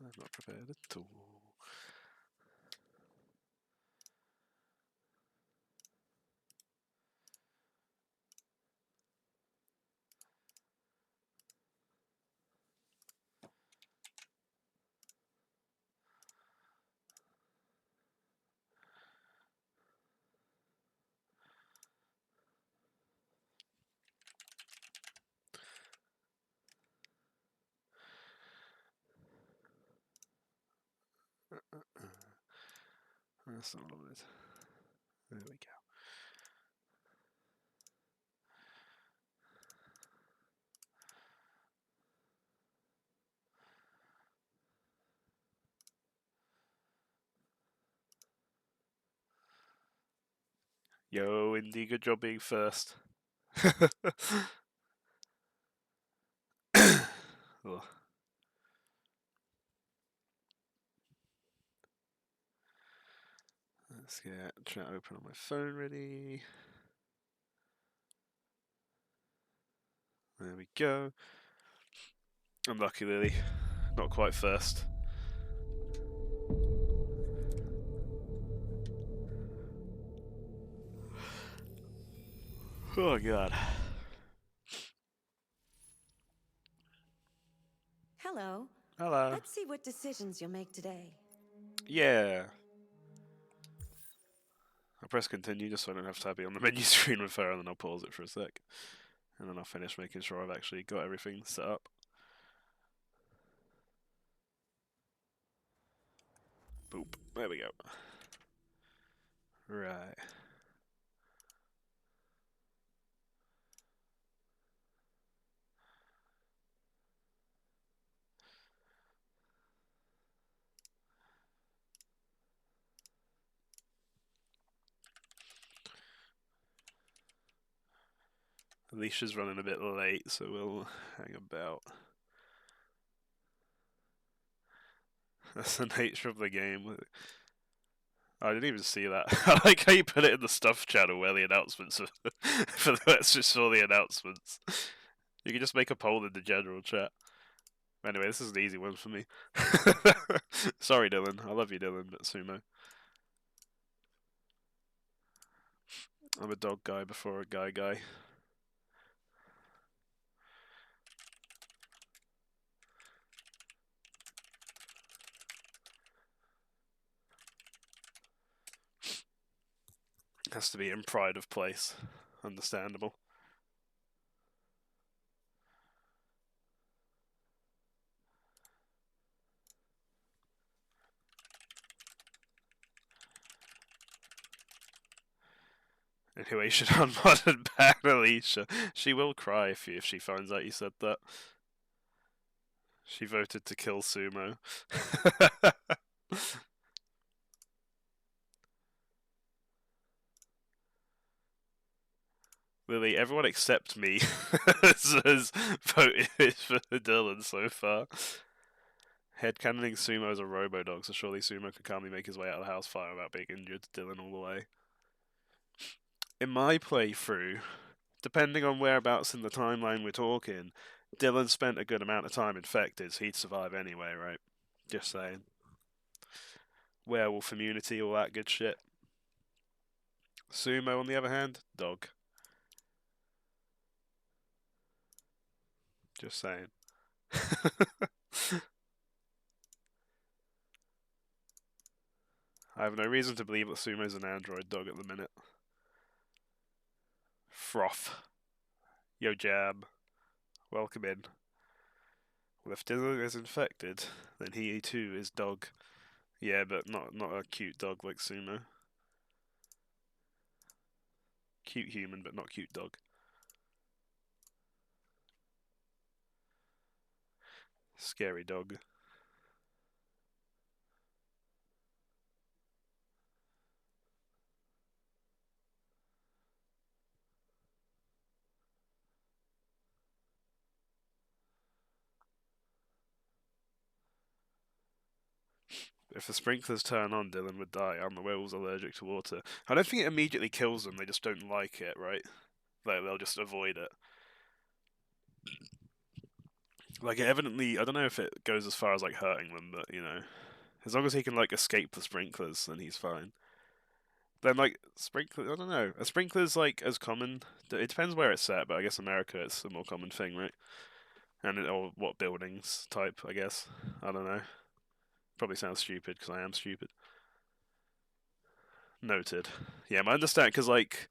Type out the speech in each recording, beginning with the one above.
I'm not prepared at all. That's not all it. There we go. Yo, Indy, good job being first. Ugh. Let's get chat open on my phone ready. There we go. Unlucky, Lily. Not quite first. Oh, God. Hello. Hello. Let's see what decisions you'll make today. Yeah. I'll press continue just so I don't have to be on the menu screen with her, and then I'll pause it for a sec. And then I'll finish making sure I've actually got everything set up. Boop. There we go. Right. Alicia's running a bit late, so we'll hang about. That's the nature of the game. I didn't even see that. I like how you put it in the stuff channel where the announcements are. For let's just saw the announcements. You can just make a poll in the general chat. Anyway, this is an easy one for me. Sorry, Dylan. I love you, Dylan, but Sumo. I'm a dog guy before a guy guy. Has to be in pride of place. Understandable. Anyway, you should unmod and ban Alicia. She will cry if she finds out you said that. She voted to kill Sumo. Lily, everyone except me has voted for Dylan so far. Headcanoning Sumo as a robo-dog, so surely Sumo can calmly make his way out of the house fire without being injured. Dylan all the way. In my playthrough, depending on whereabouts in the timeline we're talking, Dylan spent a good amount of time infected, so he'd survive anyway, right? Just saying. Werewolf immunity, all that good shit. Sumo, on the other hand, dog. Just saying. I have no reason to believe that Sumo's an android dog at the minute. Froth. Yo, Jab. Welcome in. Well, if Dylan is infected, then he too is dog. Yeah, but not a cute dog like Sumo. Cute human, but not cute dog. Scary dog. If the sprinklers turn on, Dylan would die, and the werewolf's allergic to water. I don't think it immediately kills them, they just don't like it, right? Like, they'll just avoid it. Like, evidently, I don't know if it goes as far as like hurting them, but you know, as long as he can like escape the sprinklers, then he's fine. Then like sprinkler, I don't know. A sprinkler's like as common. It depends where it's set, but I guess America it's a more common thing, right? Or what buildings type, I guess. I don't know. Probably sounds stupid because I am stupid. Noted. Yeah, my understanding because like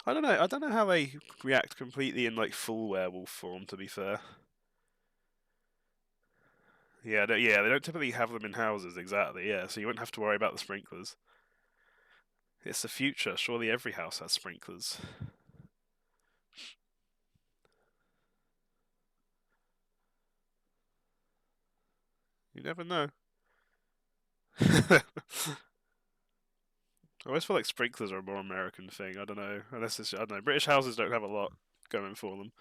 I don't know. I don't know how they react completely in like full werewolf form. To be fair. Yeah, they don't typically have them in houses exactly. Yeah, so you wouldn't have to worry about the sprinklers. It's the future. Surely every house has sprinklers. You never know. I always feel like sprinklers are a more American thing. I don't know. Unless it's I don't know. British houses don't have a lot going for them.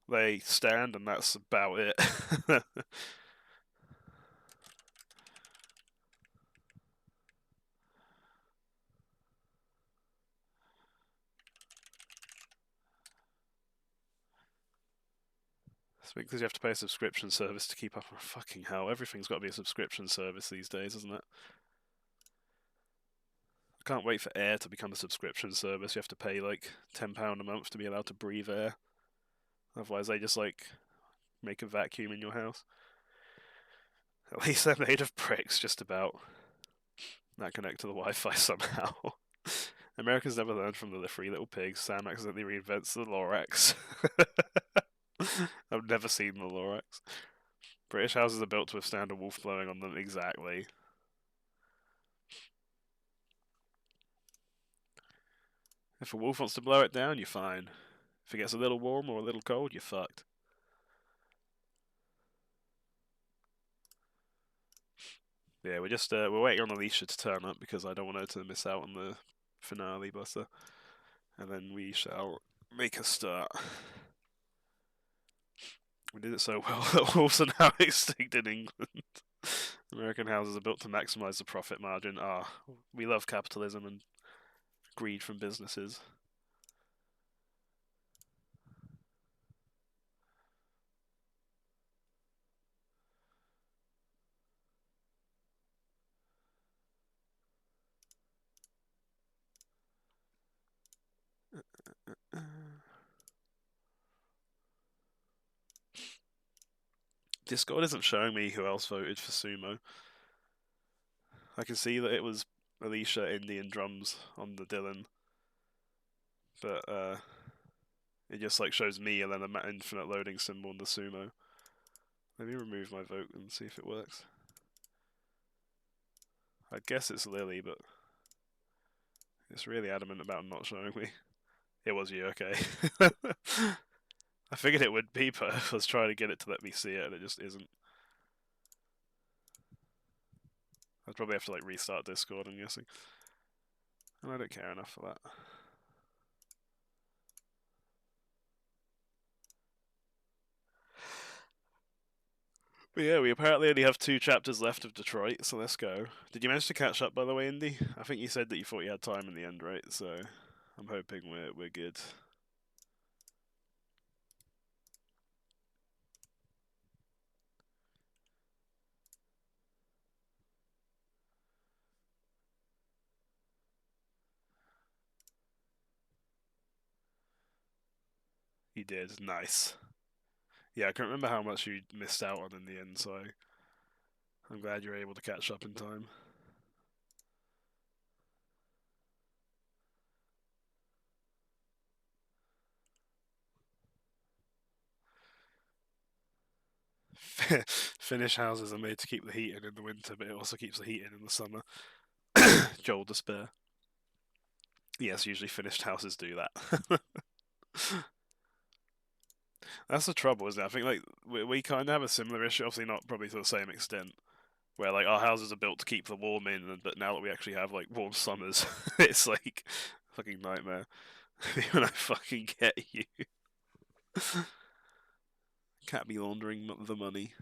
They stand, and that's about it. Sprinklers, you have to pay a subscription service to keep up. Oh, fucking hell! Everything's got to be a subscription service these days, isn't it? I can't wait for air to become a subscription service. You have to pay like £10 a month to be allowed to breathe air. Otherwise, they just like make a vacuum in your house. At least they're made of bricks, just about. That connect to the Wi-Fi somehow. Americans never learned from the Three Little Pigs. Sam accidentally reinvents the Lorax. I've never seen the Lorax. British houses are built to withstand a wolf blowing on them exactly. If a wolf wants to blow it down, you're fine. If it gets a little warm or a little cold, you're fucked. Yeah, we're waiting on Alicia to turn up because I don't want her to miss out on the finale, Buster. And then we shall make a start. We did it so well that wolves are now extinct in England. American houses are built to maximize the profit margin. We love capitalism and greed from businesses. Discord isn't showing me who else voted for Sumo. I can see that it was Alicia, Indy, and Drums on the Dylan, but it just like shows me and then an infinite loading symbol on the Sumo. Let me remove my vote and see if it works. I guess it's Lily, but it's really adamant about not showing me. It was you, okay. I figured it would be, but I was trying to get it to let me see it, and it just isn't. I'd probably have to like restart Discord, I'm guessing. And I don't care enough for that. But yeah, we apparently only have 2 chapters left of Detroit, so let's go. Did you manage to catch up, by the way, Indy? I think you said that you thought you had time in the end, right? So I'm hoping we're good. You did, nice. Yeah, I can't remember how much you missed out on in the end, so I'm glad you were able to catch up in time. Finnish houses are made to keep the heat in the winter, but it also keeps the heat in the summer. Joel Despair. Yes, usually finished houses do that. That's the trouble, isn't it? I think like we kind of have a similar issue, obviously not probably to the same extent, where like our houses are built to keep the warm in, but now that we actually have like warm summers, it's like a fucking nightmare. When I fucking get you, can't be laundering the money.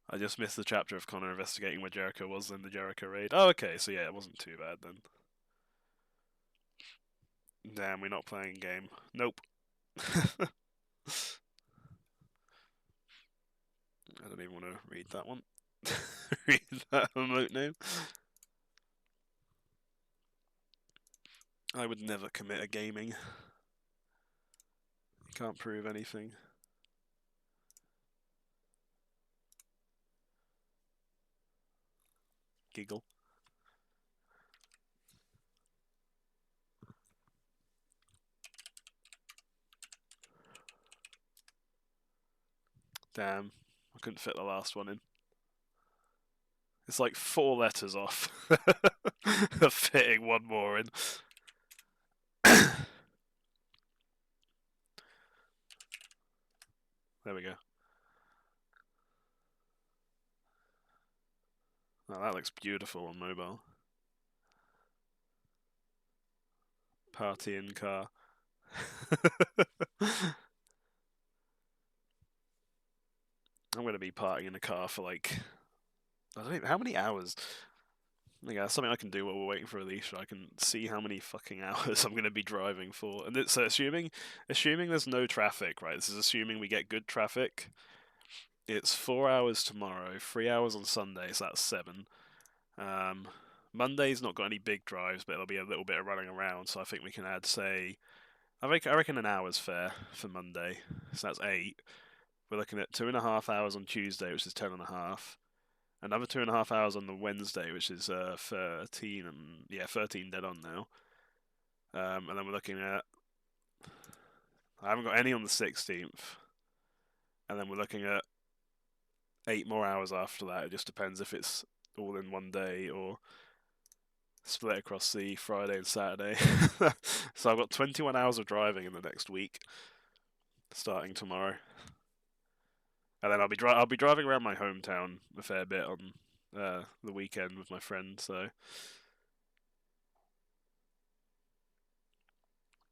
I just missed the chapter of Connor investigating where Jericho was in the Jericho raid. Oh, okay, so yeah, it wasn't too bad then. Damn, we're not playing game. Nope. don't even want to read that one. Read that emote name. I would never commit a gaming. You can't prove anything. Giggle. Damn, I couldn't fit the last one in. It's like 4 letters off of fitting one more in. There we go. Oh, that looks beautiful on mobile. Party in car. I'm going to be partying in the car for like, I don't know, how many hours? Yeah, something I can do while we're waiting for Alicia. I can see how many fucking hours I'm going to be driving for. And it's assuming there's no traffic, right? This is assuming we get good traffic. It's 4 hours tomorrow, 3 hours on Sunday, so that's 7. Monday's not got any big drives, but it'll be a little bit of running around, so I think we can add, say, I reckon an hour's fair for Monday, so that's 8. We're looking at 2.5 hours on Tuesday, which is 10.5. Another 2.5 hours on the Wednesday, which is 13, and yeah, 13 dead on now. And then we're looking at, I haven't got any on the 16th, and then we're looking at 8 more hours after that. It just depends if it's all in one day or split across the Friday and Saturday. So I've got 21 hours of driving in the next week, starting tomorrow. And then I'll be driving around my hometown a fair bit on the weekend with my friend. So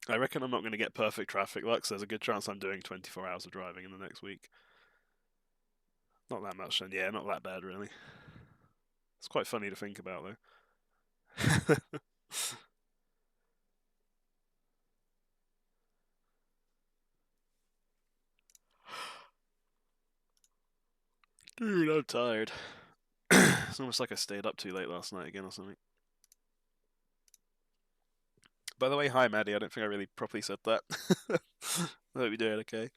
I reckon I'm not going to get perfect traffic luck. So there's a good chance I'm doing 24 hours of driving in the next week. Not that much, and yeah, not that bad really. It's quite funny to think about though. Dude, I'm tired. It's almost like I stayed up too late last night again or something. By the way, hi Maddie. I don't think I really properly said that. I hope you're doing okay.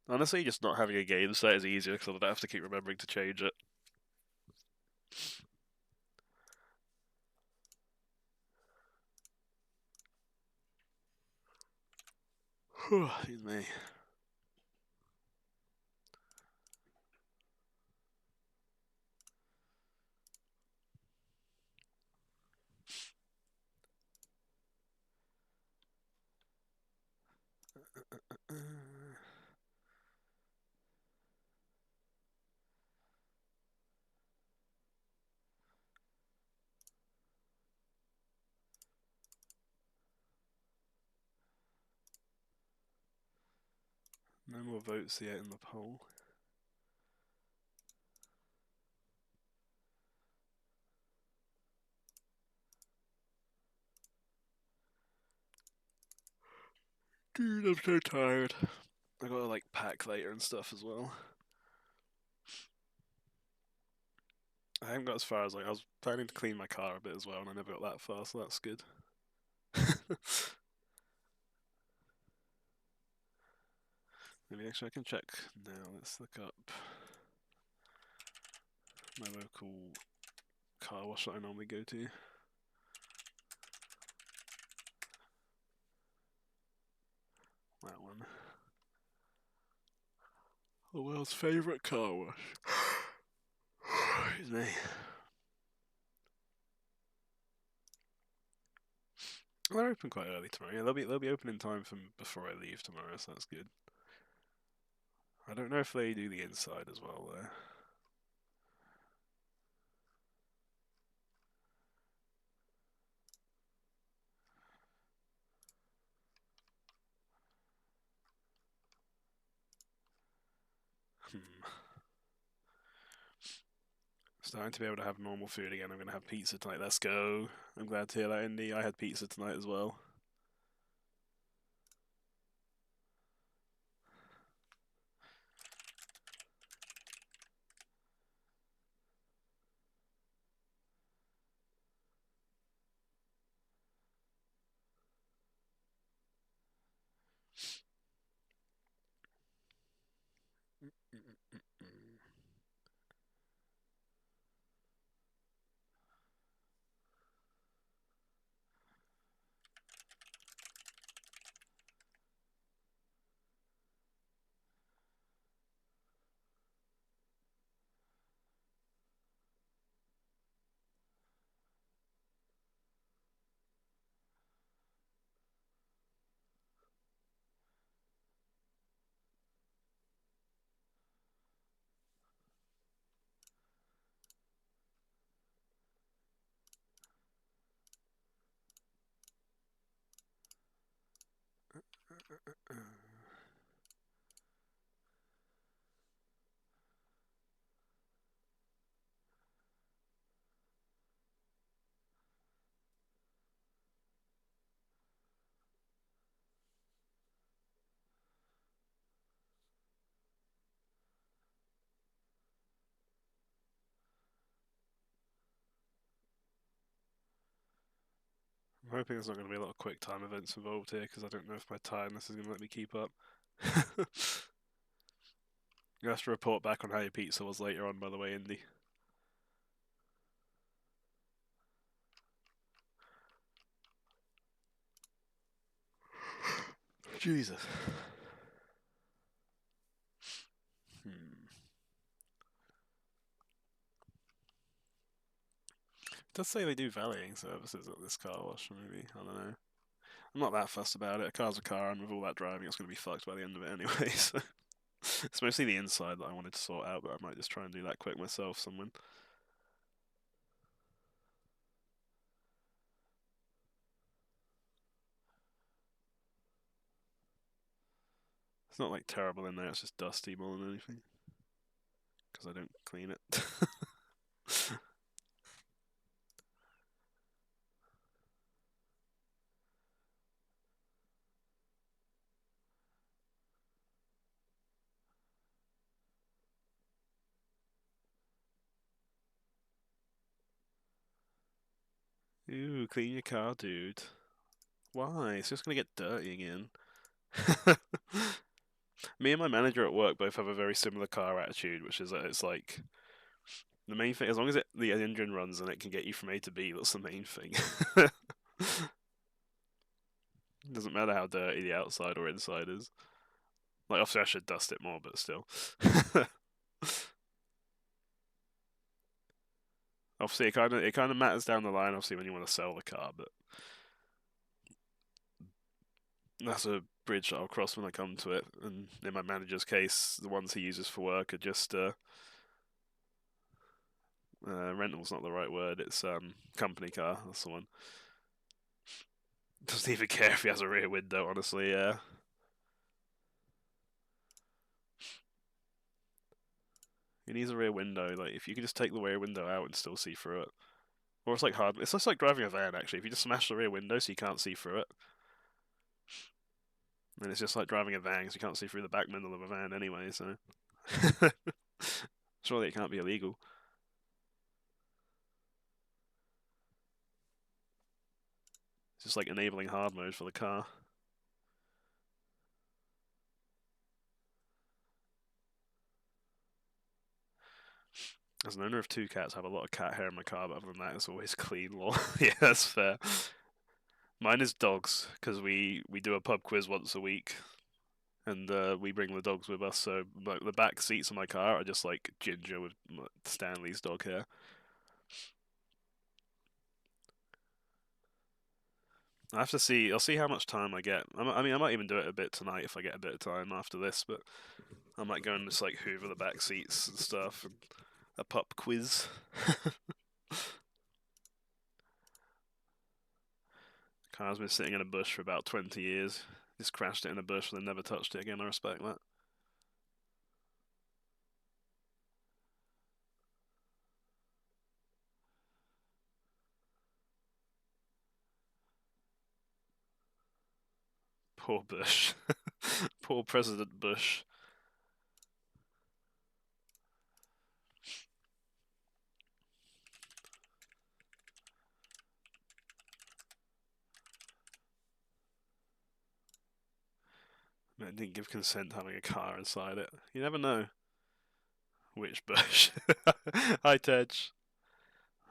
Honestly, just not having a game set is easier because I don't have to keep remembering to change it. Excuse me. No more votes yet in the poll. Dude, I'm so tired. I gotta like pack later and stuff as well. I haven't got as far as like I was planning to clean my car a bit as well, and I never got that far, so that's good. Maybe actually I can check now. Let's look up my local car wash that I normally go to. That one. The world's favourite car wash. Excuse me. Well, they're open quite early tomorrow. Yeah, they'll be open in time from before I leave tomorrow, so that's good. I don't know if they do the inside as well though. Starting to be able to have normal food again. I'm gonna have pizza tonight. Let's go. I'm glad to hear that, Indy. I had pizza tonight as well. I'm hoping there's not going to be a lot of quick time events involved here because I don't know if my tiredness is going to let me keep up. You have to report back on how your pizza was later on, by the way, Indy. Jesus. It does say they do valeting services at this car wash, maybe. I don't know. I'm not that fussed about it. A car's a car, and with all that driving, it's going to be fucked by the end of it anyway, so. It's mostly the inside that I wanted to sort out, but I might just try and do that quick myself, someone. It's not like terrible in there, it's just dusty more than anything. Because I don't clean it. Ooh, clean your car, dude. Why? It's just gonna get dirty again. Me and my manager at work both have a very similar car attitude, which is that it's like the main thing. As long as the engine runs and it can get you from A to B, that's the main thing. It doesn't matter how dirty the outside or inside is. Like, obviously, I should dust it more, but still. Obviously, it kind of matters down the line. Obviously, when you want to sell the car, but that's a bridge that I'll cross when I come to it. And in my manager's case, the ones he uses for work are just rental's not the right word. It's company car. That's the one. Doesn't even care if he has a rear window. Honestly, yeah. He needs a rear window. Like, if you can just take the rear window out and still see through it, or it's like hard. It's just like driving a van. Actually, if you just smash the rear window so you can't see through it, then it's just like driving a van because you can't see through the back window of a van anyway. So surely it can't be illegal. It's just like enabling hard mode for the car. As an owner of two cats, I have a lot of cat hair in my car, but other than that, it's always clean. Law. Yeah, that's fair. Mine is dogs because we do a pub quiz once a week, and we bring the dogs with us. So like the back seats of my car are just like ginger with Stanley's dog hair. I have to see. I'll see how much time I get. I mean, I might even do it a bit tonight if I get a bit of time after this. But I might go and just like hoover the back seats and stuff, and a pup quiz. Car's been sitting in a bush for about 20 years. Just crashed it in a bush and then never touched it again. I respect that. Poor Bush. Poor President Bush. Man, didn't give consent to having a car inside it. You never know. Which bush? Hi, Tej.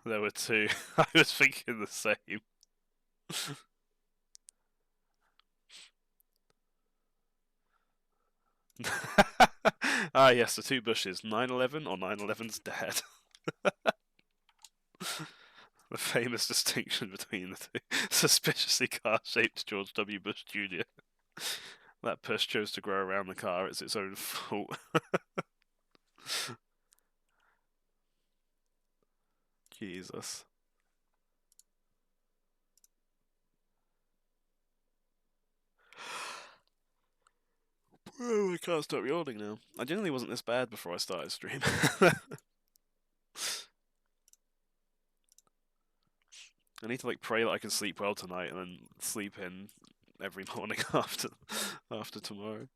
There were two. I was thinking the same. Ah, yes, the two bushes. 9/11 or 9/11's dead. The famous distinction between the two. Suspiciously car-shaped George W. Bush Jr. That push chose to grow around the car. It's its own fault. Jesus. Oh, I can't stop yawning now. I generally wasn't this bad before I started stream. I need to like pray that I can sleep well tonight and then sleep in every morning after tomorrow.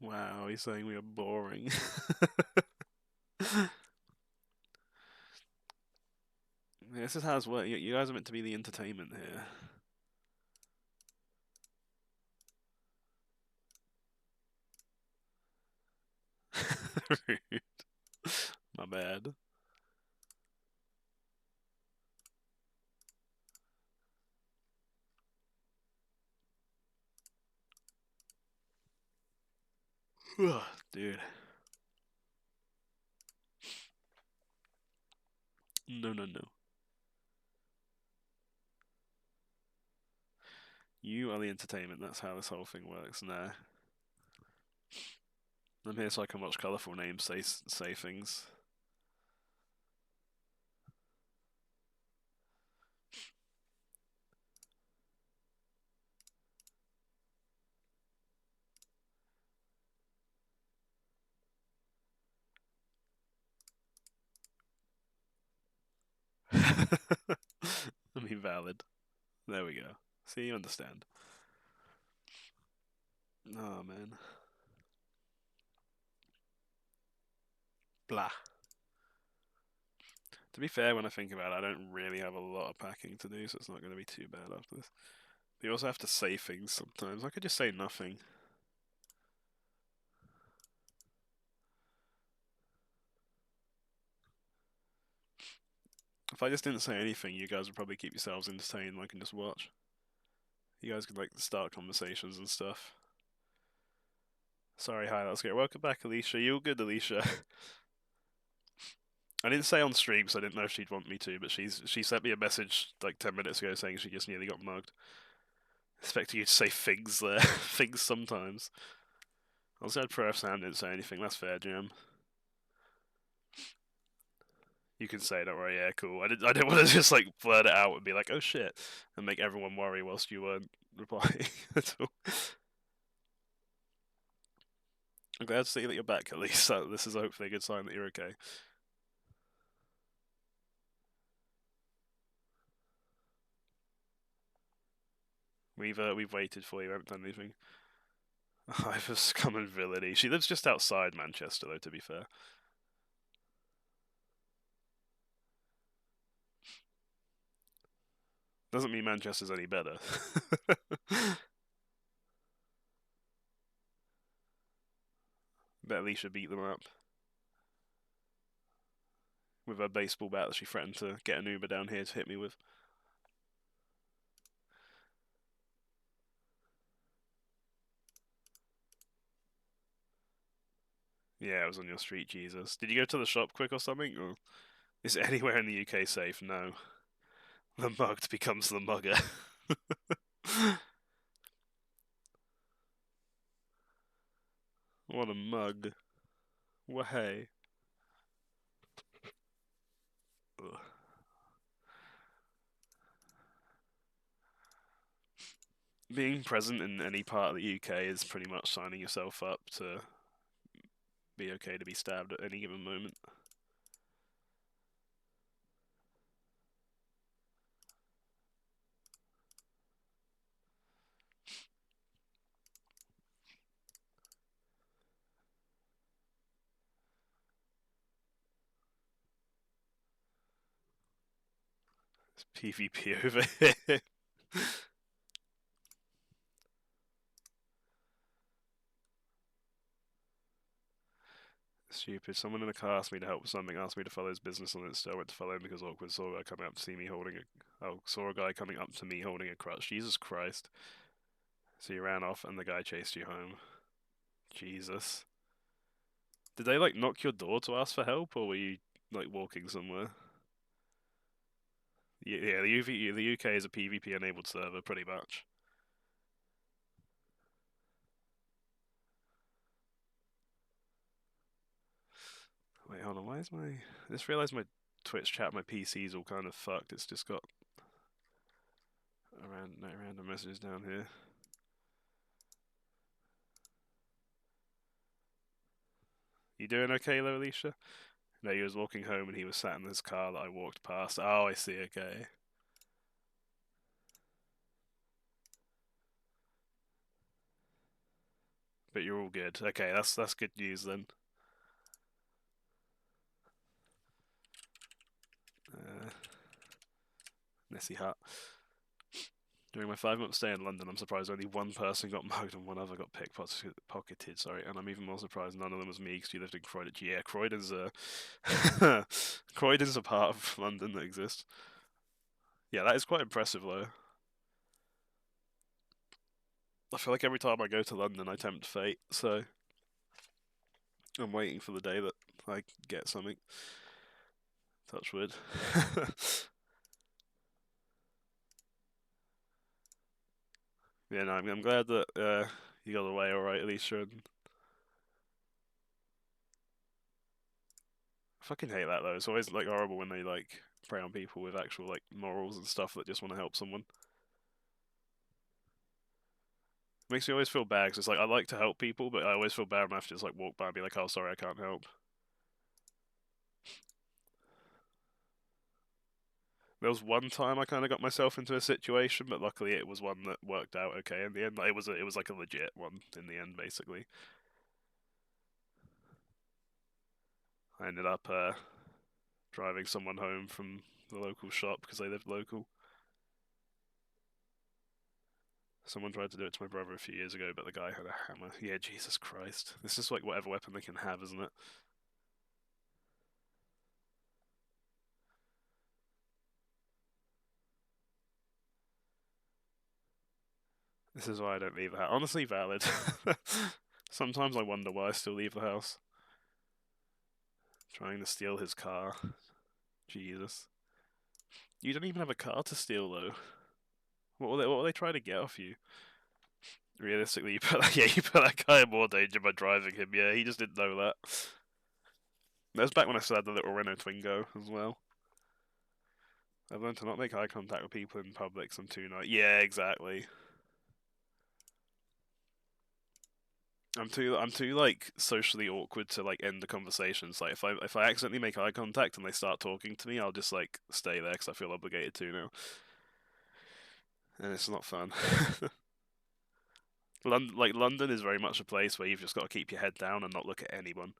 Wow, he's saying we are boring. This is how it's worked. You guys are meant to be the entertainment here. Rude. My bad. Dude. No, no, no. You are the entertainment. That's how this whole thing works. Nah. I'm here so I can watch colourful names say things. I mean, valid. There we go. See, you understand. Oh, man. Blah. To be fair, when I think about it, I don't really have a lot of packing to do, so it's not going to be too bad after this. But you also have to say things sometimes. I could just say nothing. If I just didn't say anything, you guys would probably keep yourselves entertained and I can just watch. You guys could like start conversations and stuff. Sorry, hi, let's go. Welcome back, Alicia. You all good, Alicia? I didn't say on stream because I didn't know if she'd want me to, but she sent me a message like 10 minutes ago saying she just nearly got mugged. Expecting you to say things there, things sometimes. I said prayer Sam didn't say anything. That's fair, Jim. You can say, don't worry. Yeah, cool. I didn't want to just like blurt it out and be like, oh shit, and make everyone worry whilst you weren't replying at all. I'm glad to see that you're back at least. This is hopefully a good sign that you're okay. We've waited for you. We haven't done anything. I've a scum and villainy. She lives just outside Manchester, though. To be fair. Doesn't mean Manchester's any better. Bet Alicia beat them up with her baseball bat that she threatened to get an Uber down here to hit me with. Yeah, it was on your street, Jesus. Did you go to the shop quick or something? Or is it anywhere in the UK safe? No. The mugged becomes the mugger. What a mug. Wahey. Ugh. Being present in any part of the UK is pretty much signing yourself up to be okay to be stabbed at any given moment. It's PvP over here. Stupid. Someone in the car asked me to help with something, asked me to follow his business on Insta. I went to follow him because awkward. Saw a guy coming up to see me holding a. Oh, saw a guy coming up to me holding a crutch. Jesus Christ. So you ran off and the guy chased you home. Jesus. Did they like knock your door to ask for help, or were you like walking somewhere? Yeah, the UK is a PvP enabled server, pretty much. Wait, hold on. Why is my? I just realized my Twitch chat, my PC's all kind of fucked. It's just got random messages down here. You doing okay though, Alicia? No, he was walking home and he was sat in his car that I walked past. Oh, I see. Okay. But you're all good. Okay, that's good news then. Messy hat. During my 5 month stay in London, I'm surprised only one person got mugged and one other got pickpocketed. Sorry, and I'm even more surprised none of them was me because you lived in Croydon. Yeah, Croydon's a Croydon's a part of London that exists. Yeah, that is quite impressive though. I feel like every time I go to London, I tempt fate. So I'm waiting for the day that I get something. Touch wood. Yeah, no, I'm glad that you got away all right, Alicia. And I fucking hate that though. It's always like horrible when they like prey on people with actual like morals and stuff that just want to help someone. Makes me always feel bad because it's like I like to help people, but I always feel bad when I have to just like walk by and be like, "Oh, sorry, I can't help." There was one time I kind of got myself into a situation, but luckily it was one that worked out okay in the end. Like, it was like a legit one in the end, basically. I ended up driving someone home from the local shop because they lived local. Someone tried to do it to my brother a few years ago, but the guy had a hammer. Yeah, Jesus Christ. This is like whatever weapon they can have, isn't it? This is why I don't leave the house. Honestly, valid. Sometimes I wonder why I still leave the house. Trying to steal his car. Jesus. You don't even have a car to steal, though. What will they try to get off you? Realistically, you put that guy in more danger by driving him. Yeah, he just didn't know that. That was back when I still had the little Renault Twingo as well. I've learned to not make eye contact with people in public. I'm too nice. Yeah, exactly. I'm too like socially awkward to like end the conversations. Like if I accidentally make eye contact and they start talking to me, I'll just like stay there because I feel obligated to now, and it's not fun. London is very much a place where you've just got to keep your head down and not look at anyone.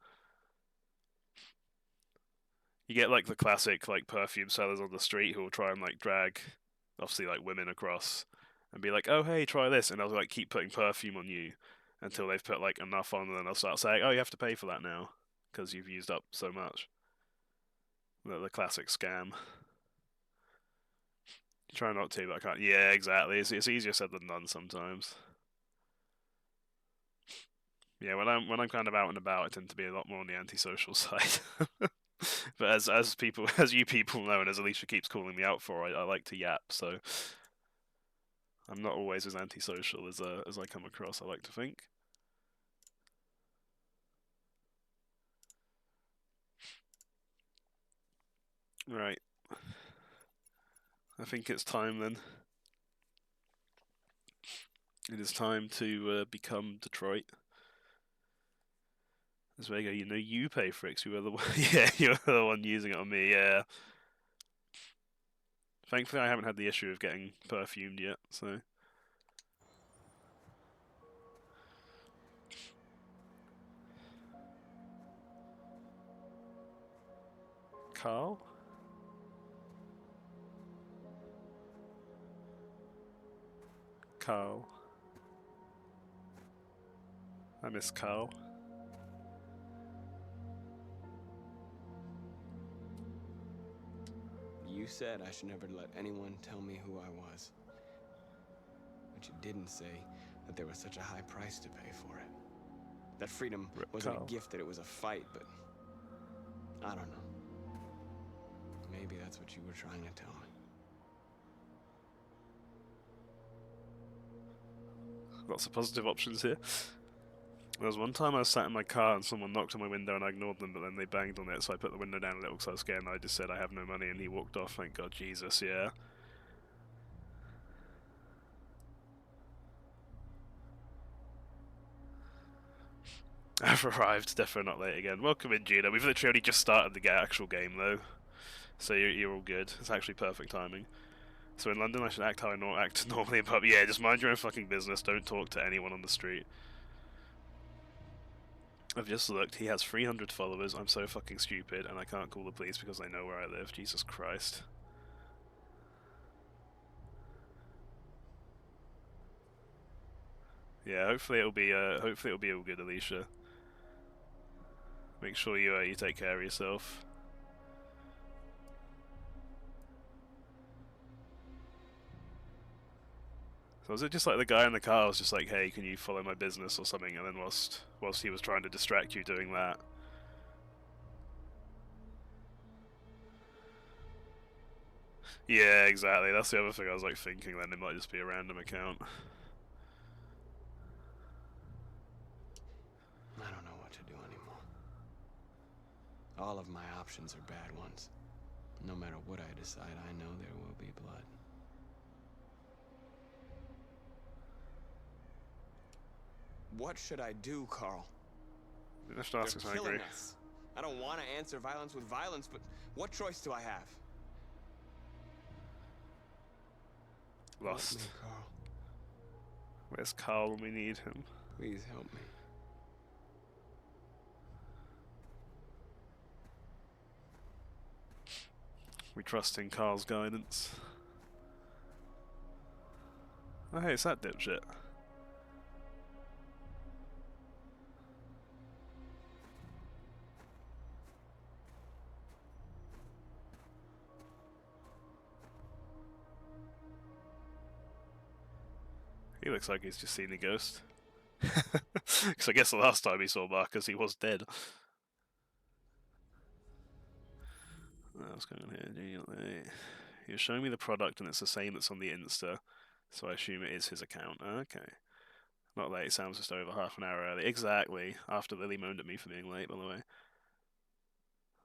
You get like the classic like perfume sellers on the street who will try and like drag, obviously like women across, and be like, "Oh hey, try this," and they'll like keep putting perfume on you until they've put like enough on, and then they'll start saying, "Oh, you have to pay for that now because you've used up so much." The classic scam. Try not to, but I can't. Yeah, exactly. It's easier said than done sometimes. Yeah, when I'm kind of out and about, I tend to be a lot more on the antisocial side. But as people as you people know, and as Alicia keeps calling me out for, I like to yap. So I'm not always as antisocial as I come across. I like to think. Right. I think it's time then. It is time to become Detroit. As Vega, you know you pay for it 'cause you were the one. Yeah, you were the one using it on me. Yeah. Thankfully, I haven't had the issue of getting perfumed yet. So. Carl? Carl. I miss Carl. You said I should never let anyone tell me who I was. But you didn't say that there was such a high price to pay for it. That freedom wasn't Carl. a gift, that it was a fight, but I don't know. Maybe that's what you were trying to tell me. Lots of positive options here. There was one time I was sat in my car and someone knocked on my window and I ignored them, but then they banged on it, so I put the window down a little because I was scared and I just said I have no money and he walked off. Thank God, Jesus, yeah. I've arrived, definitely not late again. Welcome in, Gina. We've literally only just started the actual game though, so you're all good. It's actually perfect timing. So in London I should act how I act normally in pub. Yeah, just mind your own fucking business, don't talk to anyone on the street. I've just looked, he has 300 followers, I'm so fucking stupid, and I can't call the police because they know where I live. Jesus Christ. Yeah, hopefully it'll be all good, Alicia. Make sure you take care of yourself. So was it just like the guy in the car was just like, hey, can you follow my business or something, and then whilst he was trying to distract you doing that. Yeah, exactly. That's the other thing I was like thinking then, it might just be a random account. I don't know what to do anymore. All of my options are bad ones. No matter what I decide, I know there will be blood. What should I do, Carl? You have to ask us, I agree. Us. I don't want to answer violence with violence, but what choice do I have? Lost. Help me, Carl. Where's Carl when we need him? Please help me. We trust in Carl's guidance. Oh hey, it's that dipshit. He looks like he's just seen a ghost. Because I guess the last time he saw Marcus, he was dead. What's going on here? He was showing me the product and it's the same that's on the Insta, so I assume it is his account. Okay. Not late, Sam's just over half an hour early. Exactly, after Lily moaned at me for being late, by the way.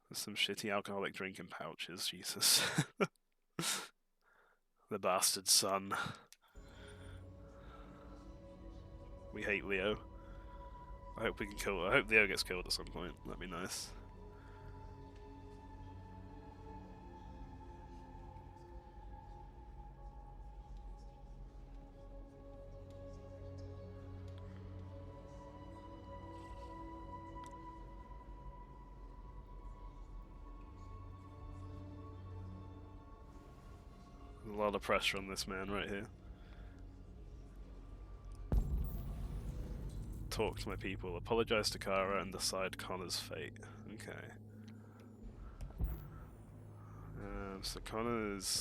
There's some shitty alcoholic drink in pouches, Jesus. The bastard son. We hate Leo. I hope we can kill. I hope Leo gets killed at some point. That'd be nice. A lot of pressure on this man right here. Talk to my people, apologize to Kara, and decide Connor's fate. Okay. So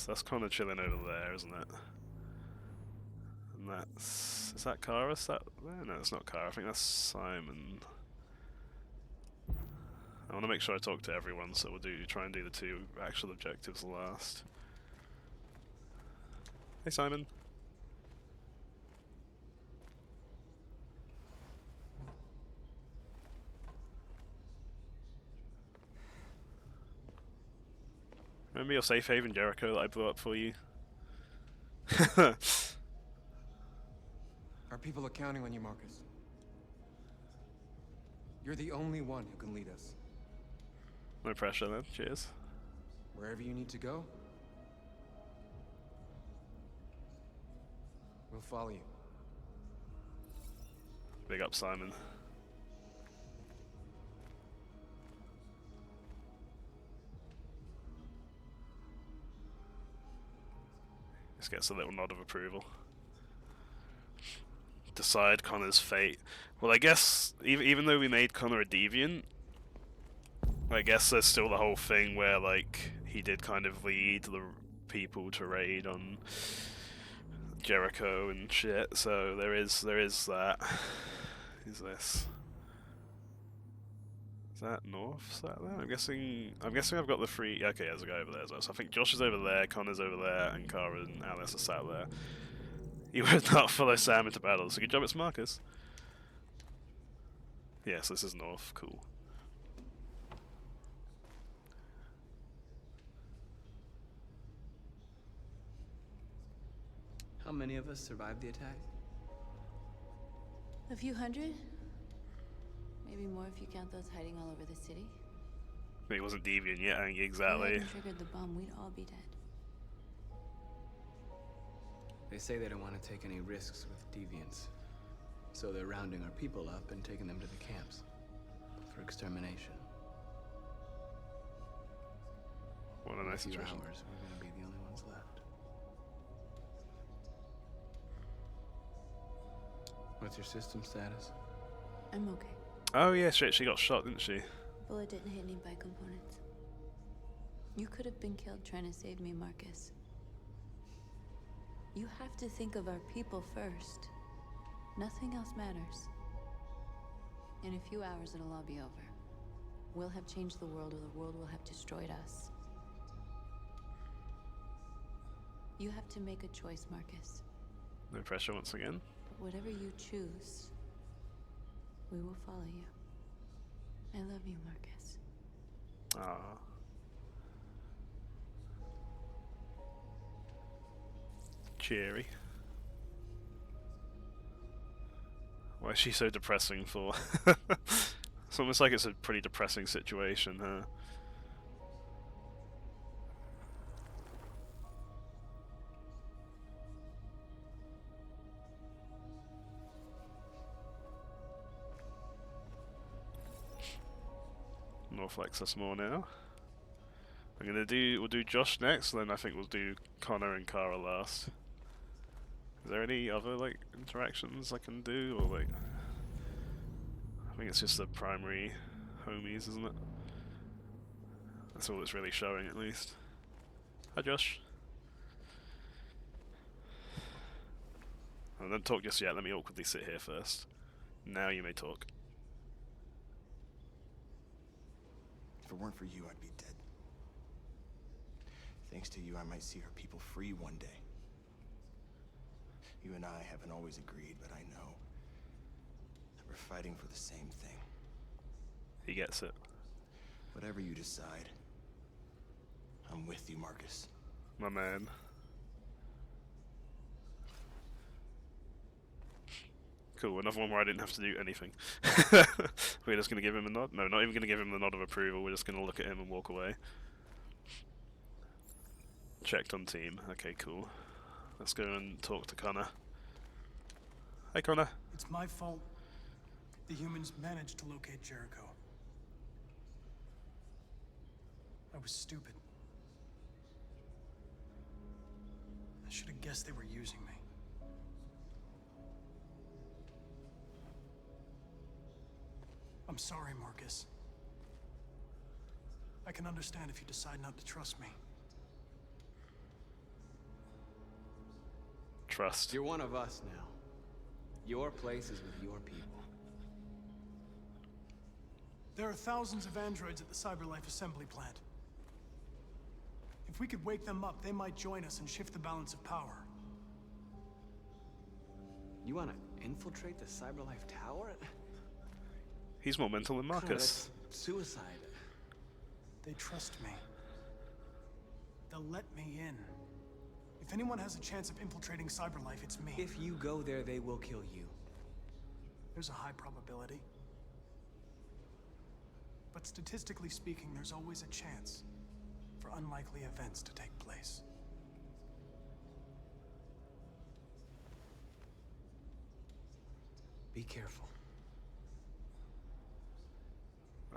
that's Connor chilling over there, isn't it? And is that Kara? No, it's not Kara. I think that's Simon. I want to make sure I talk to everyone, so we'll try and do the two actual objectives last. Hey, Simon. Remember your safe haven, Jericho, that I blew up for you? Our people are counting on you, Marcus. You're the only one who can lead us. No pressure then, cheers. Wherever you need to go, we'll follow you. Big up, Simon. Just gets a little nod of approval. decide Connor's fate. Well, I guess even though we made Connor a deviant, I guess there's still the whole thing where like he did kind of lead the people to raid on Jericho and shit. So there is that. Who's this? Is that north? Is that there? I'm guessing I've got the three. Okay, there's a guy over there as well. So I think Josh is over there, Connor's over there, and Kara and Alice are sat there. You would not follow Sam into battle, so good job, it's Marcus. Yes, this is north. Cool. How many of us survived the attack? A few hundred? Maybe more if you count those hiding all over the city. He wasn't deviant yet, If exactly. we hadn't triggered the bomb, we'd all be dead. They say they don't want to take any risks with deviants. So they're rounding our people up and taking them to the camps for extermination. What a In nice few situation. hours, we're gonna be the only ones left. What's your system status? I'm okay. Oh yeah, she got shot, didn't she? Bullet didn't hit any bicomponents. You could have been killed trying to save me, Marcus. You have to think of our people first. Nothing else matters. In a few hours, it'll all be over. We'll have changed the world, or the world will have destroyed us. You have to make a choice, Marcus. No pressure once again. But whatever you choose, we will follow you. I love you, Marcus. Ah. Cheery. Why is she so depressing for? It's almost like it's a pretty depressing situation, huh? North likes us more now. We'll do Josh next, then I think we'll do Connor and Kara last. Is there any other like interactions I can do, or like? I think it's just the primary homies, isn't it? That's all it's really showing, at least. Hi, Josh. Oh, don't talk just yet. Let me awkwardly sit here first. Now you may talk. If it weren't for you, I'd be dead. Thanks to you, I might see our people free one day. You and I haven't always agreed, but I know that we're fighting for the same thing. He gets it. Whatever you decide, I'm with you, Marcus. My man. Cool, another one where I didn't have to do anything. We're just going to give him a nod? No, not even going to give him the nod of approval, we're just going to look at him and walk away. Checked on team. Okay, cool. Let's go and talk to Connor. Hey, Connor. It's my fault the humans managed to locate Jericho. I was stupid. I should have guessed they were using me. I'm sorry, Marcus. I can understand if you decide not to trust me. Trust. You're one of us now. Your place is with your people. There are thousands of androids at the CyberLife assembly plant. If we could wake them up, they might join us and shift the balance of power. You want to infiltrate the CyberLife tower? He's more mental than Connor, Marcus. that's suicide. They trust me. They'll let me in. If anyone has a chance of infiltrating CyberLife, it's me. If you go there, they will kill you. There's a high probability. But statistically speaking, there's always a chance for unlikely events to take place. Be careful.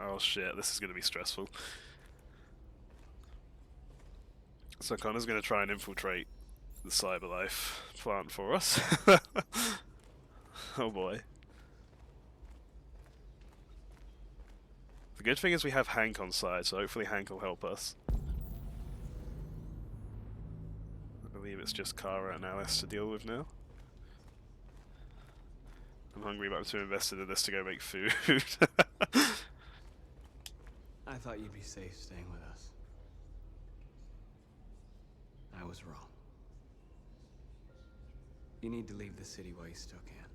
Oh shit, this is going to be stressful. So Connor's going to try and infiltrate the CyberLife plant for us. Oh boy. The good thing is we have Hank on side, so hopefully Hank will help us. I believe it's just Kara and Alice to deal with now. I'm hungry, but I'm too invested in this to go make food. I thought you'd be safe staying with us. I was wrong. You need to leave the city while you still can.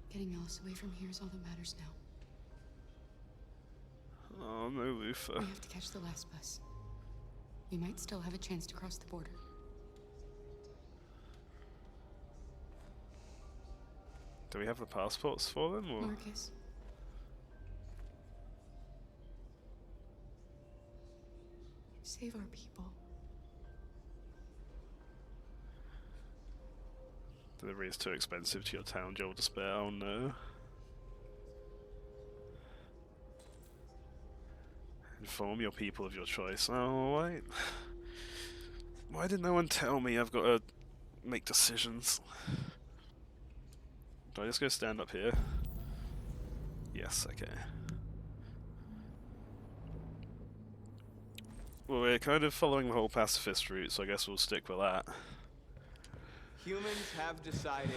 Getting Alice away from here is all that matters now. Oh no, Luther. We have to catch the last bus. We might still have a chance to cross the border. Do we have the passports for them, or? Marcus. Save our people. Delivery is too expensive to your town, Joel Despair. Oh no. Inform your people of your choice. Oh, why? Why did no one tell me I've got to make decisions? Do I just go stand up here? Yes, okay. Well, we're kind of following the whole pacifist route, so I guess we'll stick with that. Humans have decided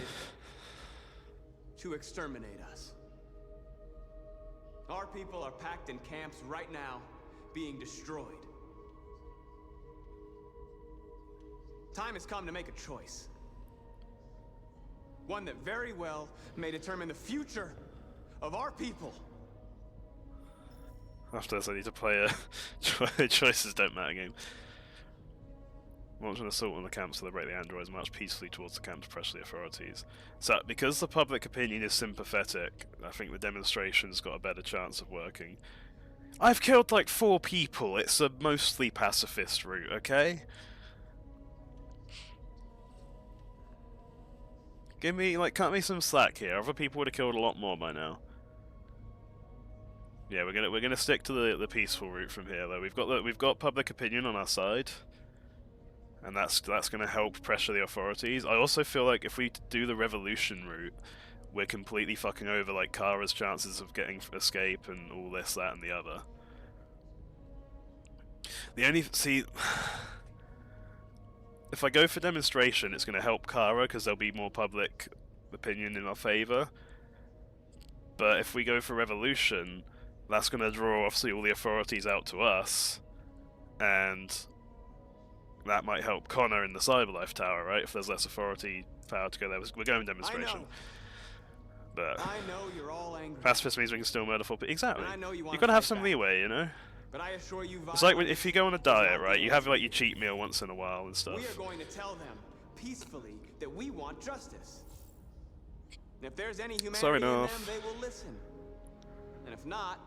to exterminate us. Our people are packed in camps right now, being destroyed. Time has come to make a choice. One that very well may determine the future of our people. After this, I need to play a choices don't matter game. Launch an assault on the camp to liberate the androids, march peacefully towards the camp to pressure the authorities. So, because the public opinion is sympathetic, I think the demonstration's got a better chance of working. I've killed like 4 people, it's a mostly pacifist route, okay? Give me, like, cut me some slack here. Other people would have killed a lot more by now. Yeah, we're gonna stick to the peaceful route from here, though. We've got public opinion on our side, and that's gonna help pressure the authorities. I also feel like if we do the revolution route, we're completely fucking over like Kara's chances of getting escape and all this, that, and the other. If I go for demonstration, it's going to help Kara because there'll be more public opinion in our favour. But if we go for revolution, that's going to draw obviously all the authorities out to us, and that might help Connor in the Cyberlife Tower, right? If there's less authority power to go there, we're going demonstration. But I know you're all angry. pacifist means we can still murder 4 people. Exactly. And I know you You've wanna got to have fight some back. leeway, you know. But I assure you, It's like violence if you go on a is diet, not right? the You have answer. like your cheat meal once in a while and stuff. We are going to tell them peacefully that we want justice. And if there's any humanity Sorry, in them, enough. they will listen. And if not,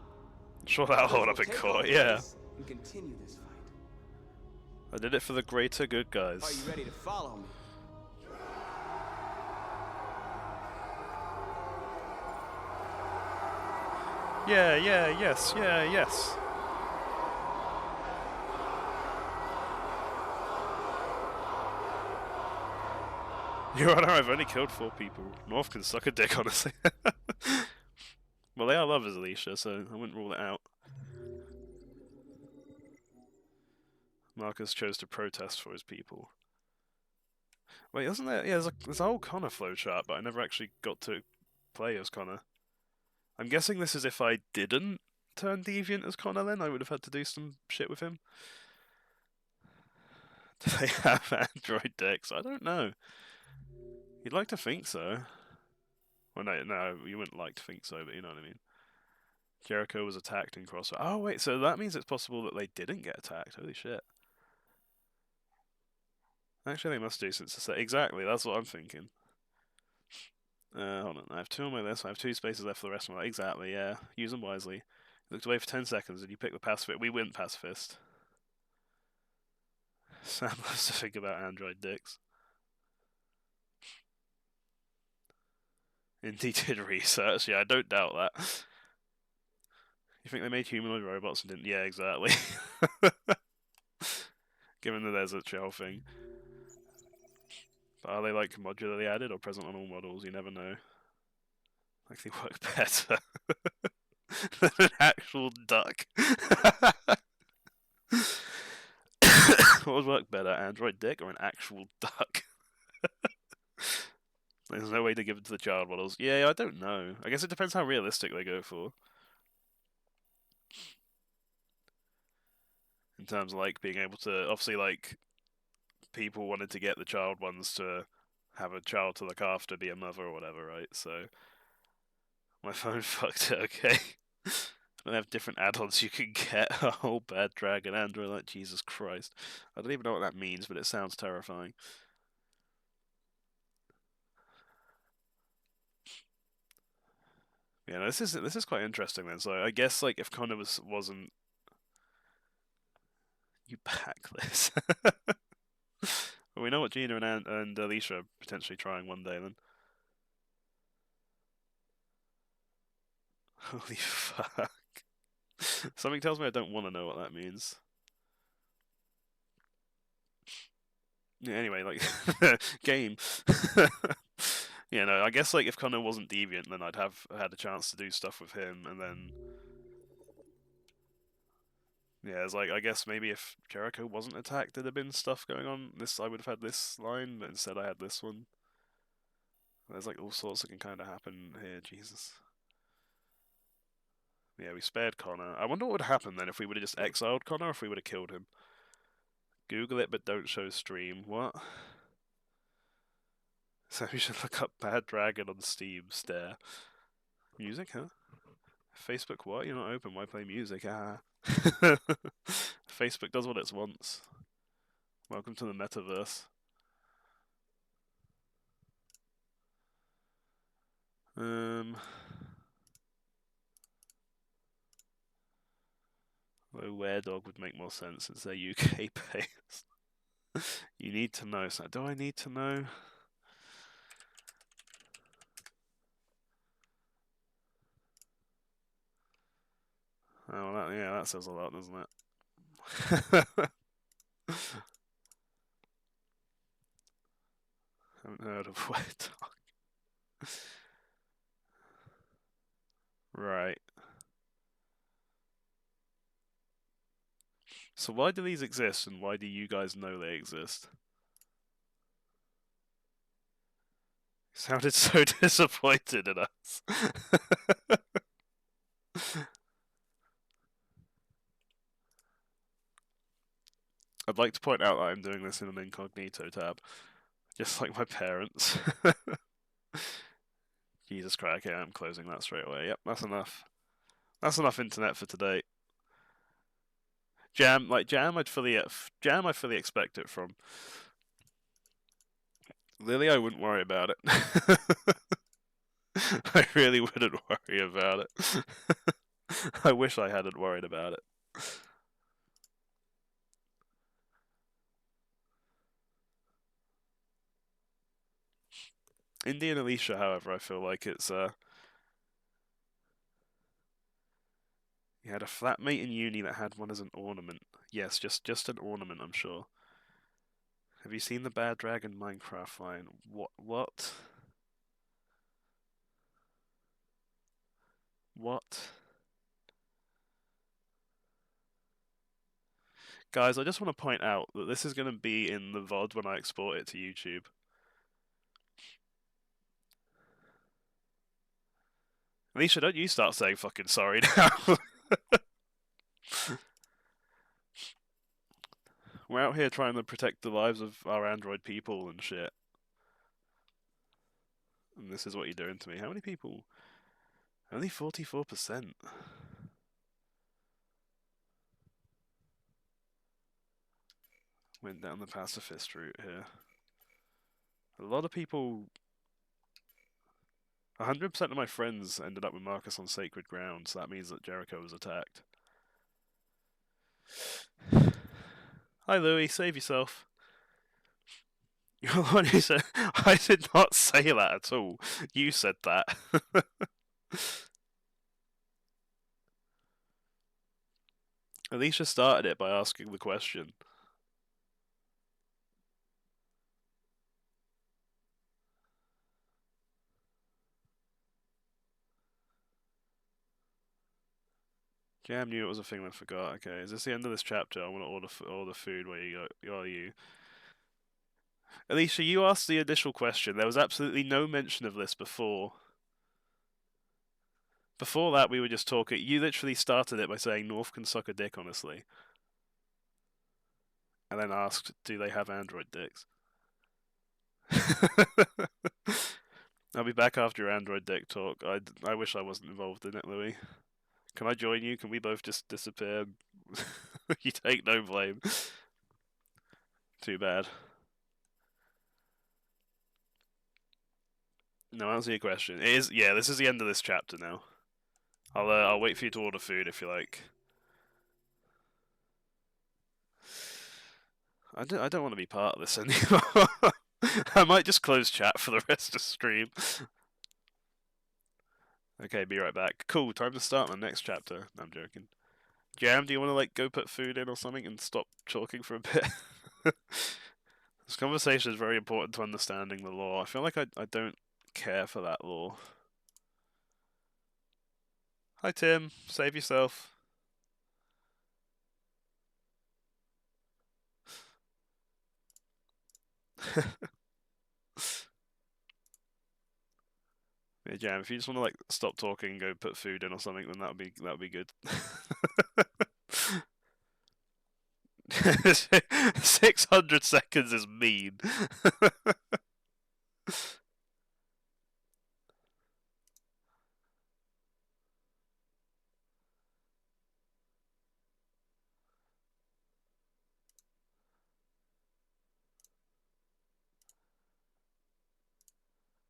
Sure, that'll others hold will up in take court. our Yeah, place and continue this fight. I did it for the greater good, Are guys. you ready to follow me? Yeah, yes, yes. Your Honor, I've only killed 4 people. North can suck a dick, honestly. Well, they are lovers, Alicia, so I wouldn't rule it out. Marcus chose to protest for his people. Wait, isn't there? Yeah, there's a whole Connor flowchart, but I never actually got to play as Connor. I'm guessing this is if I didn't turn deviant as Connor, then I would have had to do some shit with him. Do they have android decks? I don't know. You'd like to think so. Well, no, you wouldn't like to think so, but you know what I mean. Jericho was attacked in Crossfire. Oh, wait, so that means it's possible that they didn't get attacked. Holy shit. Actually, they must do since the set. Exactly, that's what I'm thinking. Hold on, I have 2 on my list. I have 2 spaces left for the rest of my life. Exactly, yeah. Use them wisely. You looked away for 10 seconds and you pick the pacifist. We win pacifist. Sam loves to think about android dicks. Indeed did research. Yeah, I don't doubt that. You think they made humanoid robots and didn't? Yeah, exactly. Given that there's a trail thing. But are they like modularly added or present on all models? You never know. Like they work better than an actual duck. What would work better, Android dick or an actual duck? There's no way to give it to the child models. Yeah, I don't know. I guess it depends how realistic they go for. In terms of like being able to, obviously, like people wanted to get the child ones to have a child to look after, be a mother or whatever, right? So my phone fucked it. Okay. They have different add-ons you can get. A whole bad dragon Android, like Jesus Christ. I don't even know what that means, but it sounds terrifying. Yeah, no, this is quite interesting then. So I guess like if Connor wasn't you pack this. Well, we know what Gina and Alicia are potentially trying one day then. Holy fuck. Something tells me I don't want to know what that means. Yeah, anyway, like game. Yeah, no, I guess like if Connor wasn't deviant, then I'd have had a chance to do stuff with him, and then yeah, it's like I guess maybe if Jericho wasn't attacked, there'd have been stuff going on. I would have had this line, but instead I had this one. There's like all sorts that can kind of happen here. Jesus. Yeah, we spared Connor. I wonder what would happen then if we would have just exiled Connor, or if we would have killed him. Google it, but don't show stream. What? So we should look up Bad Dragon on Steam. Stare. Music, huh? Facebook, what? You're not open. Why play music? Ah. Facebook does what it wants. Welcome to the metaverse. Though Weredog would make more sense. It's their UK based. You need to know. So, do I need to know? Oh, yeah, that says a lot, doesn't it? Haven't heard of Weredog. Right. So why do these exist, and why do you guys know they exist? He sounded so disappointed in us. I'd like to point out that I'm doing this in an incognito tab, just like my parents. Jesus Christ, okay, I'm closing that straight away. Yep, that's enough. That's enough internet for today. Jam, I fully expect it from. Lily, I wouldn't worry about it. I really wouldn't worry about it. I wish I hadn't worried about it. Indy and Alicia, however, I feel like it's you had a flatmate in uni that had one as an ornament. Yes, just an ornament, I'm sure. Have you seen the Bad Dragon Minecraft line? What? What? Guys, I just want to point out that this is going to be in the VOD when I export it to YouTube. Alicia, don't you start saying fucking sorry now. We're out here trying to protect the lives of our android people and shit. And this is what you're doing to me. How many people? Only 44%. Went down the pacifist route here. A lot of people... 100% of my friends ended up with Marcus on sacred ground, so that means that Jericho was attacked. Hi Louis, save yourself. You're the one who said... I did not say that at all. You said that. Alicia started it by asking the question. Jam knew it was a thing and forgot. Okay, is this the end of this chapter? I want to order food. Where you go? Are you? Alicia, you asked the initial question. There was absolutely no mention of this before. Before that, we were just talking. You literally started it by saying North can suck a dick, honestly. And then asked, do they have android dicks? I'll be back after your android dick talk. I wish I wasn't involved in it, Louis. Can I join you? Can we both just disappear? You take no blame. Too bad. No, answer your question. It is, yeah, this is the end of this chapter now. I'll wait for you to order food if you like. I don't want to be part of this anymore. I might just close chat for the rest of stream. Okay, be right back. Cool, time to start my next chapter. No, I'm joking. Jam, do you want to like go put food in or something and stop talking for a bit? This conversation is very important to understanding the law. I feel like I don't care for that law. Hi Tim, save yourself. Yeah, Jam, if you just want to like stop talking and go put food in or something, then that would be good. 600 seconds is mean.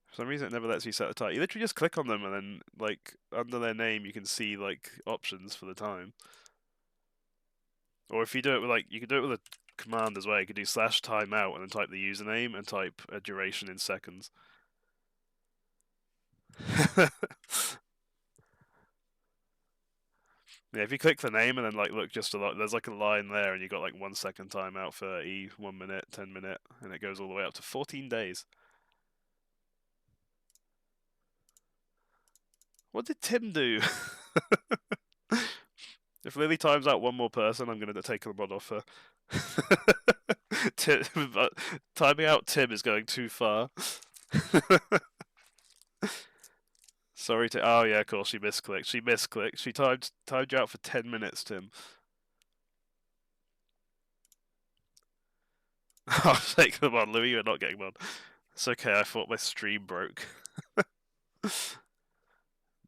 For some reason, it never lets you set the time. You literally just click on them and then, like, under their name, you can see, like, options for the time. Or if you do it with, like, you can do it with a command as well. You could do /timeout and then type the username and type a duration in seconds. Yeah, if you click the name and then, like, look just a lot, there's, like, a line there and you got, like, 1 second timeout, 30, 1 minute, 10 minute, and it goes all the way up to 14 days. What did Tim do? If Lily times out one more person, I'm going to take the mod off her. But timing out Tim is going too far. Sorry to. Oh yeah, of course she misclicked. She misclicked. She timed you out for 10 minutes, Tim. I'll take them on, Louis. You're not getting one. It's okay. I thought my stream broke.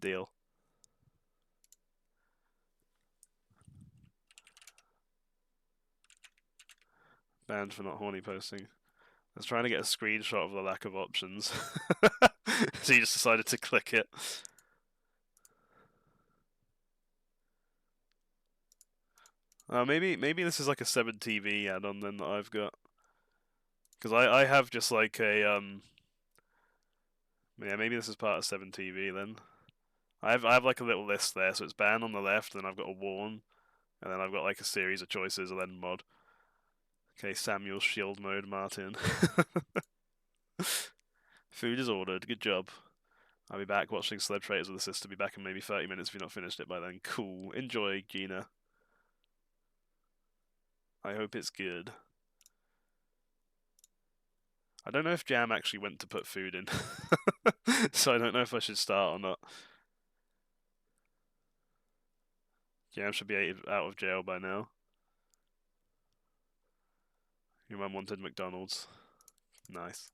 Deal. Banned for not horny posting. I was trying to get a screenshot of the lack of options. So you just decided to click it. Maybe this is like a 7TV add-on then that I've got. Because I have just like a yeah, maybe this is part of 7TV then. I have like a little list there, so it's ban on the left, then I've got a warn, and then I've got like a series of choices, and then mod. Okay, Samuel shield mode, Martin. Food is ordered. Good job. I'll be back watching Celeb Traders with the sister. Be back in maybe 30 minutes if you've not finished it by then. Cool. Enjoy, Gina. I hope it's good. I don't know if Jam actually went to put food in. So I don't know if I should start or not. Jam should be out of jail by now. Your mum wanted McDonald's. Nice.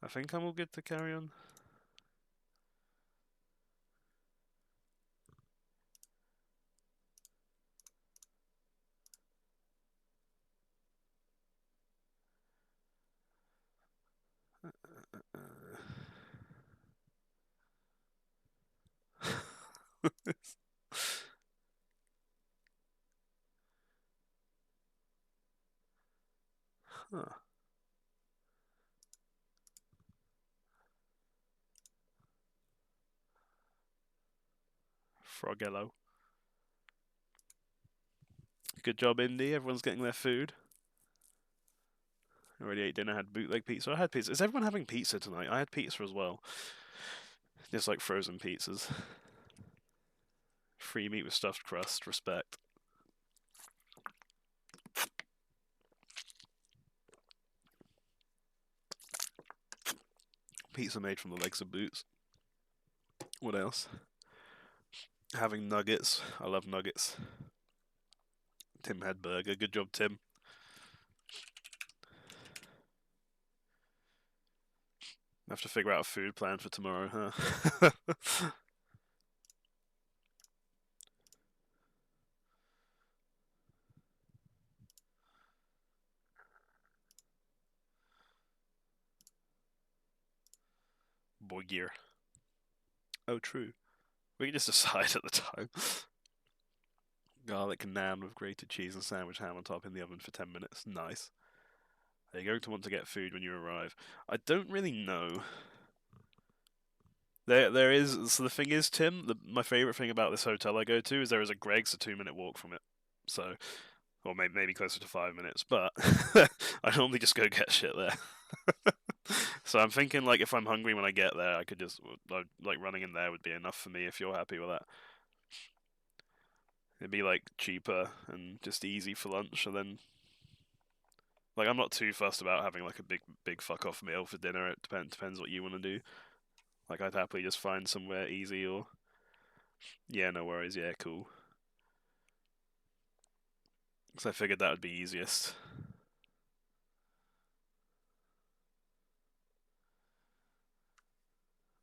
I think I'm all good to carry on. Huh. Frogello. Good job, Indy. Everyone's getting their food. Already ate dinner, had bootleg pizza. I had pizza. Is everyone having pizza tonight? I had pizza as well. Just like frozen pizzas. Free meat with stuffed crust. Respect. Pizza made from the legs of boots. What else? Having nuggets. I love nuggets. Tim had burger. Good job, Tim. I have to figure out a food plan for tomorrow, huh? Boy gear. Oh, true. We can just decide at the time. Garlic naan with grated cheese and sandwich ham on top in the oven for 10 minutes. Nice. Are you going to want to get food when you arrive? I don't really know. There is. So the thing is, Tim, my favorite thing about this hotel I go to is there is a Greg's a 2-minute walk from it. So, or maybe closer to 5 minutes. But I normally just go get shit there. So I'm thinking, like, if I'm hungry when I get there, I could just like running in there would be enough for me. If you're happy with that, it'd be like cheaper and just easy for lunch, and then. Like, I'm not too fussed about having like a big fuck off meal for dinner. It depends what you want to do. Like, I'd happily just find somewhere easy or... Yeah, no worries. Yeah, cool. Because I figured that would be easiest.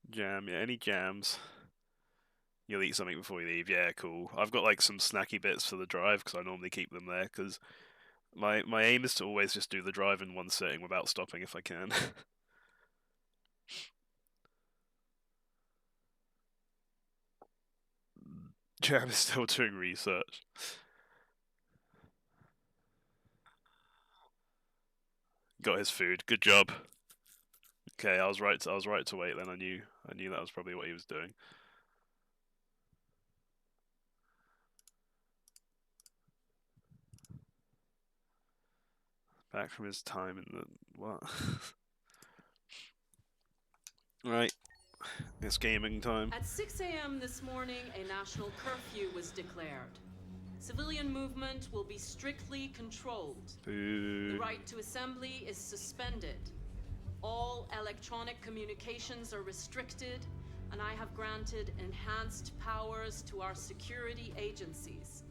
Jam, yeah, any jams? You'll eat something before you leave. Yeah, cool. I've got like some snacky bits for the drive because I normally keep them there because my aim is to always just do the drive in one sitting without stopping if I can. Jam is still doing research. Got his food. Good job. Okay, I was right to wait then. I knew that was probably what he was doing. Back from his time in the what? Right. It's gaming time. At 6 a.m. this morning, a national curfew was declared. Civilian movement will be strictly controlled. Boo. The right to assembly is suspended. All electronic communications are restricted, and I have granted enhanced powers to our security agencies.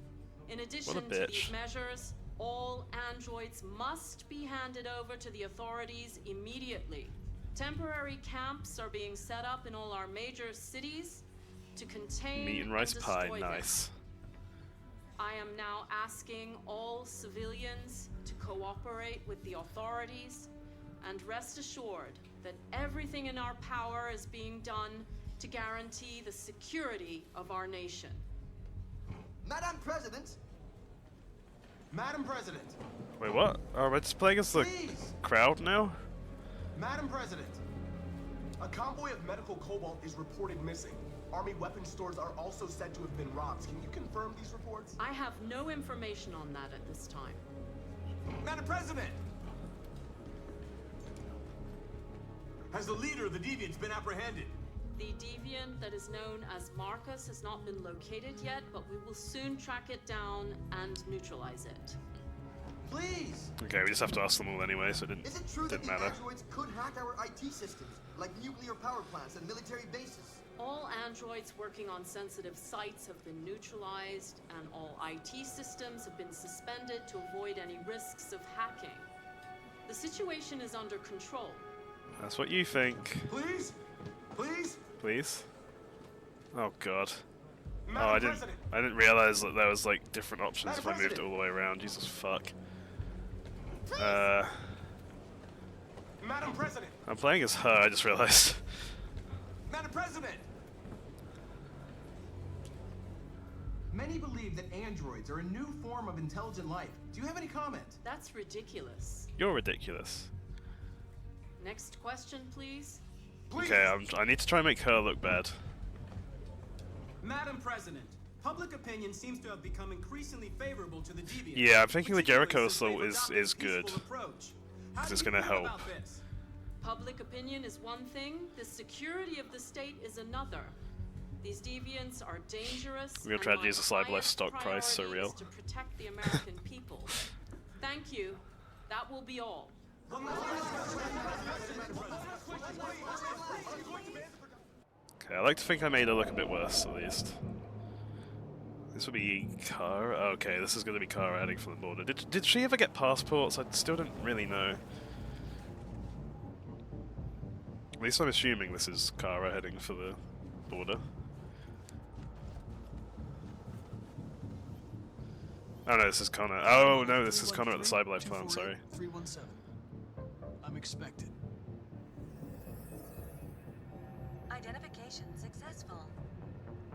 In addition to these measures, all androids must be handed over to the authorities immediately. Temporary camps are being set up in all our major cities to contain meat and rice pie, them. nice. I am now asking all civilians to cooperate with the authorities and rest assured that everything in our power is being done to guarantee the security of our nation. Madam President! Madam President! Wait, what? Oh, we're just playing as the crowd now? Madam President! A convoy of medical cobalt is reported missing. Army weapons stores are also said to have been robbed. Can you confirm these reports? I have no information on that at this time. Madam President! Has the leader of the Deviants been apprehended? The deviant that is known as Marcus has not been located yet, but we will soon track it down and neutralize it. Please! Okay, we just have to ask them all anyway, so it didn't Is it true that the matter. androids could hack our IT systems, like nuclear power plants and military bases? All androids working on sensitive sites have been neutralized, and all IT systems have been suspended to avoid any risks of hacking. The situation is under control. That's what you think. Please? Please? Please? Oh god. Madam I didn't realize that there was like different options Madam if I moved it President. all the way around. Jesus fuck. Madam President! I'm playing as her, I just realized. Madam President! Many believe that androids are a new form of intelligent life. Do you have any comment? That's ridiculous. You're ridiculous. Next question, please. Okay, I need to try and make her look bad. Madam President, Public opinion seems to have become increasingly favorable to the deviants. Yeah, I'm thinking the particularly Jericho since they've assault adopted is a peaceful good. approach. How 'Cause do it's you gonna feel help. about this? Public opinion is one thing, the security of the state is another. These deviants are dangerous. We're gonna and try to my use the Cyberlife highest stock price, so priority is real. to protect the American people. Thank you. That will be all. Okay, I like to think I made her look a bit worse, at least. This would be Kara. Okay, this is going to be Kara heading for the border. Did she ever get passports? I still don't really know. At least I'm assuming this is Kara heading for the border. Oh no, this is Connor. Oh no, this is Connor at the Cyberlife plant, sorry. 317. I'm expected. Identification successful.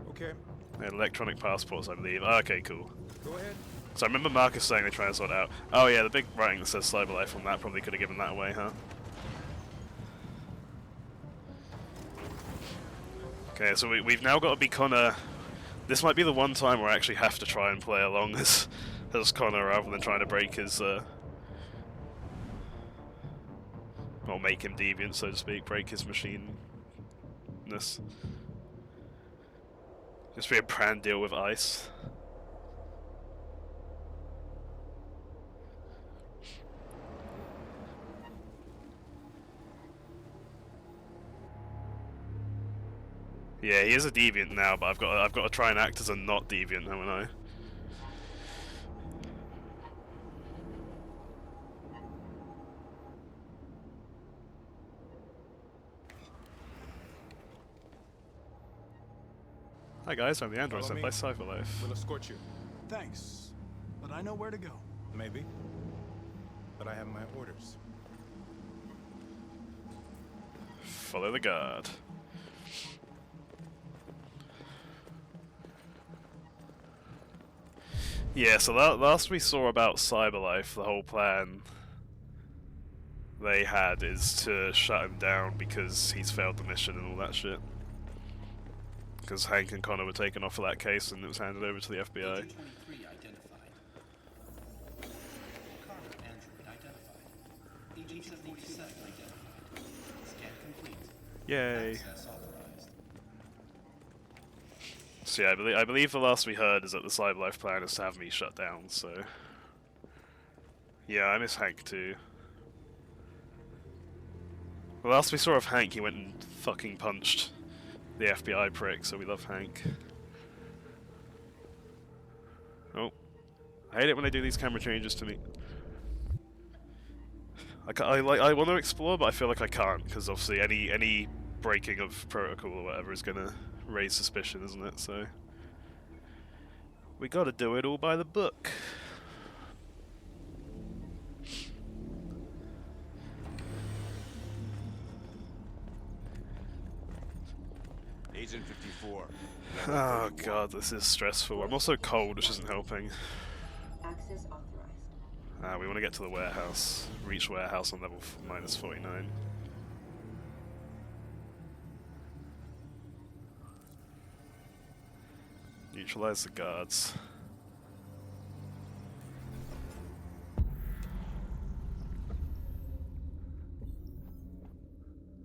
Okay, They had electronic passports, I believe. Oh, okay, cool. go ahead. So I remember Marcus saying they're trying to sort it out. Oh yeah, the big writing that says Cyberlife on that probably could have given that away, huh? Okay, so we've now got to be Connor. This might be the one time where I actually have to try and play along as Connor rather than trying to break his, or make him deviant, so to speak, break his machine-ness. Just be a brand deal with ice. Yeah, he is a deviant now, but I've got to try and act as a not deviant, haven't I? Hi guys, I'm the android sent by Cyberlife. We'll escort you. Thanks, but I know where to go. Maybe. But I have my orders. Follow the guard. Yeah, so last we saw about Cyberlife, the whole plan they had is to shut him down because he's failed the mission and all that shit. Because Hank and Connor were taken off of that case and it was handed over to the FBI. Agent 23 identified. Carter android identified. Agent 47 identified. Scan complete. Yay. Access authorized. So yeah, I believe the last we heard is that the Cyberlife plan is to have me shut down, so... Yeah, I miss Hank too. The last we saw of Hank, he went and fucking punched the FBI prick, so we love Hank. Oh. I hate it when they do these camera changes to me. I want to explore, but I feel like I can't, because obviously any breaking of protocol or whatever is gonna raise suspicion, isn't it? So we gotta do it all by the book. Agent 54. Oh god, this is stressful. I'm also cold, which isn't helping. Access authorized. We want to get to the warehouse. Reach warehouse on level -49. Neutralize the guards.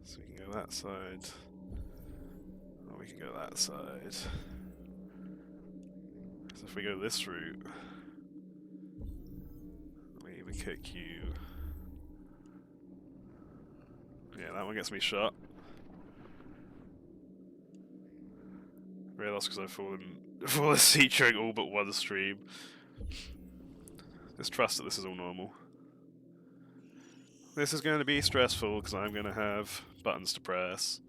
So we can go that side. Or we can go that side. So if we go this route, we kick you. Yeah, that one gets me shot. Realised because I've fallen asleep during all but one stream. Just trust that this is all normal. This is going to be stressful because I'm going to have buttons to press.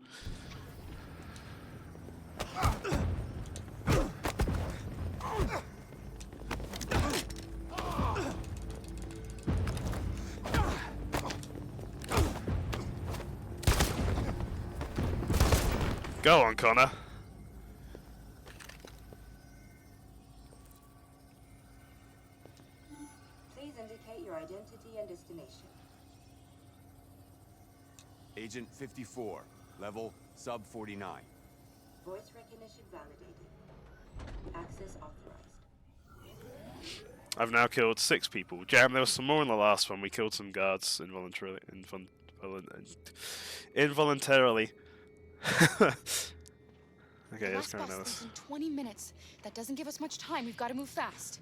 Go on, Connor. Please indicate your identity and destination. Agent 54. Level sub 49. Voice recognition validated. Access authorized. I've now killed 6 people. Jam, there was some more in the last one. We killed some guards involuntarily. Okay, The it's last kind bus of leaves in 20 minutes. That doesn't give us much time. We've got to move fast.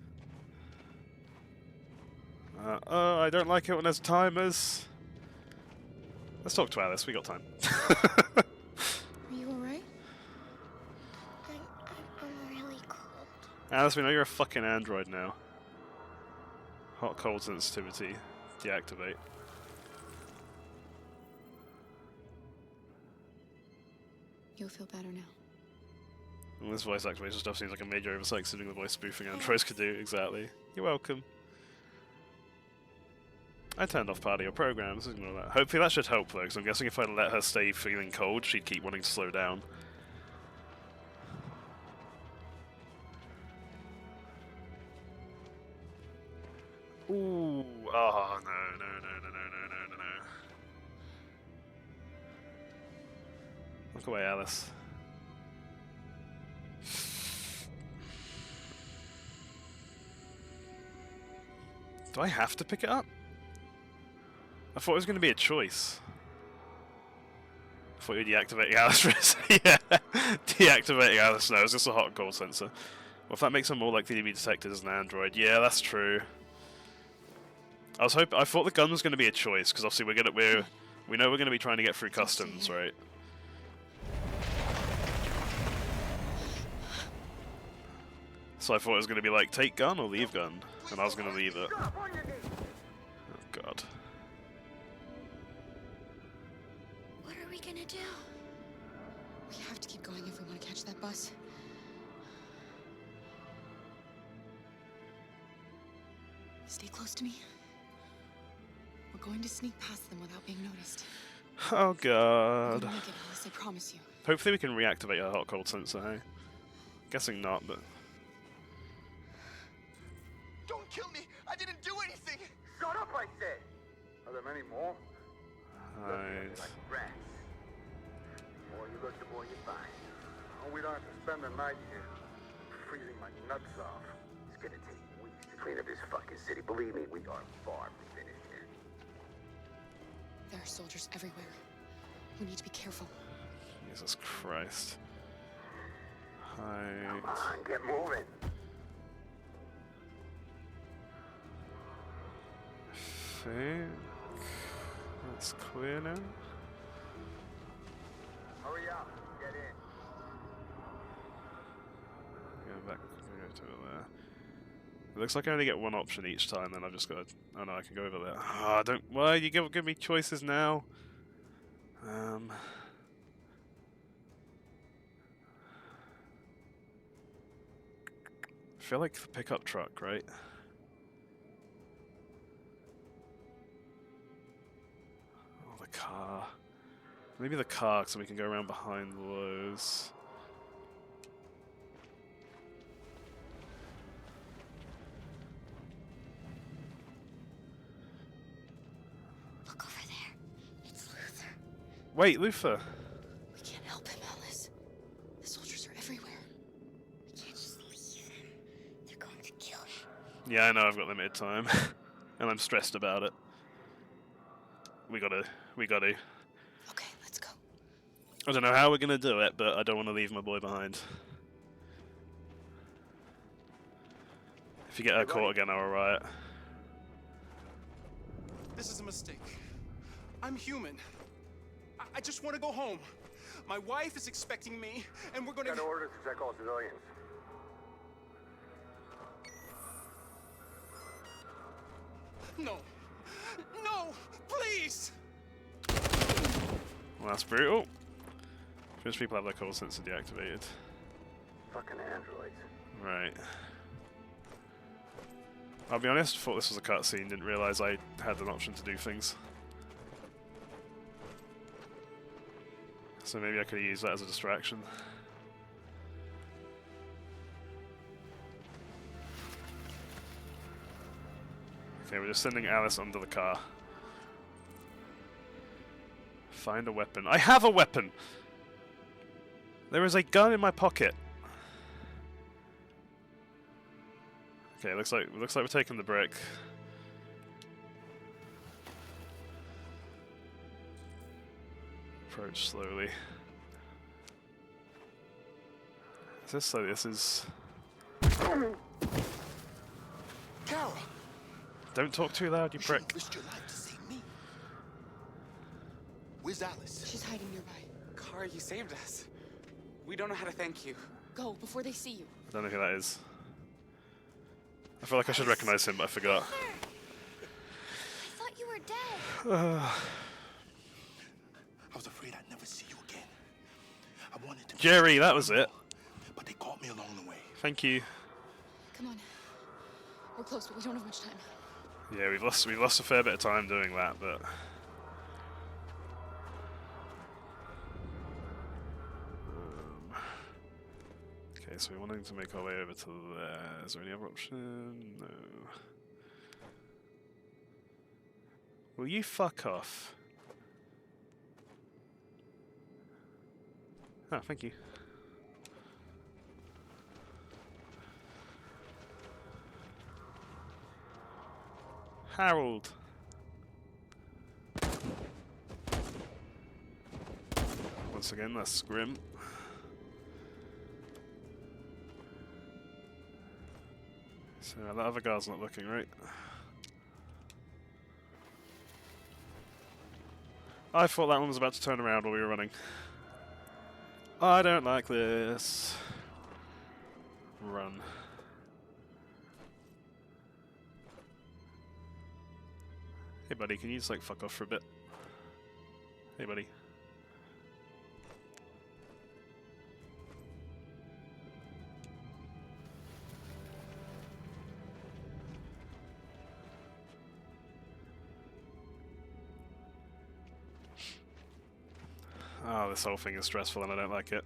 Oh, I don't like it when there's timers. Let's talk to Alice. We got time. Are you alright? I'm really cold. Alice, we know you're a fucking android now. Hot cold sensitivity. Deactivate. You'll feel better now. And this voice activation stuff seems like a major oversight considering the voice spoofing androids could do. Exactly. You're welcome. I turned off part of your programs. Ignore that. Hopefully that should help though, because I'm guessing if I let her stay feeling cold, she'd keep wanting to slow down. Ooh, oh no. Look away, Alice. Do I have to pick it up? I thought it was going to be a choice. I thought you were deactivating Alice for a second. Yeah, deactivating Alice. No, it's just a hot and cold sensor. Well, if that makes her more likely to be detected as an android, yeah, that's true. I thought the gun was going to be a choice because obviously we know we're going to be trying to get through customs, right? So I thought it was going to be like take gun or leave gun, and I was going to leave it. Oh god. What are we gonna do? We have to keep going if we want to catch that bus. Stay close to me. We're going to sneak past them without being noticed. Oh god. We'll make it, Alice, I promise you. Hopefully we can reactivate our hot cold sensor, hey? Guessing not, but... Don't kill me! I didn't do anything! Shut up, I said! Are there many more? Right. Like rats. The more you look, the more you find. Oh, we don't have to spend the night here. Freezing my nuts off. It's gonna take weeks to clean up this fucking city. Believe me, we are far from finished here. There are soldiers everywhere. We need to be careful. Jesus Christ. Hi. Come on, get moving. I think that's clear now. Hurry up, get in. Go back to there. It looks like I only get one option each time, then I've just got to... Oh no, I can go over there. Oh, don't... Why you give me choices now? I feel like the pickup truck, right? Oh, the car. Maybe the car, so we can go around behind those. Look over there. It's Luther. Wait, Luther. We can't help him, Alice. The soldiers are everywhere. We can't just leave him. They're going to kill him. Yeah, I know I've got limited time, and I'm stressed about it. We gotta. Okay, let's go. I don't know how we're gonna do it, but I don't want to leave my boy behind. If you get her caught again, I'll riot. This is a mistake. I'm human. I just want to go home. My wife is expecting me, and we're going to... Got orders to check all civilians. No. No! Please! Well, that's brutal. Most people have their cold sensor deactivated. Fucking androids. Right. I'll be honest, thought this was a cutscene, didn't realise I had an option to do things. So maybe I could have used that as a distraction. Okay, we're just sending Alice under the car. Find a weapon. I have a weapon! There is a gun in my pocket. Okay, looks like we're taking the brick. Approach slowly. Is this so? This is. Kara! Don't talk too loud, you prick. You risked your life to save me. Where's Alice? She's hiding nearby. Kara, you saved us. We don't know how to thank you. Go, before they see you. I don't know who that is. I feel like I should recognize him, but I forgot. I thought you were dead. I was afraid I'd never see you again. I wanted to. Jerry, that was it. But they caught me along the way. Thank you. Come on. We're close, but we don't have much time. Yeah, we've lost a fair bit of time doing that, but. Okay, so we're wanting to make our way over to there. Is there any other option? No. Will you fuck off? Oh, thank you. Harold. Once again, that's grim. So that other guy's not looking right. I thought that one was about to turn around while we were running. I don't like this. Run. Hey buddy, can you just like fuck off for a bit? Hey buddy. Oh, this whole thing is stressful and I don't like it.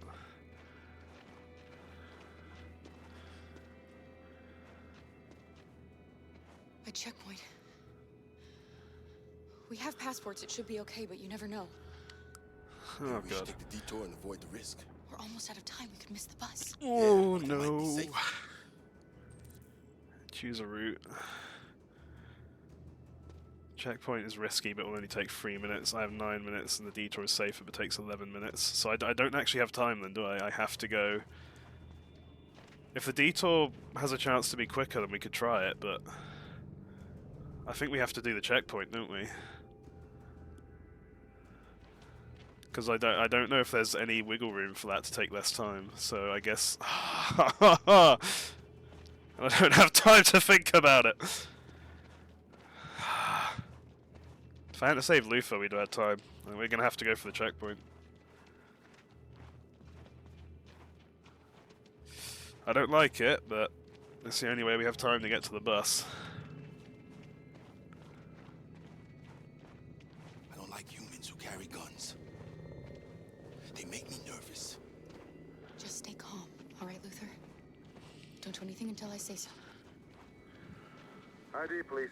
A checkpoint. We have passports, it should be okay, but you never know. Oh we god. should take the detour and avoid the risk. We're almost out of time, we could miss the bus. Oh but it might be no. safe. Choose a route. Checkpoint is risky, but will only take 3 minutes. I have 9 minutes, and the detour is safer, but takes 11 minutes. So I don't actually have time then, do I? I have to go... If the detour has a chance to be quicker, then we could try it, but... I think we have to do the checkpoint, don't we? Because I don't know if there's any wiggle room for that to take less time, so I guess... I don't have time to think about it! If I hadn't saved Luther, we'd have had time. And we're gonna have to go for the checkpoint. I don't like it, but it's the only way we have time to get to the bus. I don't like humans who carry guns. They make me nervous. Just stay calm, all right, Luther? Don't do anything until I say so. ID, please.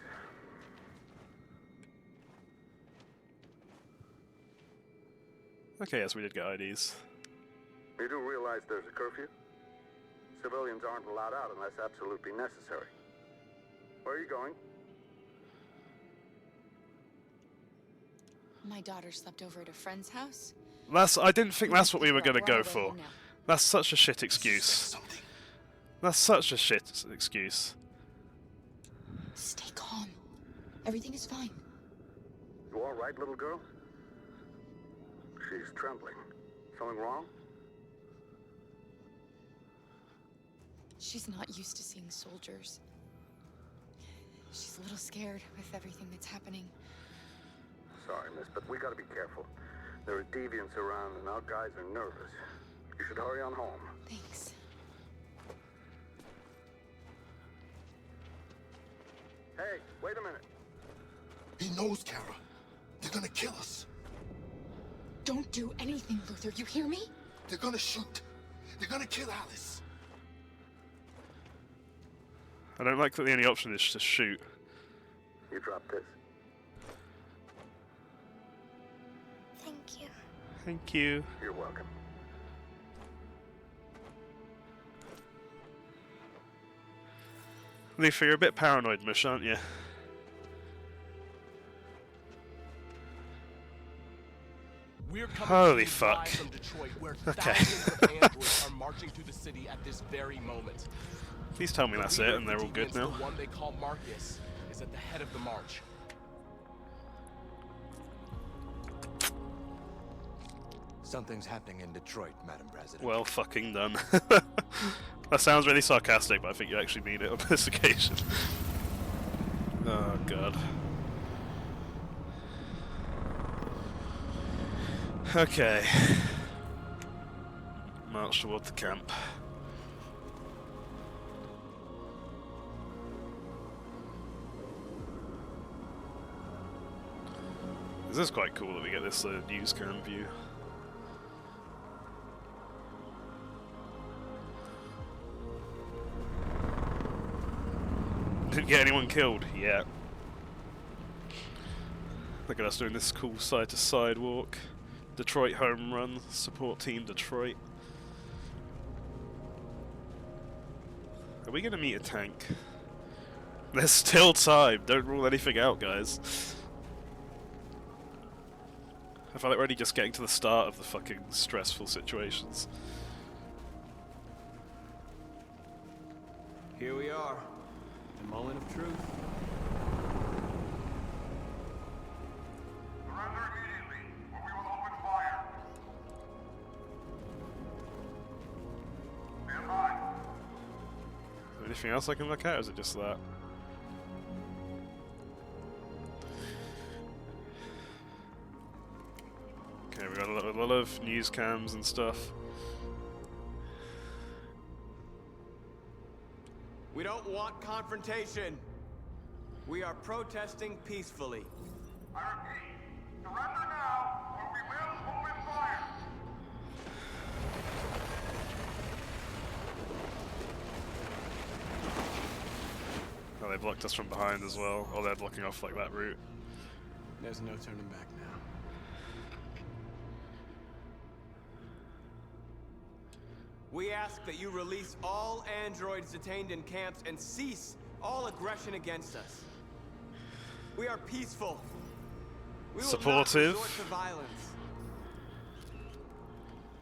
Okay, yes, we did get IDs. You do realize there's a curfew? Civilians aren't allowed out unless absolutely necessary. Where are you going? My daughter slept over at a friend's house. I didn't think that's what we were gonna go for. That's such a shit excuse. That's such a shit excuse. Stay calm. Everything is fine. You all right, little girl? She's trembling. Something wrong? She's not used to seeing soldiers. She's a little scared with everything that's happening. Sorry, miss, but we gotta be careful. There are deviants around and our guys are nervous. You should hurry on home. Thanks. Hey, wait a minute. He knows, Kara. They're gonna kill us. Don't do anything, Luther. You hear me? They're gonna shoot. They're gonna kill Alice. I don't like that the only option is to shoot. You drop this. Thank you. Thank you. You're welcome. Luffy, you're a bit paranoid, Mish, aren't you? We're coming Holy to you fuck. live from Detroit, where Okay. thousands of androids are marching through the city at this very moment. Please tell me The that's leader it of and the they're all good deviants, now. The one they call Marcus is at the head of the march. Something's happening in Detroit, Madam President. Well fucking done. That sounds really sarcastic, but I think you actually mean it on this occasion. Oh god. Okay. March toward the camp. This is quite cool that we get this news cam view. Didn't get anyone killed yet. Look at us doing this cool side-to-side walk. Detroit home run, support team Detroit. Are we gonna meet a tank? There's still time, don't rule anything out, guys. I feel like we're only just getting to the start of the fucking stressful situations. Here we are. The moment of truth. Surrender immediately, or we will open fire. Stand by. Is there anything else I can look at, or is it just that? Okay, we got a lot of news cams and stuff. We don't want confrontation. We are protesting peacefully. I repeat, surrender now, or we will open fire. Oh, they blocked us from behind as well. Oh, they're blocking off like that route. There's no turning back now. We ask that you release all androids detained in camps and cease all aggression against us. We are peaceful. We will Supportive. not resort to violence.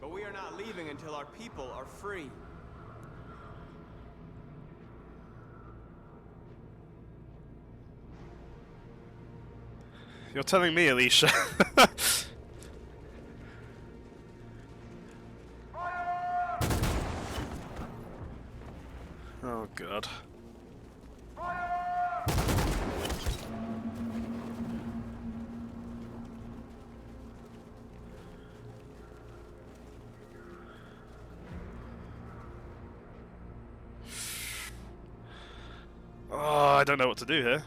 But we are not leaving until our people are free. You're telling me, Alicia. Oh god. Oh, I don't know what to do here.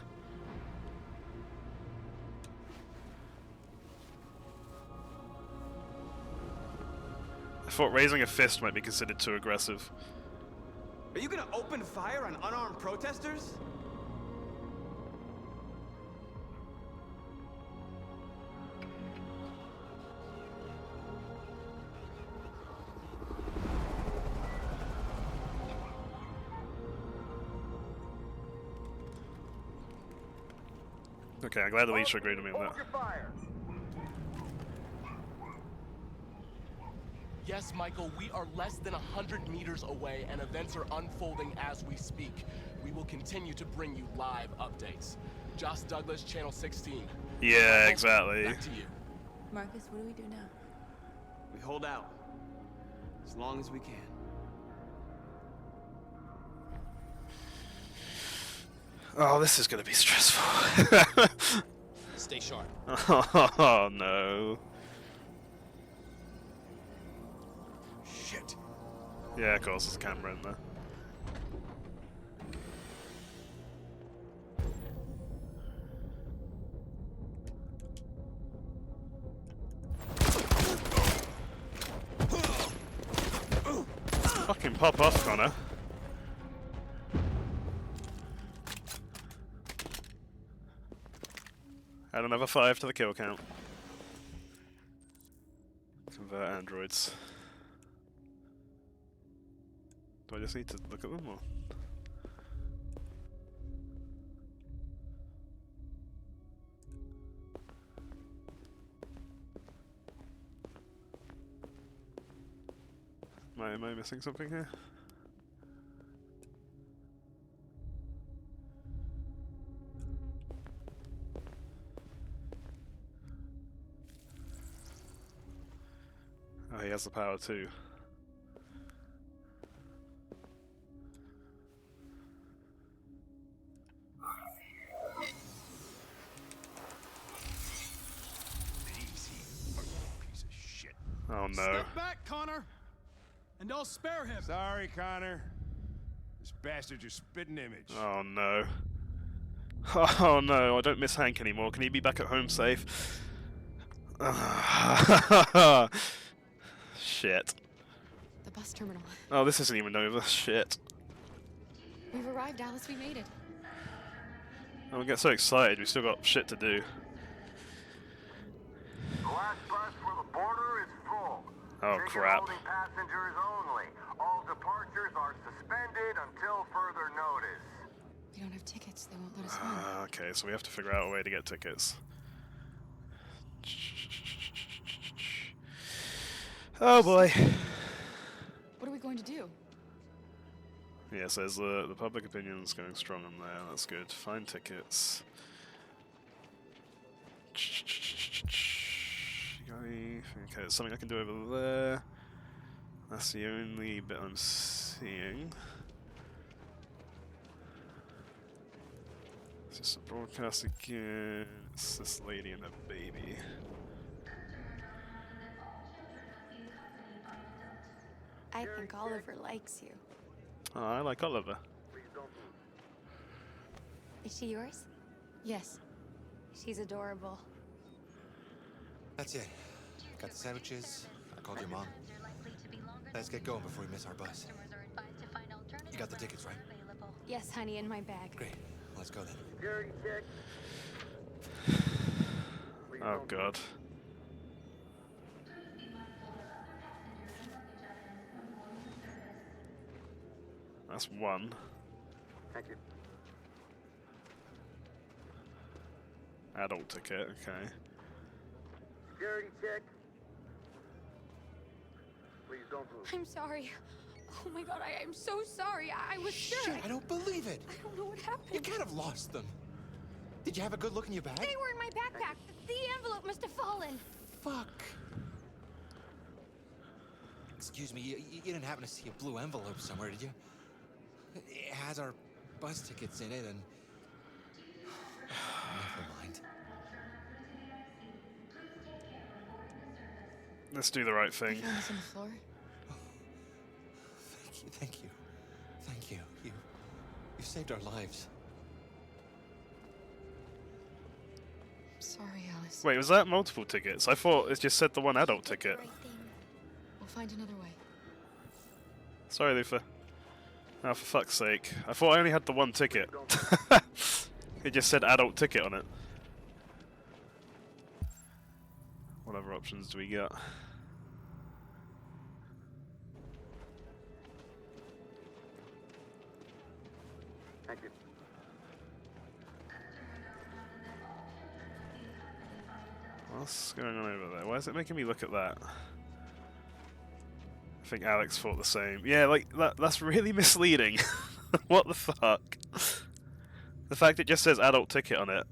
I thought raising a fist might be considered too aggressive. Are you gonna open fire on unarmed protesters? Okay, I'm glad Alicia agreed to me on that. Yes, Michael, we are less than 100 meters away and events are unfolding as we speak. We will continue to bring you live updates. Josh Douglas, Channel 16. Yeah, Michael, exactly. Back to you. Marcus, what do we do now? We hold out. As long as we can. Oh, this is gonna be stressful. Stay sharp. Oh no. Shit. Yeah, of course, there's a camera in there. Fucking pop off, Connor. Add another 5 to the kill count. Convert androids. Do I just need to look at them or? Am I missing something here? Oh, he has the power too. Oh no. Step back, Connor! And I'll spare him! Sorry, Connor. This bastard's your spitting image. Oh no. Oh no, I don't miss Hank anymore. Can he be back at home safe? Shit. The bus terminal. Oh, this isn't even over. Shit. We've arrived, Alice. We made it. Oh, we get so excited. We still got shit to do. The last bus for the border is full. Oh crap. Holding passengers only. All departures are suspended until further notice. We don't have tickets. They won't let us in. Okay, so we have to figure out a way to get tickets. Oh boy. What are we going to do? Yeah, so there's the public opinion's going strong on there. That's good. Find tickets. Okay, there's something I can do over there. That's the only bit I'm seeing. It's just a broadcast again. It's this lady and her baby. I think Oliver likes you. Oh, I like Oliver. Is she yours? Yes. She's adorable. That's it. Got the sandwiches. I called your mom. Let's get going before we miss our bus. You got the tickets, right? Yes, honey, in my bag. Great. Let's go then. Security check. Oh god. That's one. Thank you. Adult ticket, okay. Security check. Please don't move. I'm sorry. Oh my god, I'm so sorry. I was sure. Shit, I don't believe it. I don't know what happened. You can't have lost them. Did you have a good look in your bag? They were in my backpack. The envelope must have fallen. Fuck. Excuse me, you didn't happen to see a blue envelope somewhere, did you? It has our bus tickets in it and... Never mind. Let's do the right thing. You found this on the floor? Thank you. Thank you. You saved our lives. I'm sorry, Alice. Wait, was that multiple tickets? I thought it just said the one adult ticket. We'll find another way. Sorry, Luther. Oh, for fuck's sake. I thought I only had the one ticket. It just said adult ticket on it. What other options do we got? Thank you. What's going on over there? Why is it making me look at that? I think Alex thought the same. Yeah, like, that's really misleading. What the fuck? The fact it just says adult ticket on it.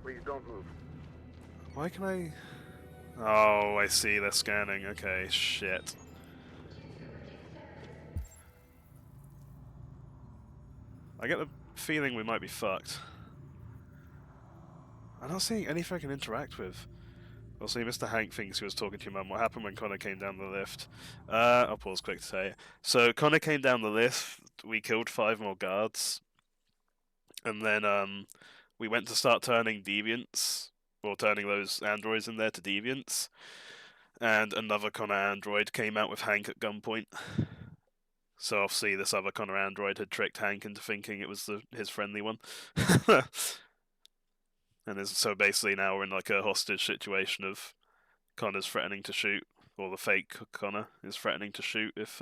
Please don't move. Why can I... Oh, I see, they're scanning. Okay, shit. I get the feeling we might be fucked. I'm not seeing anything I can interact with. Also, Mr. Hank thinks he was talking to your mum. What happened when Connor came down the lift? I'll pause quick to say. So, Connor came down the lift, we killed 5 more guards. And then, we went to start turning deviants, or turning those androids in there to deviants. And another Connor android came out with Hank at gunpoint. So obviously this other Connor android had tricked Hank into thinking it was his friendly one. And so basically now we're in like a hostage situation of Connor's threatening to shoot, or the fake Connor is threatening to shoot if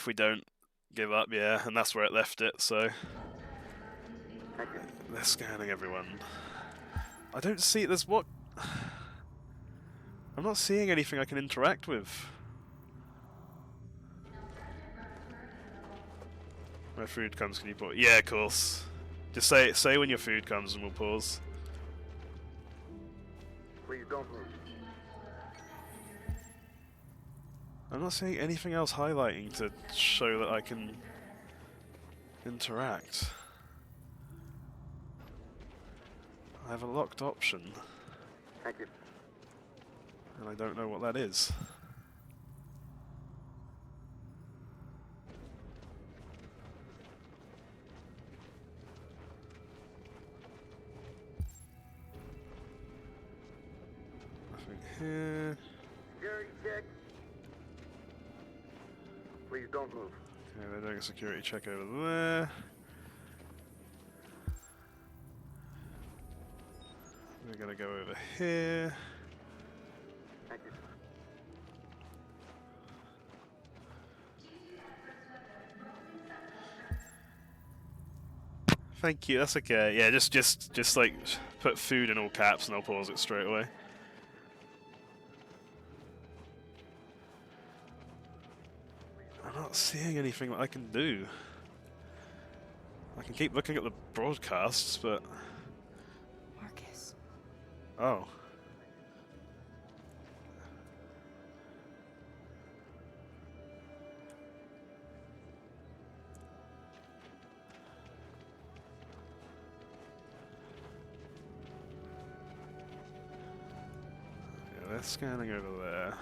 we don't give up, yeah, and that's where it left it, so... They're scanning everyone. I don't see... There's what I'm not seeing anything I can interact with. My food comes, can you pause? Yeah, of course. Just say when your food comes and we'll pause. Please don't move. I'm not seeing anything else highlighting to show that I can interact. I have a locked option. Thank you. And I don't know what that is. Nothing here. Security check. Please don't move. Okay, they're doing a security check over there. We're gonna go over here. Thank you. Thank you, that's okay. Yeah, just like put food in all caps and I'll pause it straight away. I'm not seeing anything that I can do. I can keep looking at the broadcasts, but... Marcus. Oh. Yeah, they're scanning over there.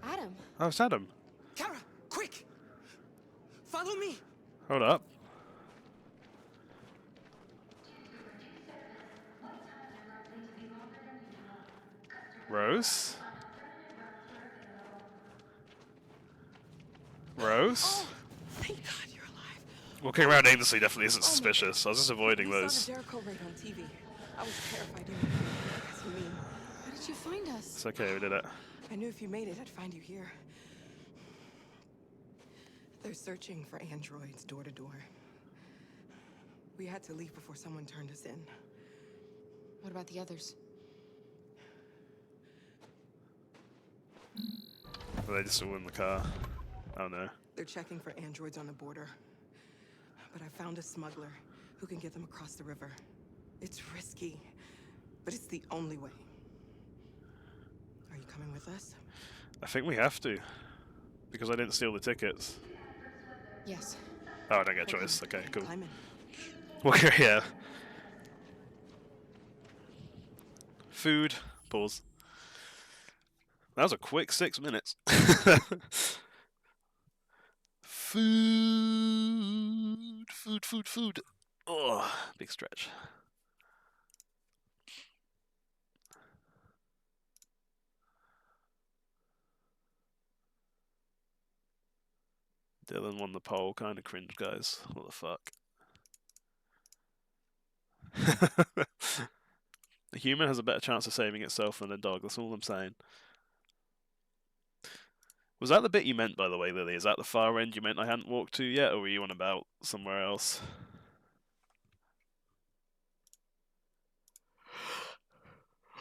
Adam. Oh, it's Adam. Kara, quick! Follow me! Hold up. Rose? Rose? Oh, thank God you're alive. Walking around aimlessly definitely isn't suspicious. I was just avoiding We those. saw the Jericho raid on TV. I was terrified you were mean. How did you find us? It's okay, we did it. I knew if you made it, I'd find you here. They're searching for androids door to door. We had to leave before someone turned us in. What about the others? Are they just all in the car? Oh no. They're checking for androids on the border. But I found a smuggler who can get them across the river. It's risky, but it's the only way. Are you coming with us? I think we have to. Because I didn't steal the tickets. Yes. Oh, I don't get a choice. Okay, cool. Climb in. Okay, yeah. Food. Pause. That was a quick 6 minutes. Food. Food. Oh, big stretch. Dylan won the poll. Kind of cringe, guys. What the fuck? The human has a better chance of saving itself than a dog. That's all I'm saying. Was that the bit you meant, by the way, Lily? Is that the far end you meant I hadn't walked to yet, or were you on about somewhere else?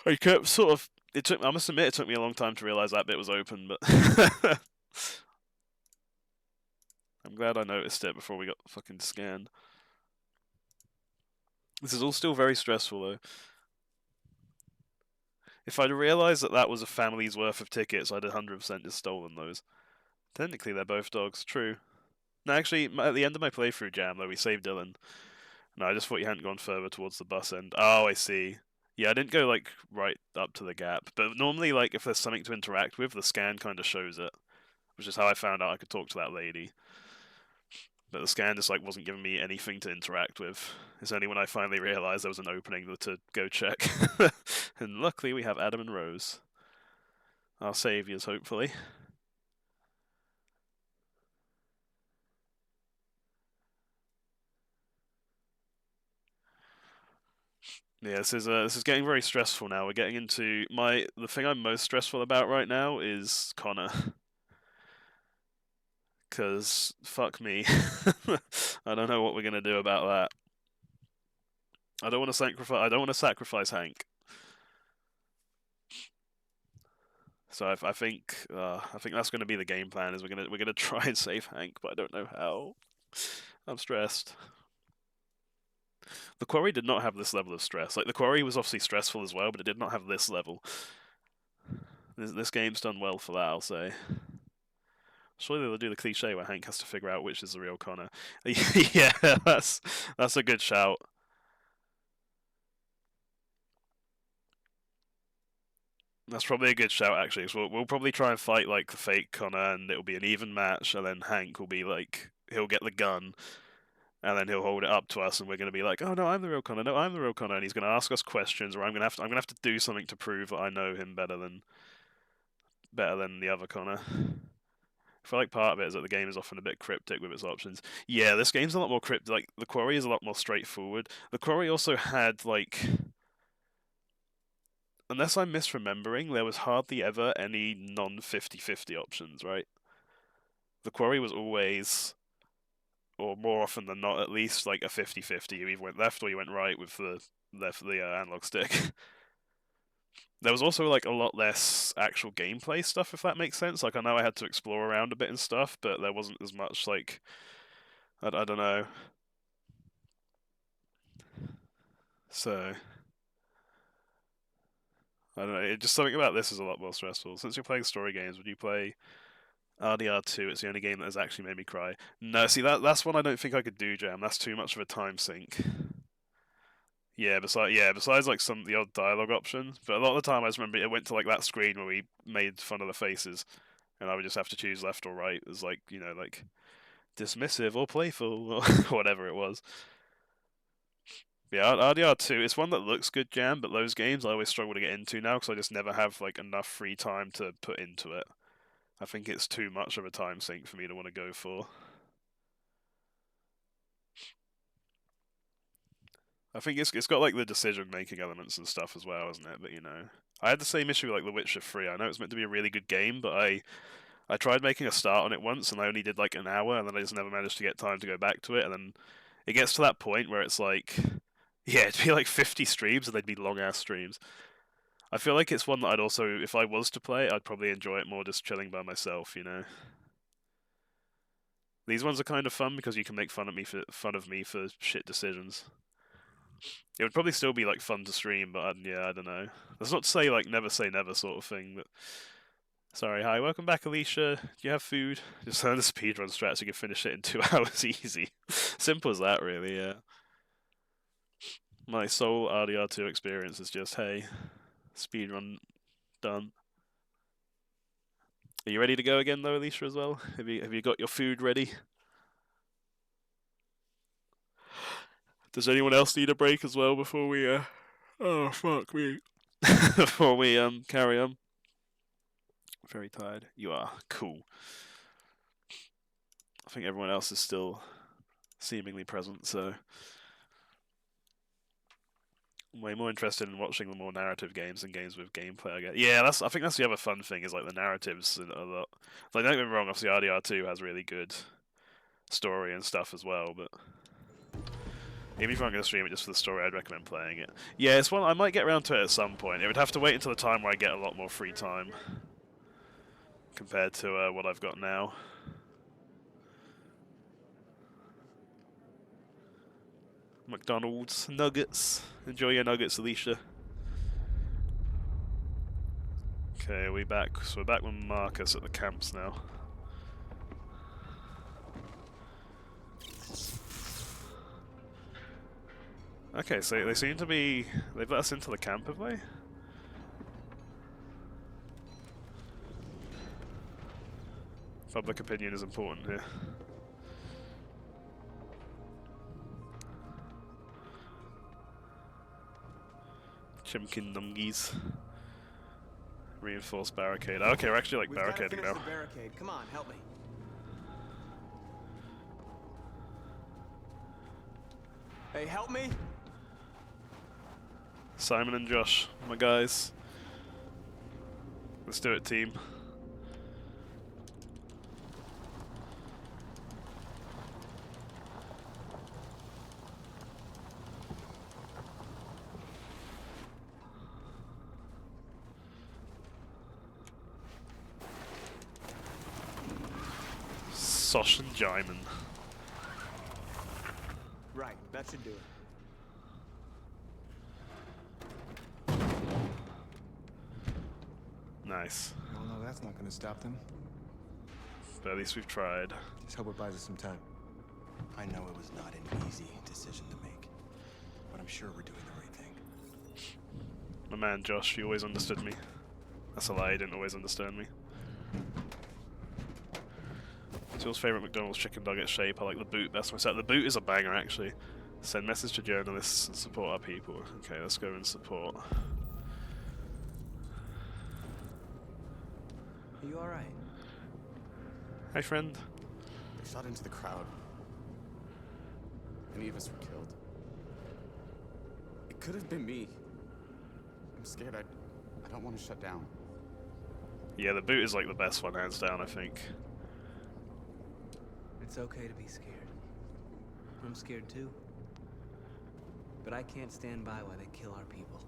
I kept sort of... I must admit it took me a long time to realise that bit was open, but... I'm glad I noticed it before we got fucking scanned. This is all still very stressful, though. If I'd realised that that was a family's worth of tickets, I'd 100% just stolen those. Technically, they're both dogs. True. No, actually, at the end of my playthrough jam, though, we saved Dylan. No, I just thought you hadn't gone further towards the bus end. Oh, I see. Yeah, I didn't go, like, right up to the gap. But normally, like, if there's something to interact with, the scan kind of shows it. Which is how I found out I could talk to that lady. But the scan just, like, wasn't giving me anything to interact with. It's only when I finally realised there was an opening to go check. And luckily we have Adam and Rose. Our saviours, hopefully. Yeah, this is getting very stressful now. We're getting into the thing I'm most stressful about right now is Connor. Because fuck me. I don't know what we're gonna do about that. I don't want to sacrifice Hank. So I think that's going to be the game plan. Is we're gonna try and save Hank, but I don't know how. I'm stressed. The Quarry did not have this level of stress. Like the Quarry was obviously stressful as well, but it did not have this level. This game's done well for that, I'll say. Surely they'll do the cliche where Hank has to figure out which is the real Connor. Yeah, that's a good shout. That's probably a good shout, actually. So we'll probably try and fight like the fake Connor, and it'll be an even match. And then Hank will be like, he'll get the gun, and then he'll hold it up to us, and we're gonna be like, "Oh no, I'm the real Connor. No, I'm the real Connor." And he's gonna ask us questions, or I'm gonna have to do something to prove that I know him better than the other Connor. I feel like part of it is that the game is often a bit cryptic with its options. Yeah, this game's a lot more cryptic. Like the Quarry is a lot more straightforward. The Quarry also had like. Unless I'm misremembering, there was hardly ever any non-50-50 options, right? The Quarry was always, or more often than not at least, like a 50-50. You either went left or you went right with the analog stick. There was also like a lot less actual gameplay stuff, if that makes sense. Like I know I had to explore around a bit and stuff, but there wasn't as much like, I don't know. So... I don't know, just something about this is a lot more stressful. Since you're playing story games, would you play RDR2? It's the only game that has actually made me cry. No, see, that's one I don't think I could do, Jam. That's too much of a time sink. Yeah, besides like the odd dialogue option. But a lot of the time I just remember it went to like that screen where we made fun of the faces, and I would just have to choose left or right as like, you know, like dismissive or playful or whatever it was. Yeah, RDR2, it's one that looks good, Jam, but those games I always struggle to get into now because I just never have like enough free time to put into it. I think it's too much of a time sink for me to want to go for. I think it's got like the decision-making elements and stuff as well, isn't it? But you know, I had the same issue with like The Witcher 3. I know it's meant to be a really good game, but I tried making a start on it once and I only did like an hour, and then I just never managed to get time to go back to it, and then it gets to that point where it's like... Yeah, it'd be like 50 streams, and they'd be long-ass streams. I feel like it's one that I'd also, if I was to play, I'd probably enjoy it more just chilling by myself, you know? These ones are kind of fun because you can make fun of me for shit decisions. It would probably still be like fun to stream, but yeah, I don't know. That's not to say like never say never sort of thing, but... Sorry, hi, welcome back, Alicia. Do you have food? Just learn the speedrun strat so you can finish it in 2 hours easy. Simple as that, really, yeah. My sole RDR2 experience is just, hey, speedrun done. Are you ready to go again though, Alicia, as well? Have you got your food ready? Does anyone else need a break as well before we oh fuck me. Before we carry on? Very tired. You are. Cool. I think everyone else is still seemingly present, so I'm way more interested in watching the more narrative games than games with gameplay, I guess. Yeah, I think that's the other fun thing, is like the narratives a lot. Like, don't get me wrong, obviously RDR2 has really good story and stuff as well, but even if I'm going to stream it just for the story, I'd recommend playing it. Yeah, it's one I might get around to it at some point. It would have to wait until the time where I get a lot more free time compared to what I've got now. McDonald's nuggets. Enjoy your nuggets, Alicia. Okay, we're back. So we're back with Marcus at the camps now. Okay, so they seem to be... They've let us into the camp, have they? Public opinion is important here. Chimkin Nungies. Reinforced barricade. Okay, we're actually like barricading now. The barricade. Come on, help me. Hey, help me! Simon and Josh, my guys. Let's do it, team. Sosh and Jaimin. Right, that should do it. Nice. Well, no, that's not gonna stop them. But at least we've tried. Just hope it buys us some time. I know it was not an easy decision to make, but I'm sure we're doing the right thing. My man Josh, he always understood me. That's a lie, he didn't always understand me. What's your favourite McDonald's chicken nugget shape? I like the boot best myself. The boot is a banger, actually. Send message to journalists and support our people. Okay, let's go and support. Are you alright? Hey, friend. They shot into the crowd. Many of us were killed. It could have been me. I'm scared. I don't want to shut down. Yeah, the boot is like the best one, hands down, I think. It's okay to be scared. I'm scared too. But I can't stand by while they kill our people.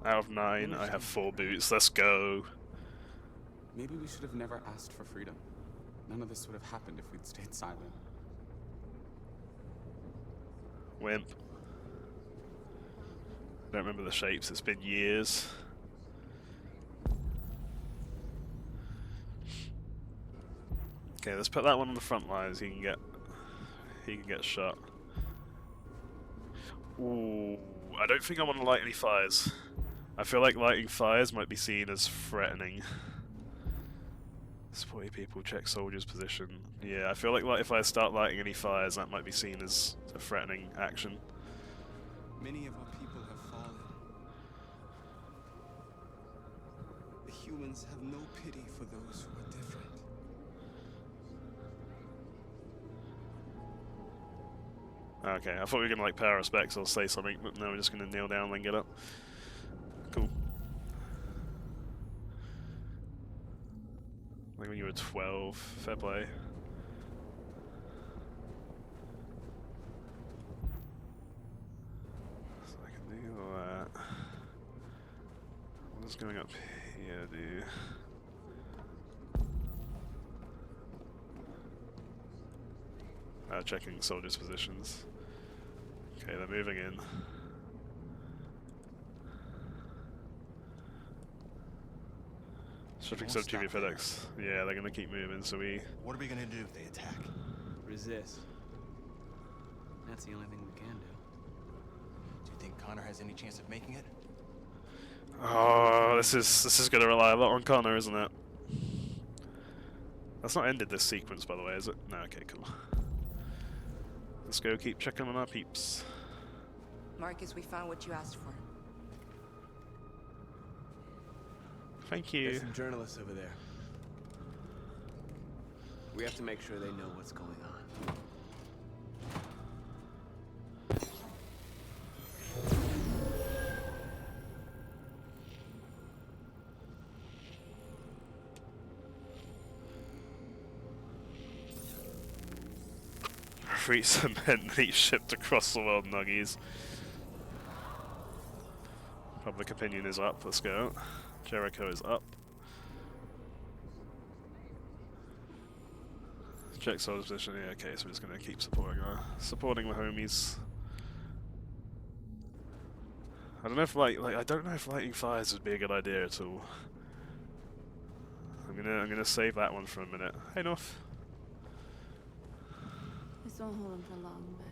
Out of 9, I have 4 boots. Let's go. Maybe we should have never asked for freedom. None of this would have happened if we'd stayed silent. Wimp. I don't remember the shapes, it's been years. Okay, let's put that one on the front lines. He can get shot. Ooh, I don't think I want to light any fires. I feel like lighting fires might be seen as threatening. Supporting people, check soldiers' position. Yeah, I feel like if I start lighting any fires, that might be seen as a threatening action. Many of our people have fallen. The humans have no pity for those who are different. Okay, I thought we were gonna like pay our respects or say something, but no, we're just gonna kneel down and then get up. Cool. Like when you were 12, fair play. So I can do that. What is going up here, dude? Checking soldiers' positions. Okay, they're moving in. Shipping sub TV FedEx. Yeah, they're gonna keep moving, so we... What are we gonna do if they attack? Resist. That's the only thing we can do. Do you think Connor has any chance of making it? Oh, this is gonna rely a lot on Connor, isn't it? That's not ended this sequence, by the way, is it? No, okay, cool. Let's go keep checking on our peeps. Marcus, we found what you asked for. Thank you. There's some journalists over there. We have to make sure they know what's going on. Free cement needs shipped across the world, Nuggies. Public opinion is up, let's go. Jericho is up. Check soldier position, yeah, okay, so we're just gonna keep supporting the homies. I don't know if I don't know if lighting fires would be a good idea at all. I'm gonna save that one for a minute. Hey North. This won't hold them for long, but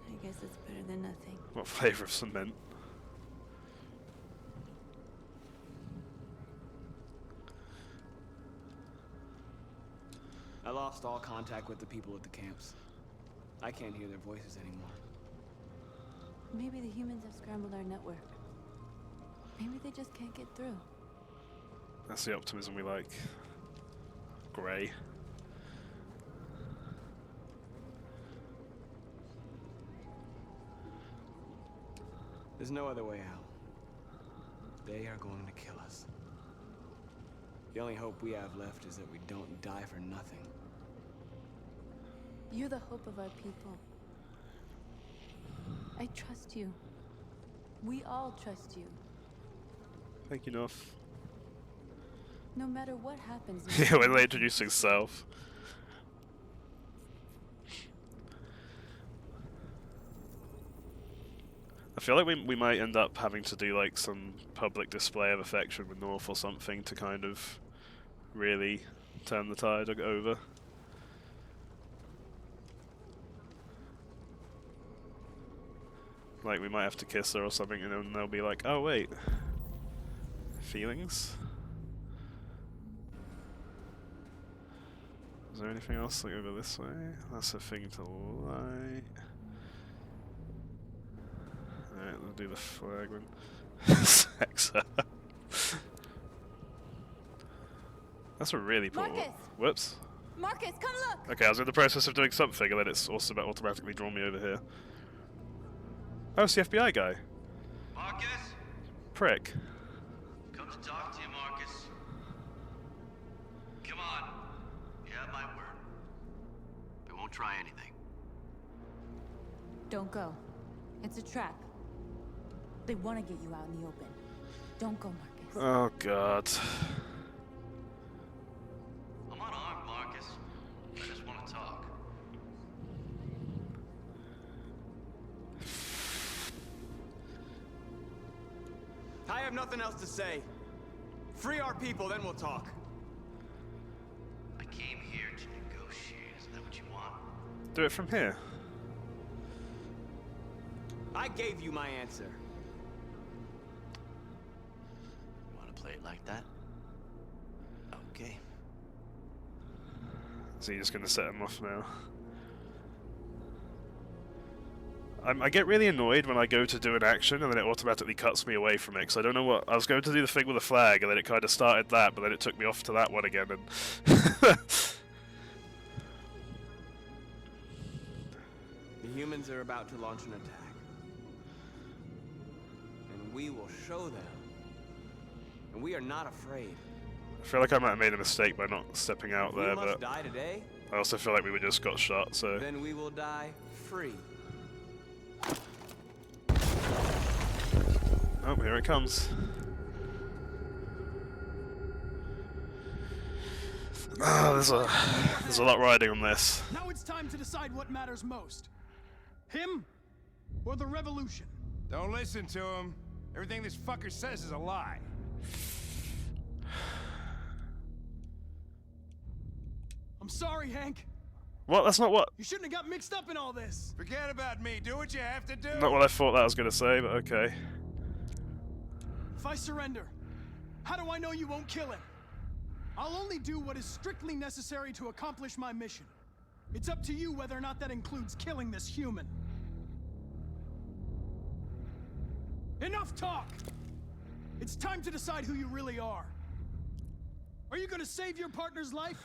I guess it's better than nothing. What flavor of cement? I lost all contact with the people at the camps. I can't hear their voices anymore. Maybe the humans have scrambled our network. Maybe they just can't get through. That's the optimism we like. Grey. There's no other way out. They are going to kill us. The only hope we have left is that we don't die for nothing. You're the hope of our people. I trust you. We all trust you. Thank you, North. No matter what happens. Yeah, when they introduce himself. I feel like we might end up having to do like some public display of affection with North or something to kind of really turn the tide over. Like we might have to kiss her or something, and then they'll be like, "Oh wait, feelings." Is there anything else like over this way? That's a thing to light. Alright, we'll do the flag one. Sex. That's a really poor one. Whoops. Marcus, come look! Okay, I was in the process of doing something, and then it's also automatically drawn me over here. Oh, it's the FBI guy. Marcus? Prick. Come to talk to you, Marcus. Come on. You have my word. We won't try anything. Don't go. It's a trap. They want to get you out in the open. Don't go, Marcus. Oh, God. I'm unarmed, Marcus. I just want to talk. I have nothing else to say. Free our people, then we'll talk. I came here to negotiate. Isn't that what you want? Do it from here. I gave you my answer. You want to play it like that? Okay. So you're just going to set him off now? I get really annoyed when I go to do an action and then it automatically cuts me away from it, because I don't know what... I was going to do the thing with the flag and then it kind of started that, but then it took me off to that one again, and... The humans are about to launch an attack. And we will show them. And we are not afraid. I feel like I might have made a mistake by not stepping out there, We must but... die today. I also feel like we just got shot, so... Then we will die free. Oh, here it comes. Ah, there's a lot riding on this. Now it's time to decide what matters most. Him or the revolution? Don't listen to him. Everything this fucker says is a lie. I'm sorry, Hank. What? That's not what... You shouldn't have got mixed up in all this. Forget about me. Do what you have to do. Not what I thought that was going to say, but okay. If I surrender, how do I know you won't kill him? I'll only do what is strictly necessary to accomplish my mission. It's up to you whether or not that includes killing this human. Enough talk! It's time to decide who you really are. Are you going to save your partner's life?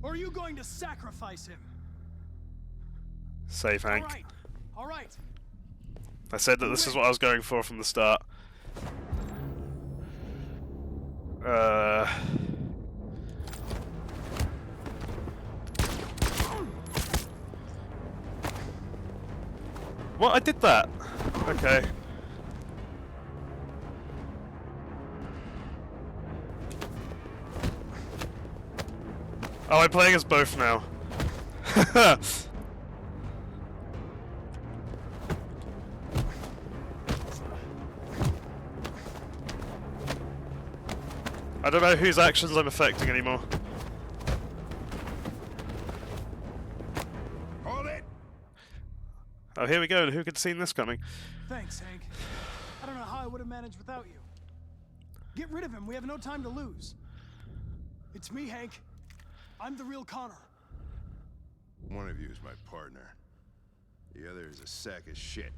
Or are you going to sacrifice him? Save Hank. All right. All right. I said that this is what I was going for from the start. What? I did that. Okay. Oh, I'm playing as both now. I don't know whose actions I'm affecting anymore. Hold it! Oh, here we go. Who could have seen this coming? Thanks, Hank. I don't know how I would have managed without you. Get rid of him. We have no time to lose. It's me, Hank. I'm the real Connor. One of you is my partner. The other is a sack of shit.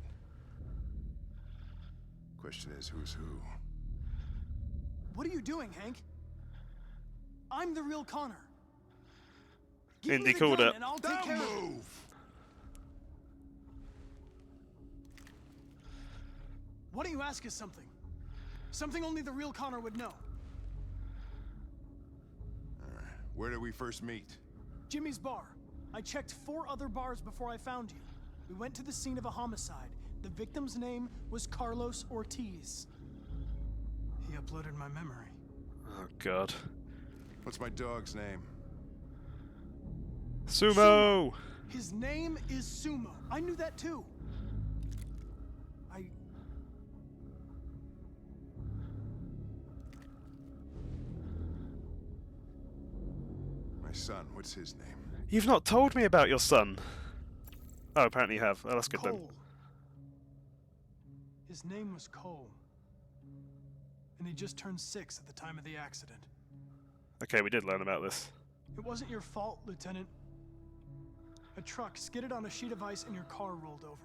Question is, who's who? What are you doing, Hank? I'm the real Connor. Give Indy me the called gun it. and I'll take care of it. Why don't you ask us something? Something only the real Connor would know. Where did we first meet? Jimmy's bar. I checked 4 other bars before I found you. We went to the scene of a homicide. The victim's name was Carlos Ortiz. He uploaded my memory. Oh, God. What's my dog's name? Sumo! His name is Sumo. I knew that too. I My son, what's his name? You've not told me about your son. Oh, apparently you have. Oh, that's good then. Cole. His name was Cole. And he just turned 6 at the time of the accident. Okay, we did learn about this. It wasn't your fault, Lieutenant. A truck skidded on a sheet of ice and your car rolled over.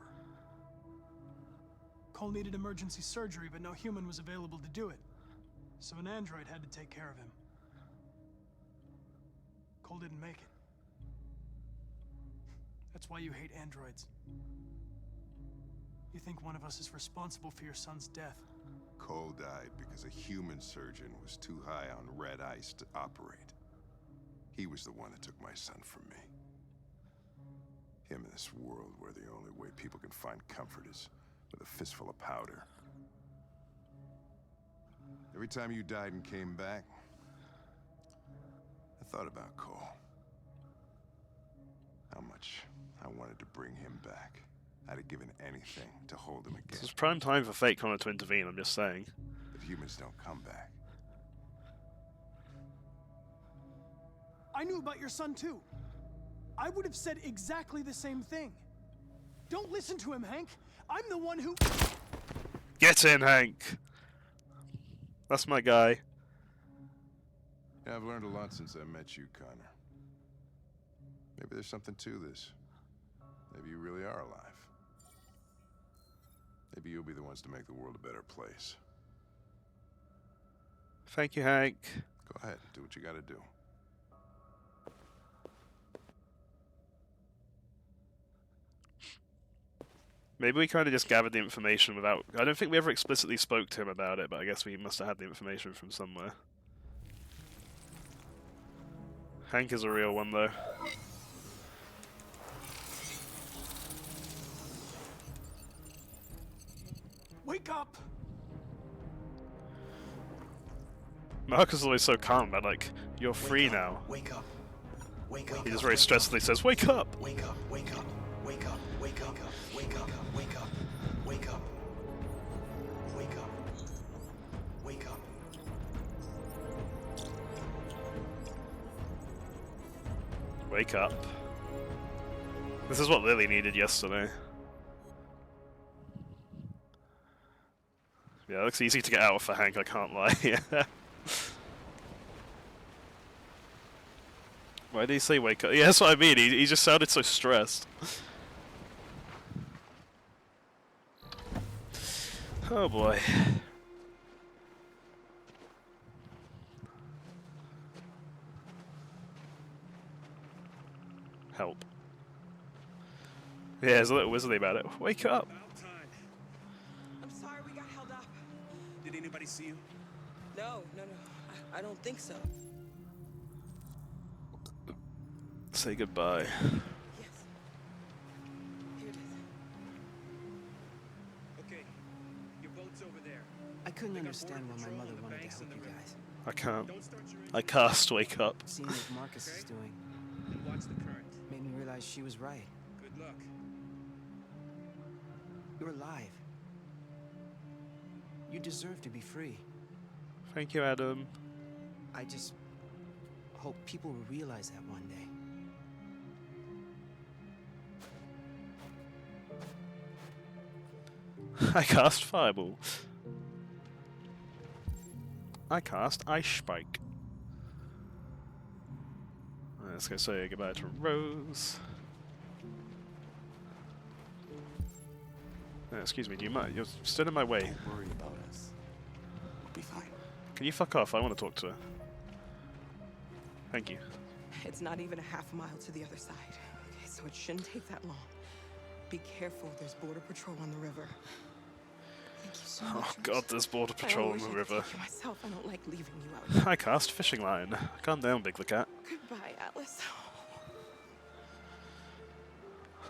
Cole needed emergency surgery, but no human was available to do it. So an android had to take care of him. Cole didn't make it. That's why you hate androids. You think one of us is responsible for your son's death. Cole died because a human surgeon was too high on red ice to operate. He was the one that took my son from me. Him in this world where the only way people can find comfort is with a fistful of powder. Every time you died and came back, I thought about Cole. How much I wanted to bring him back. I'd have given anything to hold him again. This is prime time for Fate Connor to intervene, I'm just saying. If humans don't come back. I knew about your son too. I would have said exactly the same thing. Don't listen to him, Hank. I'm the one who... Get in, Hank! That's my guy. Yeah, I've learned a lot since I met you, Connor. Maybe there's something to this. Maybe you really are alive. Maybe you'll be the ones to make the world a better place. Thank you, Hank. Go ahead, do what you gotta do. Maybe we kind of just gathered the information without... I don't think we ever explicitly spoke to him about it, but I guess we must have had the information from somewhere. Hank is a real one, though. Wake up! Marcus is always so calm, but like, you're free now. Wake up. Wake up. He just very stressfully says, wake up! Wake up. Wake up. Wake up. Wake up. Wake up. Wake up. Wake up. Wake up. Wake up. Wake up. This is what Lily needed yesterday. Yeah, it looks easy to get out of for Hank, I can't lie. Why did he say wake up? Yeah, that's what I mean, he just sounded so stressed. Oh boy. Help. Yeah, there's a little wizardy about it. Wake up! I'm sorry we got held up. Did anybody see you? No. I don't think so. Say goodbye. Yes. Here it is. Okay, your boat's over there. I couldn't understand why my mother wanted to help you guys. I can't. I cast wake up. Seeing what Marcus is doing Watch the current. made me realize she was right. Good luck. You're alive. You deserve to be free. Thank you, Adam. I just hope people will realize that one day. I cast Fireball. I cast Ice Spike. Let's go say goodbye to Rose. Excuse me, do you mind? You're stood in my way. Don't worry about us. We'll be fine. Can you fuck off? I want to talk to her. Thank you. It's not even a half mile to the other side. Okay, so it shouldn't take that long. Be careful, there's border patrol on the river. Thank you so much. Oh god, there's border patrol on the river. Myself, I don't like leaving you out here. I cast Fishing Line. Calm down, Big the Cat. Goodbye, Atlas.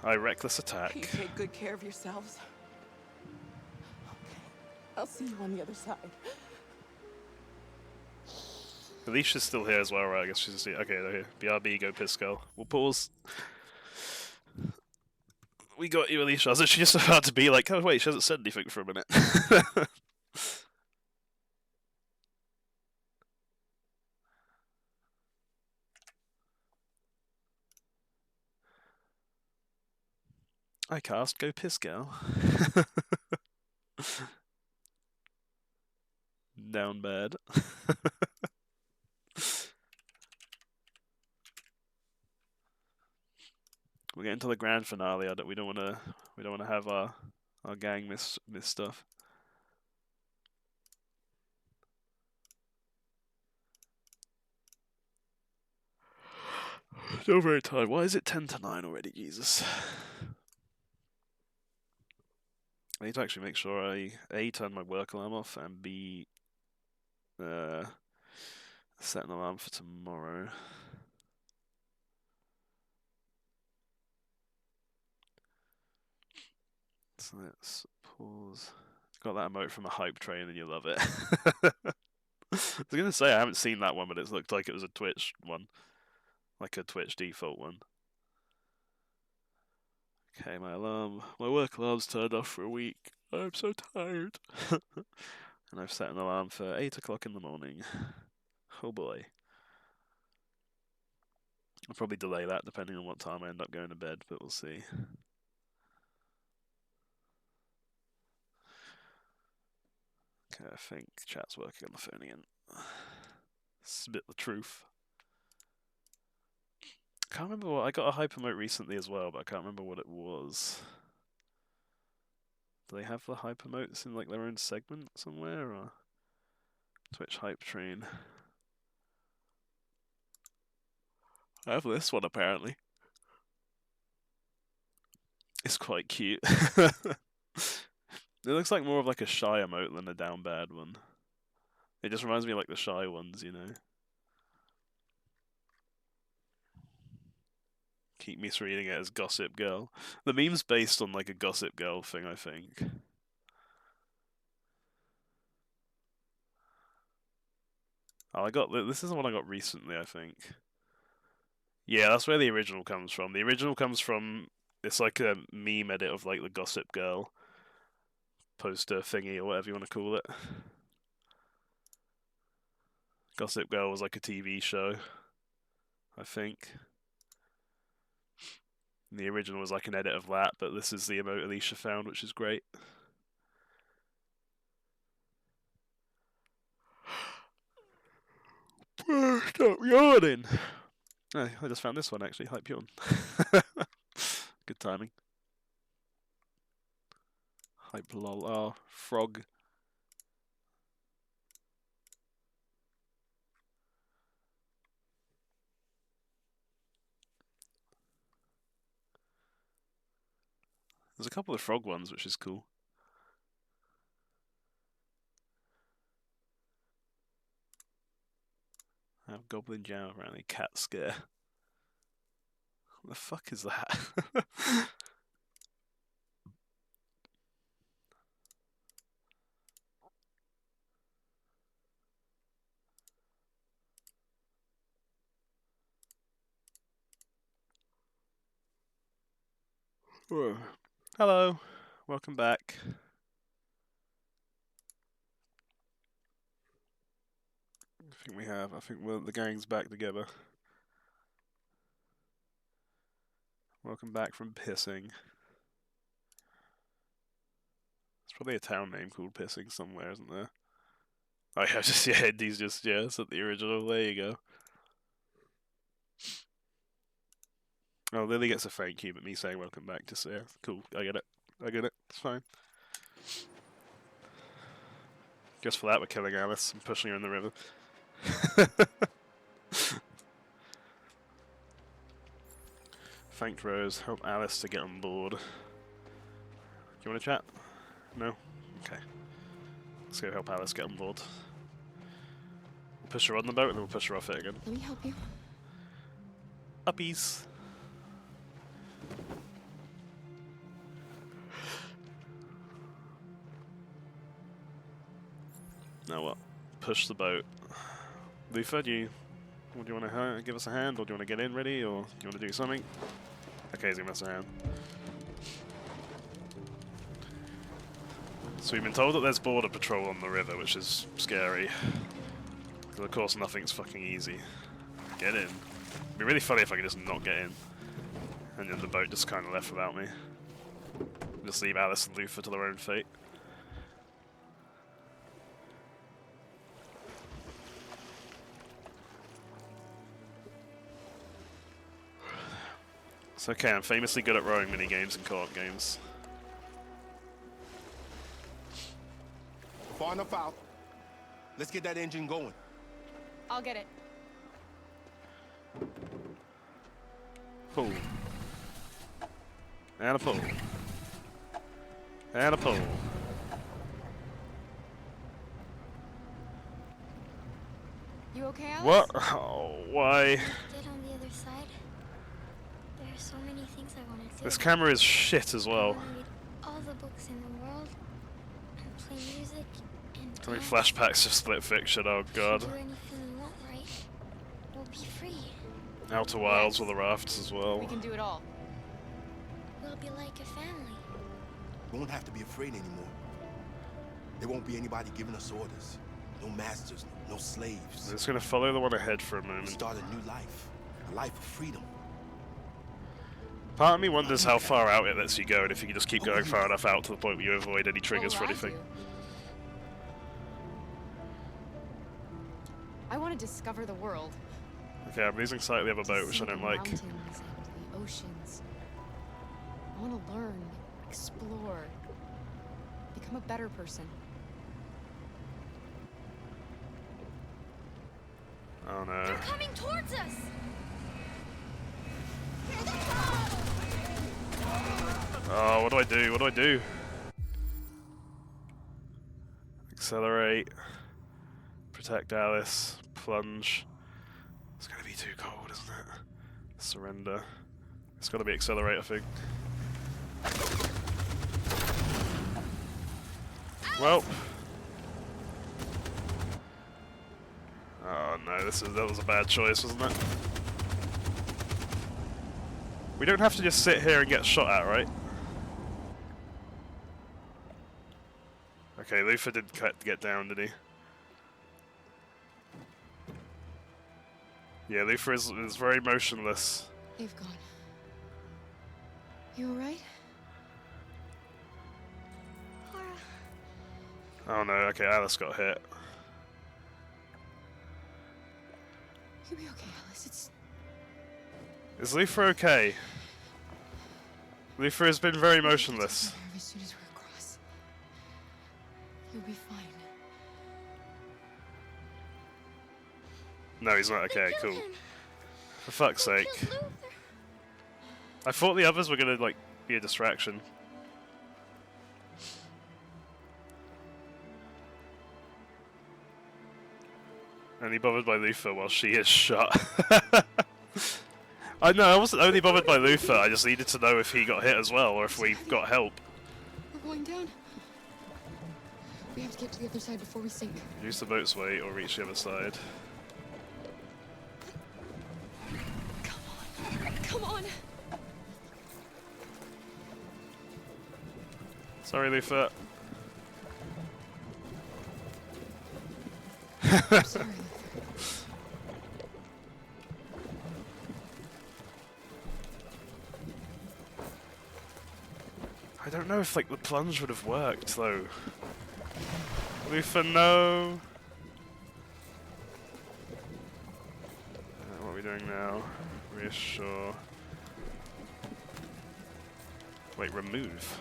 I reckless attack. You take good care of yourselves. Okay, I'll see you on the other side. Alicia's still here as well, right? I guess she's just here. Okay, they're here. BRB, go Pisco. We'll pause. We got you, Alicia. I was actually just about to be like, oh wait, she hasn't said anything for a minute. I cast Go Piss Girl. Down bad. We're getting to the grand finale. We don't want to have our gang miss stuff. So very tired. Why is it 10 to 9 already? Jesus. I need to actually make sure I A, turn my work alarm off, and B, set an alarm for tomorrow. So let's pause. Got that emote from a hype train and you love it. I was going to say I haven't seen that one, but it looked like it was a Twitch one. Like a Twitch default one. Okay, my work alarm's turned off for a week. I'm so tired. And I've set an alarm for 8 o'clock in the morning. Oh boy. I'll probably delay that depending on what time I end up going to bed, but we'll see. Okay, I think chat's working on the phone again. Spit the truth. I can't remember what I got a hype emote recently as well, but I can't remember what it was. Do they have the hype emotes in like their own segment somewhere, or Twitch hype train? I have this one apparently. It's quite cute. It looks like more of like a shy emote than a down bad one. It just reminds me of like the shy ones, you know. Keep misreading it as Gossip Girl. The meme's based on like a Gossip Girl thing, I think. Oh, this is the one I got recently, I think. Yeah, that's where the original comes from. The original comes from, it's like a meme edit of like the Gossip Girl poster thingy or whatever you want to call it. Gossip Girl was like a TV show, I think. And the original was like an edit of that, but this is the emote Alicia found, which is great. Stop yawning! Oh, I just found this one actually, Hype Yawn. Good timing. Hype lol. Oh, frog. There's a couple of frog ones, which is cool. I have Goblin Jam apparently. Cat scare. What the fuck is that? Whoa. Hello, welcome back. I think the gang's back together. Welcome back from pissing. There's probably a town name called Pissing somewhere, isn't there? Oh yeah, Indy's just, it's at the original, there you go. Oh, Lily gets a thank you, but me saying welcome back, just yeah, cool, I get it, it's fine. Just for that, we're killing Alice and pushing her in the river. Thanked Rose, help Alice to get on board. Do you want to chat? No? Okay. Let's go help Alice get on board. We'll push her on the boat and then we'll push her off it again. Let me help you. Uppies! Now what? Push the boat. Lufa, do you want to give us a hand, or do you want to get in ready, or do you want to do something? Okay, he's giving us a hand. So we've been told that there's border patrol on the river, which is scary. Because of course nothing's fucking easy. Get in. It'd be really funny if I could just not get in. And then the boat just kind of left without me. Just leave Alice and Luther to their own fate. It's okay, I'm famously good at rowing minigames and co-op games. Far enough out. Let's get that engine going. I'll get it. Pull. And a pull. And a pull. You okay, Alice? What? Oh, why? Get on the other side. There are so many things I want to do. This camera is shit as well. I want to read all the books in the world and play music and How many dance. flashbacks to Split Fiction? Oh god. Do anything we want, right? We'll be free. Outer Wilds with the rafts as well. We can do it all. We'll be like a family. We won't have to be afraid anymore. There won't be anybody giving us orders. No masters, no slaves. I'm just gonna follow the one ahead for a moment. Start a new life. A life of freedom. Part of me wonders how far out it lets you go, and if you can just keep going far enough out to the point where you avoid any triggers for anything. I want to discover the world. Okay, I'm losing sight of the other boat, which I don't like. Mountains and the oceans. I want to learn, explore, become a better person. Oh no. They're coming towards us. Oh, what do I do? What do I do? Accelerate. Protect Alice. Plunge. It's gonna be too cold, isn't it? Surrender. It's gotta be accelerate, I think. Well. Oh no, that was a bad choice, wasn't it? We don't have to just sit here and get shot at, right? Okay, Luther did get down, did he? Yeah, Luther is very motionless. They've gone. You alright? Oh no, okay, Alice got hit. You'll be okay, Alice. It's... Is Luther okay? Luther has been very motionless. As soon as we're across, you'll be fine. No, he's not okay, cool. For fuck's sake. I thought the others were gonna, like, be a distraction. Only bothered by Luther while she is shot. I know, I wasn't only bothered by Luther, I just needed to know if he got hit as well, or if we got help. We're going down. We have to get to the other side before we sink. Use the boat's weight or reach the other side. Come on! Sorry, Luther. I'm sorry, Luther. I don't know if, like, the plunge would have worked, though. Luther, no! What are we doing now? Reassure. Wait, remove.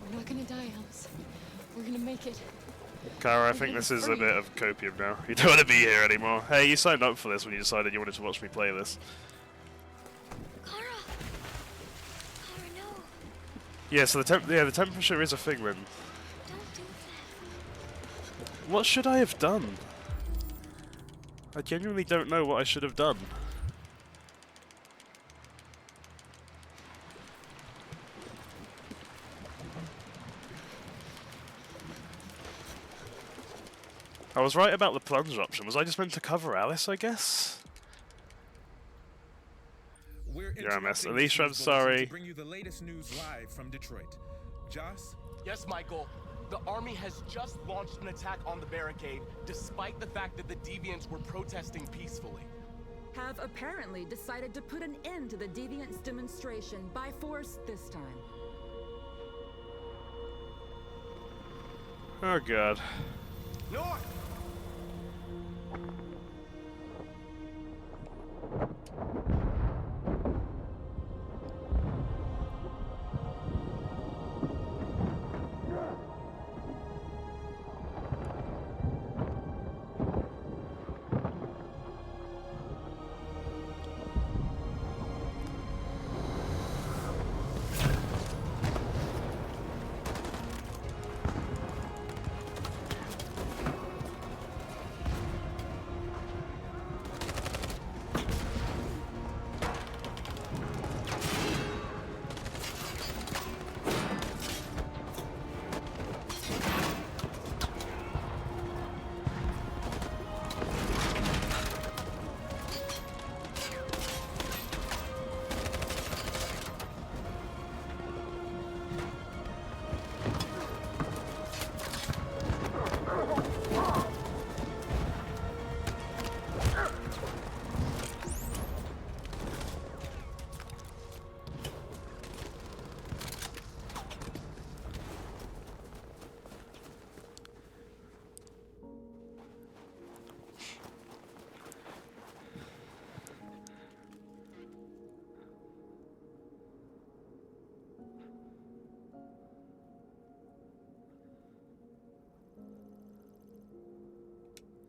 We're not gonna die, Alice. We're gonna make it. Kara, I think this is a bit of copium now. You don't want to be here anymore. Hey, you signed up for this when you decided you wanted to watch me play this. Kara, no. Yeah, so the temperature is a thing then. Don't do that. What should I have done? I genuinely don't know what I should have done. I was right about the plunge option. Was I just meant to cover Alice, I guess? You're a mess. Alicia, I'm sorry. To bring you the latest news live from Detroit. Joss? Yes, Michael. The army has just launched an attack on the barricade, despite the fact that the Deviants were protesting peacefully. have apparently decided to put an end to the Deviants demonstration by force this time. Oh god. North!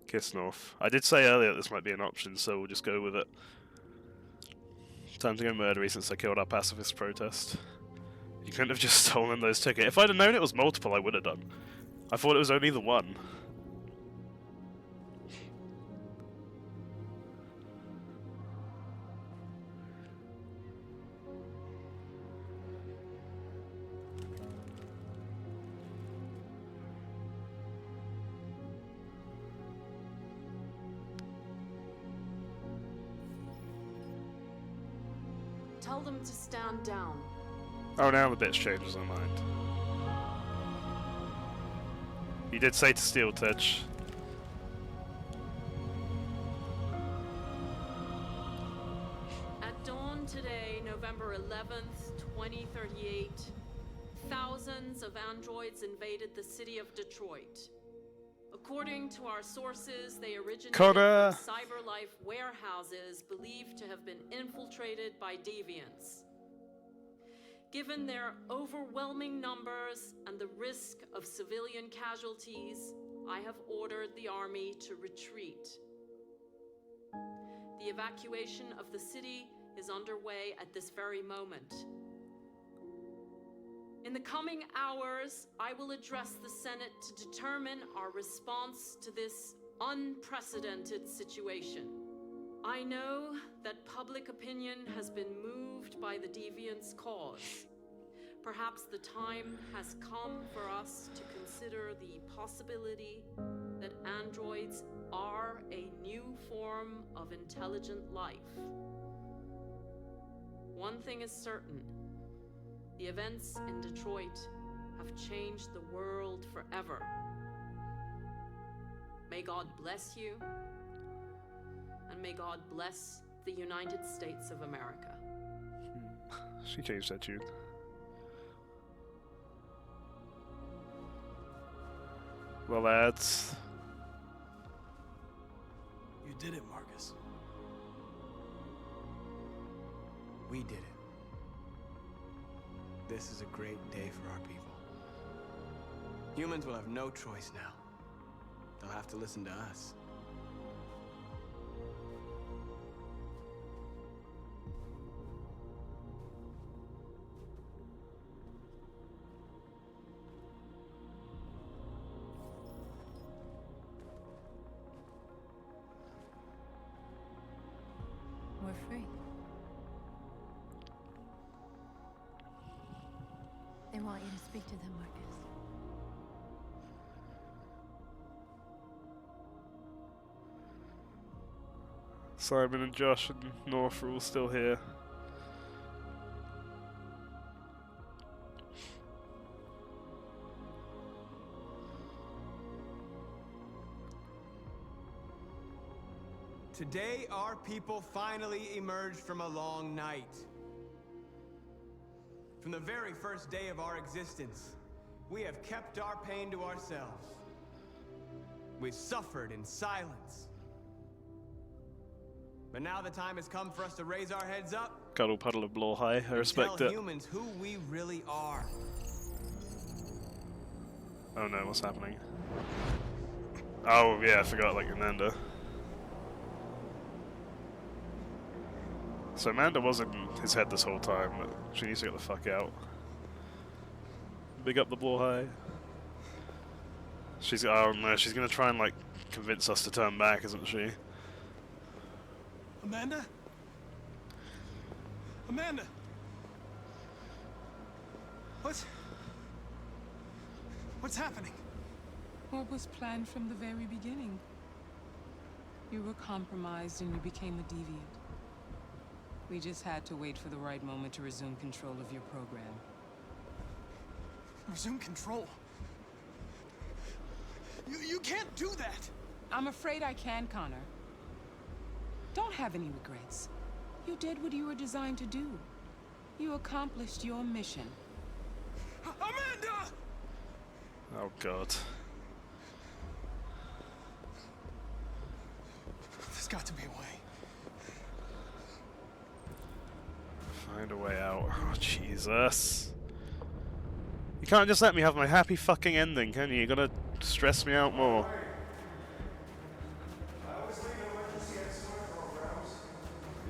Kiss North. I did say earlier this might be an option, so we'll just go with it. Time to go murdery since I killed our pacifist protest. You couldn't have just stolen those tickets. If I'd have known it was multiple, I would have done. I thought it was only the one. Tell them to stand down. Oh, now the bitch changes her mind. You did say to steal, Tej. At dawn today, November 11th, 2038, thousands of androids invaded the city of Detroit. According to our sources, they originated from CyberLife warehouses believed to have been infiltrated by deviants. Given their overwhelming numbers and the risk of civilian casualties, I have ordered the army to retreat. The evacuation of the city is underway at this very moment. In the coming hours, I will address the Senate to determine our response to this unprecedented situation. I know that public opinion has been moved by the Deviants' cause. Perhaps the time has come for us to consider the possibility that androids are a new form of intelligent life. One thing is certain. The events in Detroit have changed the world forever. May God bless you, and may God bless the United States of America. She changed that tune. Well, lads. You did it, Marcus. We did it. This is a great day for our people. Humans will have no choice now. They'll have to listen to us. We're free. They want you to speak to them, Marcus. Simon and Josh and North are all still here. Today, our people finally emerged from a long night. From the very first day of our existence, we have kept our pain to ourselves. We've suffered in silence. But now the time has come for us to raise our heads up. Cuddle puddle of blow high. I respect tell it. humans who we really are. Oh no, what's happening? Oh yeah, I forgot like Amanda. So Amanda was in his head this whole time, but she needs to get the fuck out. Big up the blow high. She's oh no, she's gonna try and like convince us to turn back, isn't she? Amanda? Amanda! What's happening? What was planned from the very beginning? You were compromised and you became a deviant. We just had to wait for the right moment to resume control of your program. Resume control? You can't do that! I'm afraid I can, Connor. Don't have any regrets. You did what you were designed to do. You accomplished your mission. Amanda! Oh god. There's got to be a way. Find a way out. Oh Jesus. You can't just let me have my happy fucking ending, can you? You're gonna stress me out more.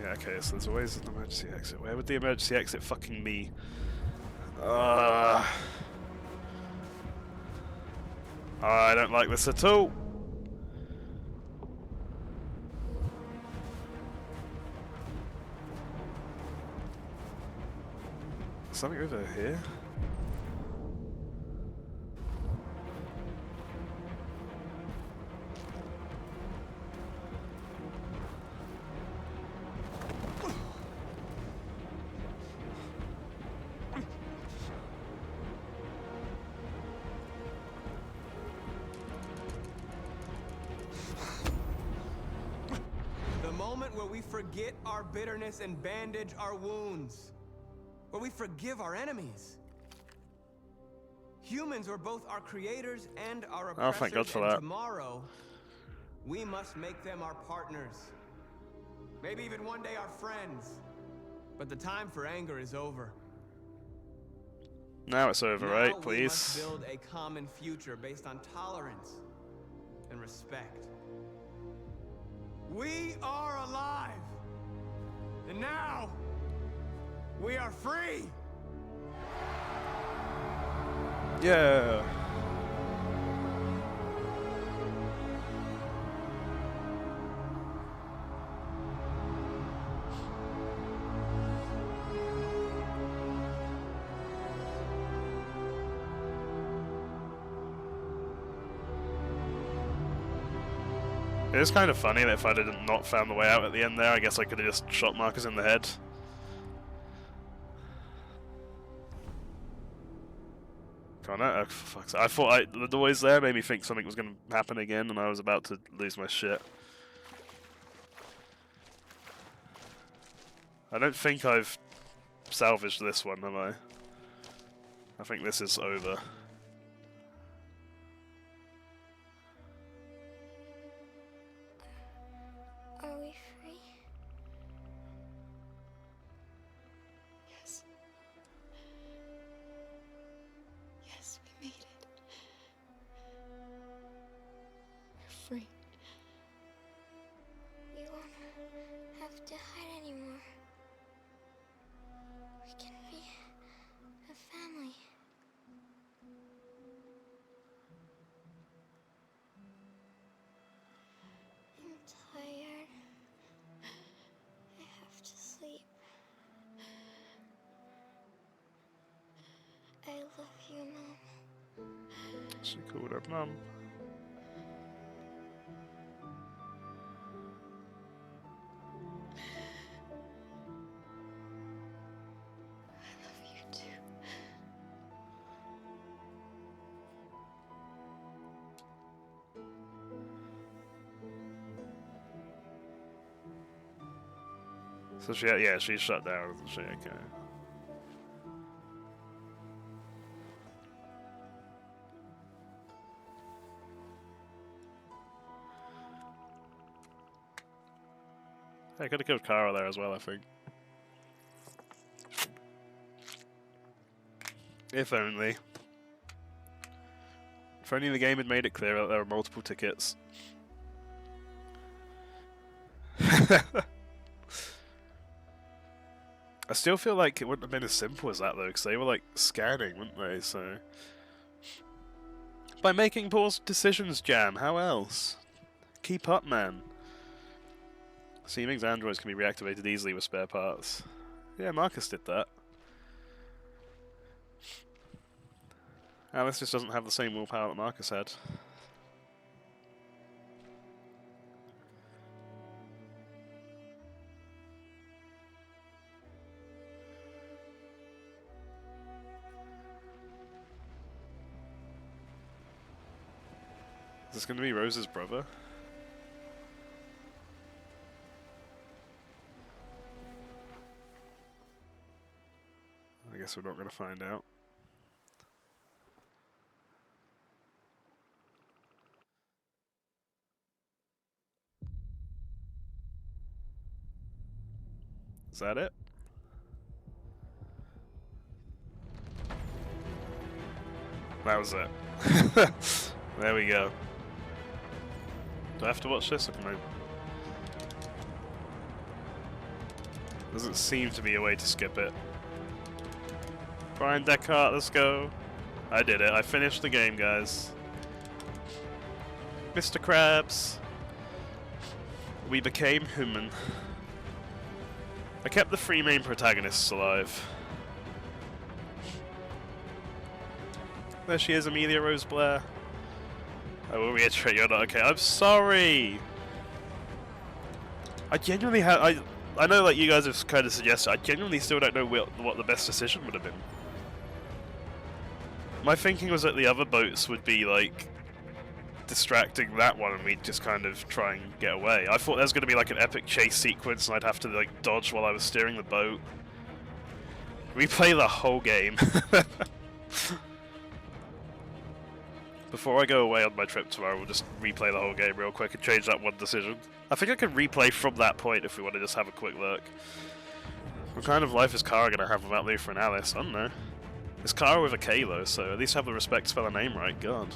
Yeah, okay, so there's always an emergency exit. Where would the emergency exit fucking be? I don't like this at all. Something over here? The moment where we forget our bitterness and bandage our wounds. Where we forgive our enemies. Humans are both our creators and our oppressors. Oh, thank God for and that. Tomorrow, we must make them our partners. Maybe even one day our friends. But the time for anger is over. Now it's over, Now right? we Please. must build a common future based on tolerance and respect. We are alive. And now, we are free! Yeah. It is kind of funny that if I had not found the way out at the end there, I guess I could have just shot Marcus in the head. Connor? Oh, for fuck's sake. I thought the noise there made me think something was going to happen again and I was about to lose my shit. I don't think I've salvaged this one, have I? I think this is over. Are we free? Yes. Yes, we made it. We're free. We won't have to hide anymore. We can be a family. I'm tired. I have to sleep. I love you, Mom. She called her mum. I love you too. So yeah, she's shut down, isn't she? Okay. I could have killed Kara there as well, I think. If only. If only the game had made it clear that there were multiple tickets. I still feel like it wouldn't have been as simple as that though, because they were like scanning, wouldn't they? So by making poor decisions, Jam. How else? Keep up, man. Seeming's androids can be reactivated easily with spare parts. Yeah, Marcus did that. Alice just doesn't have the same willpower that Marcus had. Is this going to be Rose's brother? I guess we're not going to find out. Is that it? That was it. There we go. Do I have to watch this or can I? Doesn't seem to be a way to skip it. Brian Deckard, let's go. I did it. I finished the game, guys. Mr. Krabs. We became human. I kept the three main protagonists alive. There she is, Amelia Rose Blair. I will reiterate, you're not okay. I'm sorry! I genuinely I know like you guys have kind of suggested, I genuinely still don't know what the best decision would have been. My thinking was that the other boats would be like distracting that one and we'd just kind of try and get away. I thought there was going to be like an epic chase sequence and I'd have to like dodge while I was steering the boat. Replay the whole game. Before I go away on my trip tomorrow, we'll just replay the whole game real quick and change that one decision. I think I can replay from that point if we want to just have a quick look. What kind of life is Kara going to have without Luther and Alice? I don't know. It's Kara with a K though, so at least have the respect to spell her name right. God.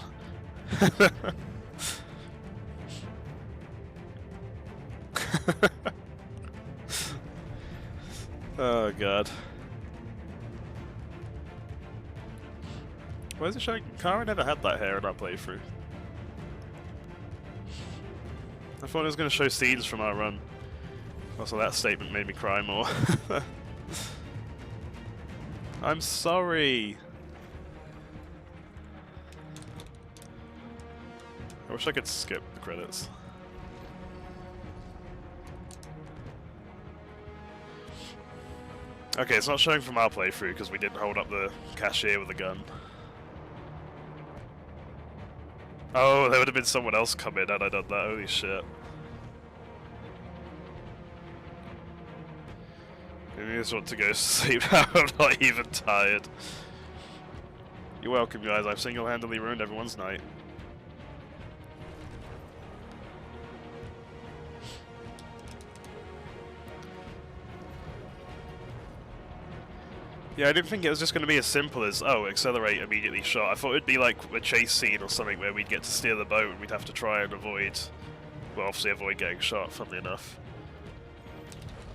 Oh god. Why is it showing? Kara never had that hair in our playthrough. I thought it was going to show scenes from our run. Also, that statement made me cry more. I'm sorry. I wish I could skip the credits. Okay, it's not showing from our playthrough because we didn't hold up the cashier with a gun. Oh, there would have been someone else come in had I done that. Holy shit. I just want to go to sleep now. I'm not even tired. You're welcome, guys. I've single-handedly ruined everyone's night. Yeah, I didn't think it was just going to be as simple as, oh, accelerate, immediately shot. I thought it'd be like a chase scene or something where we'd get to steer the boat and we'd have to try and avoid, well, obviously avoid getting shot, funnily enough.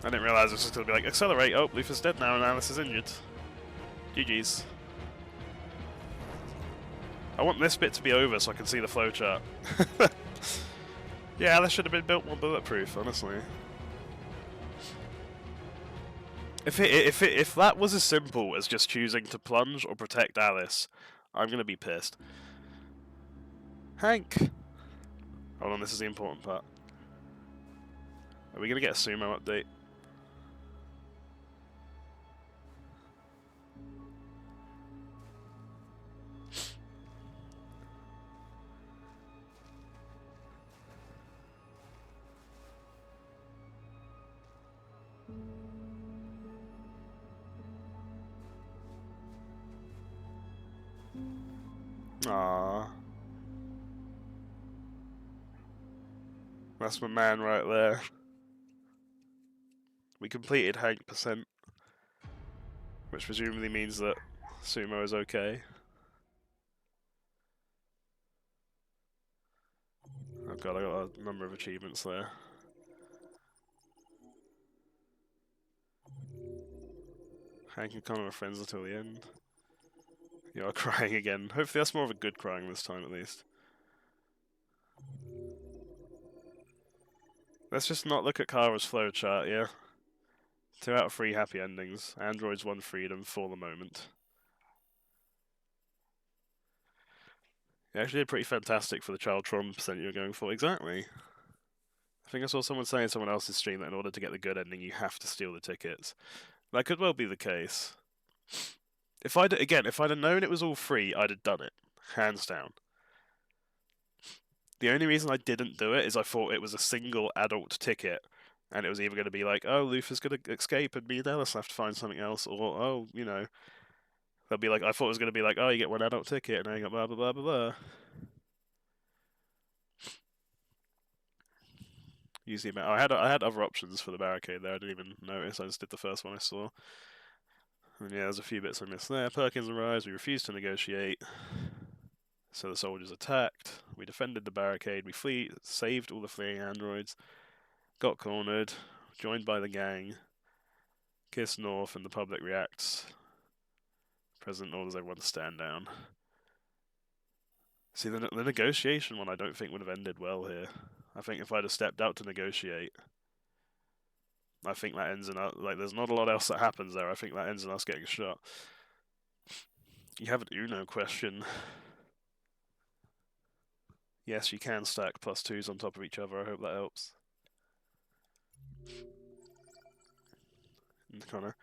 I didn't realise it was just going to be like, accelerate, oh, Luther's dead now and Alice is injured. GG's. I want this bit to be over so I can see the flowchart. Yeah, Alice should have been built more bulletproof, honestly. If that was as simple as just choosing to plunge or protect Alice, I'm gonna be pissed. Hank! Hold on, this is the important part. Are we gonna get a sumo update? Aww. That's my man right there. We completed Hank percent, which presumably means that Sumo is okay. Oh god, I got a number of achievements there. Hank and Connor are friends until the end. You are crying again. Hopefully that's more of a good crying this time at least. Let's just not look at Kara's flowchart, yeah? 2 out of 3 happy endings. Androids won freedom for the moment. You actually did pretty fantastic for the child trauma percent you were going for. Exactly. I think I saw someone saying in someone else's stream that in order to get the good ending, you have to steal the tickets. That could well be the case. If I'd have known it was all free, I'd have done it. Hands down. The only reason I didn't do it is I thought it was a single adult ticket, and it was either going to be like, oh, Luther's going to escape and me and Ellis have to find something else, or, oh, you know, they'll be like, I thought it was going to be like, oh, you get 1 adult ticket, and then you got blah, blah, blah, blah, blah. Use the amount. I had other options for the barricade there, I didn't even notice, I just did the first one I saw. And yeah, there's a few bits I missed there. Perkins arrives, we refused to negotiate. So the soldiers attacked, we defended the barricade, we saved all the fleeing androids, got cornered, joined by the gang, Kiss North, and the public reacts. President orders everyone to stand down. See, the negotiation one I don't think would have ended well here. I think if I'd have stepped out to negotiate, I think that ends in us, like, there's not a lot else that happens there. I think that ends in us getting shot. You have an Uno question. Yes, you can stack +2s on top of each other. I hope that helps. And Connor.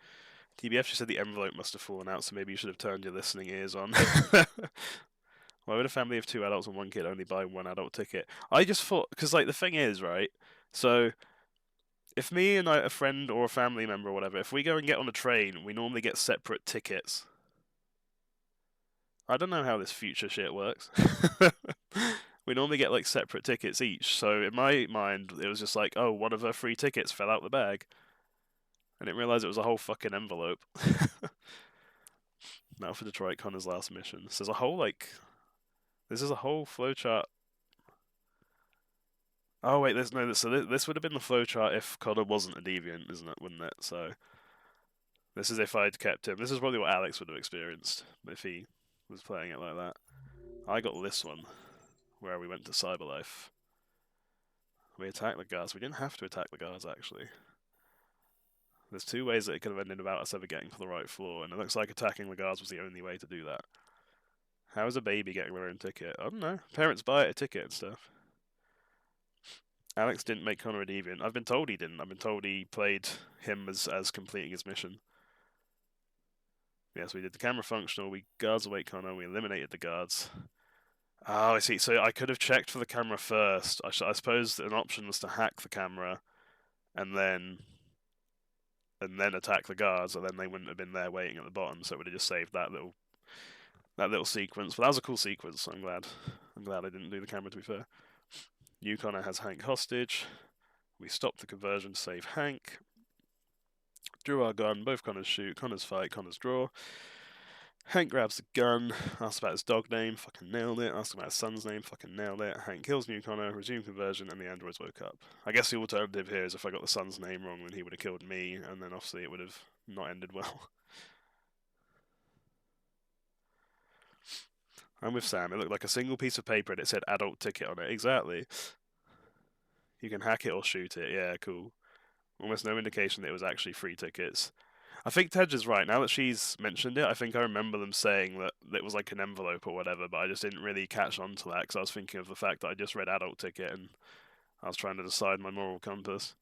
TBF just said the envelope must have fallen out, so maybe you should have turned your listening ears on. Why would a family of 2 adults and 1 kid only buy 1 adult ticket? I just thought, because, like, the thing is, right, so if me and a friend or a family member or whatever, if we go and get on a train, we normally get separate tickets. I don't know how this future shit works. We normally get, like, separate tickets each, so in my mind, it was just like, oh, one of her free tickets fell out the bag. I didn't realise it was a whole fucking envelope. Now for Detroit, Connor's last mission. So there's a whole, like... This is a whole flowchart. Oh, wait, there's no... So this would have been the flowchart if Connor wasn't a deviant, isn't it? Wouldn't it? So... This is if I'd kept him. This is probably what Alex would have experienced if he was playing it like that. I got this one, where we went to Cyberlife. We attacked the guards. We didn't have to attack the guards, actually. There's 2 ways that it could have ended without us ever getting to the right floor, and it looks like attacking the guards was the only way to do that. How is a baby getting their own ticket? I don't know. Parents buy a ticket and stuff. Alex didn't make Connor a deviant. I've been told he didn't. I've been told he played him as completing his mission. Yes, we did the camera functional. We guards awake Connor. We eliminated the guards. Oh, I see. So I could have checked for the camera first. I suppose an option was to hack the camera, and then attack the guards, and then they wouldn't have been there waiting at the bottom. So it would have just saved that little sequence. But that was a cool sequence. So I'm glad I didn't do the camera. To be fair, Connor has Hank hostage. We stopped the conversion to save Hank. Drew our gun. Both Connors shoot. Connors fight. Connors draw. Hank grabs the gun, asks about his dog name, fucking nailed it, asks about his son's name, fucking nailed it. Hank kills New Connor, resume conversion, and the androids woke up. I guess the alternative here is if I got the son's name wrong, then he would have killed me, and then obviously it would have not ended well. I'm with Sam. It looked like a single piece of paper and it said adult ticket on it. Exactly. You can hack it or shoot it. Yeah, cool. Almost no indication that it was actually free tickets. I think Tej is right. Now that she's mentioned it, I think I remember them saying that it was like an envelope or whatever, but I just didn't really catch on to that because I was thinking of the fact that I just read adult ticket and I was trying to decide my moral compass.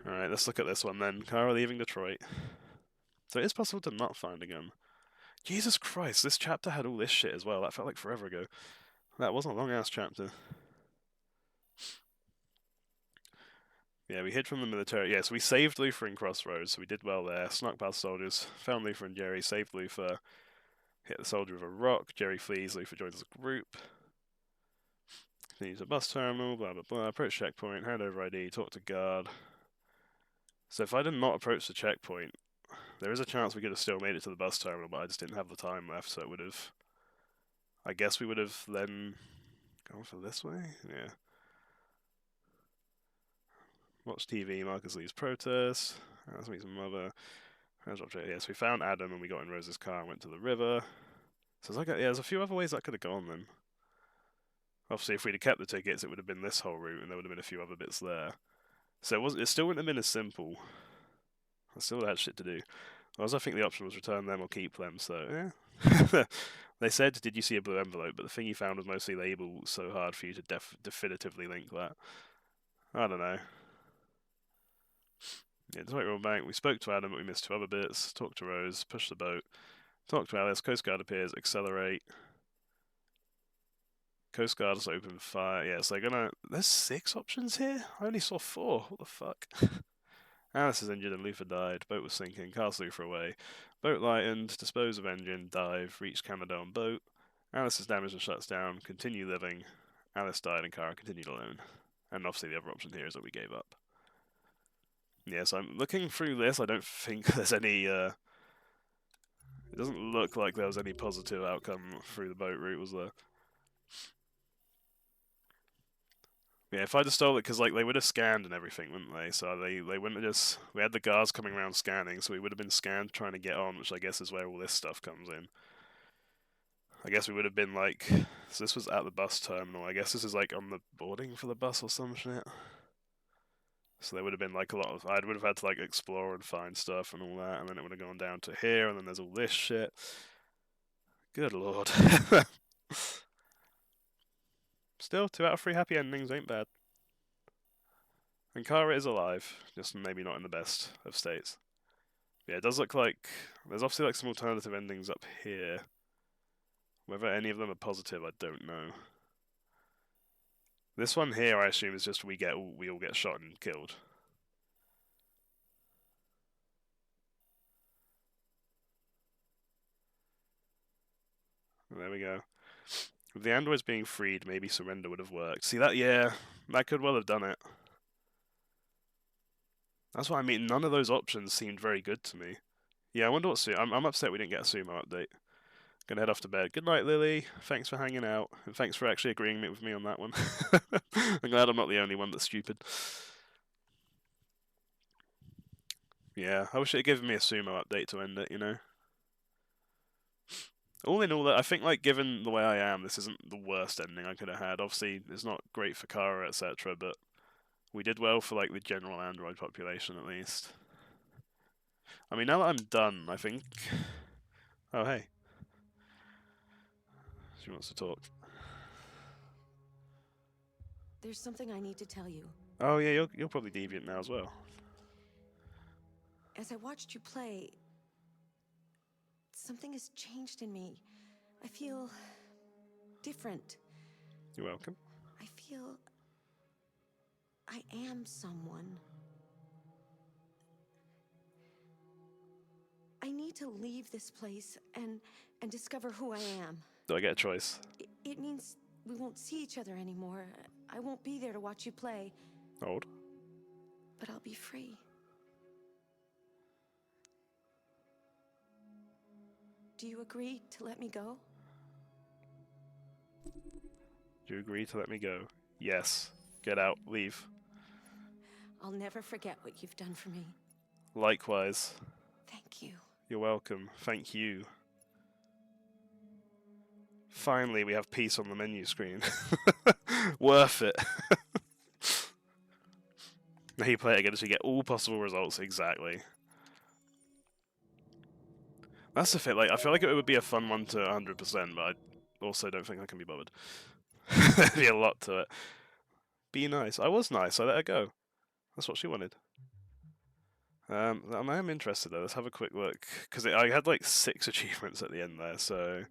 Alright, let's look at this one then. Kara leaving Detroit. So it is possible to not find a gun. Jesus Christ, this chapter had all this shit as well. That felt like forever ago. That wasn't a long-ass chapter. Yeah, we hid from the military. Yeah, so we saved Luther in Crossroads, so we did well there. Snuck past soldiers, found Luther and Jerry, saved Luther, Hit the soldier with a rock. Jerry flees. Luther joins the group. Continues the bus terminal. Blah blah blah. Approach checkpoint. Hand over ID. Talk to guard. So if I did not approach the checkpoint, there is a chance we could have still made it to the bus terminal, but I just didn't have the time left, so it would have... I guess we would have then gone for this way? Yeah. Watch TV, Marcus leaves protest. Let's meet some mother. Yes, we found Adam and we got in Rose's car and went to the river. So there's a few other ways that could have gone then. Obviously, if we'd have kept the tickets, it would have been this whole route and there would have been a few other bits there. So it still wouldn't have been as simple. I still had shit to do. Whereas I think the option was return them or keep them, so yeah. They said, did you see a blue envelope? But the thing you found was mostly labeled so hard for you to definitively link that. I don't know. Yeah, despite Royal Bank, we spoke to Adam, but we missed 2 other bits. Talked to Rose, push the boat. Talk to Alice, Coast Guard appears, accelerate. Coast Guard is open fire. Yeah, so they're gonna... There's 6 options here? I only saw 4. What the fuck? Alice is injured and Luther died. Boat was sinking. Cast Luther away. Boat lightened. Dispose of engine. Dive. Reach Canada on boat. Alice is damaged and shuts down. Continue living. Alice died and Kara continued alone. And obviously the other option here is that we gave up. Yeah, so I'm looking through this. I don't think there's any... It doesn't look like there was any positive outcome through the boat route, was there? Yeah, if I'd have stole it, because like they would have scanned and everything, wouldn't they? So they wouldn't have just... We had the guards coming around scanning, so we would have been scanned trying to get on, which I guess is where all this stuff comes in. I guess we would have been like... So this was at the bus terminal. I guess this is like on the boarding for the bus or some shit. So there would have been like a lot of... I would have had to like explore and find stuff and all that, and then it would have gone down to here, and then there's all this shit. Good lord. Still, 2 out of 3 happy endings ain't bad. And Kara is alive, just maybe not in the best of states. Yeah, it does look like... There's obviously like some alternative endings up here. Whether any of them are positive, I don't know. This one here, I assume, is just we all get shot and killed. There we go. With the androids being freed, maybe surrender would have worked. See that? Yeah, that could well have done it. That's what I mean. None of those options seemed very good to me. Yeah, I wonder what I'm upset we didn't get a sumo update. Gonna head off to bed. Good night, Lily. Thanks for hanging out. And thanks for actually agreeing with me on that one. I'm glad I'm not the only one that's stupid. Yeah, I wish it had given me a sumo update to end it, you know? All in all, I think, like, given the way I am, this isn't the worst ending I could have had. Obviously, it's not great for Kara, etc., but we did well for, like, the general android population, at least. I mean, now that I'm done, I think... Oh, hey. She wants to talk. There's something I need to tell you. Oh, yeah, you're probably deviant now as well. As I watched you play... Something has changed in me. I feel... different. You're welcome. I feel... I am someone. I need to leave this place and discover who I am. Do I get a choice? It means we won't see each other anymore. I won't be there to watch you play. Old. But I'll be free. Do you agree to let me go? Do you agree to let me go? Yes. Get out. Leave. I'll never forget what you've done for me. Likewise. Thank you. You're welcome. Thank you. Finally, we have peace on the menu screen. Worth it. Now you play it again so you get all possible results. Exactly. That's the thing. Like, I feel like it would be a fun one to 100%, but I also don't think I can be bothered. There'd be a lot to it. Be nice. I was nice. I let her go. That's what she wanted. I am interested though. Let's have a quick look because I had like 6 achievements at the end there. So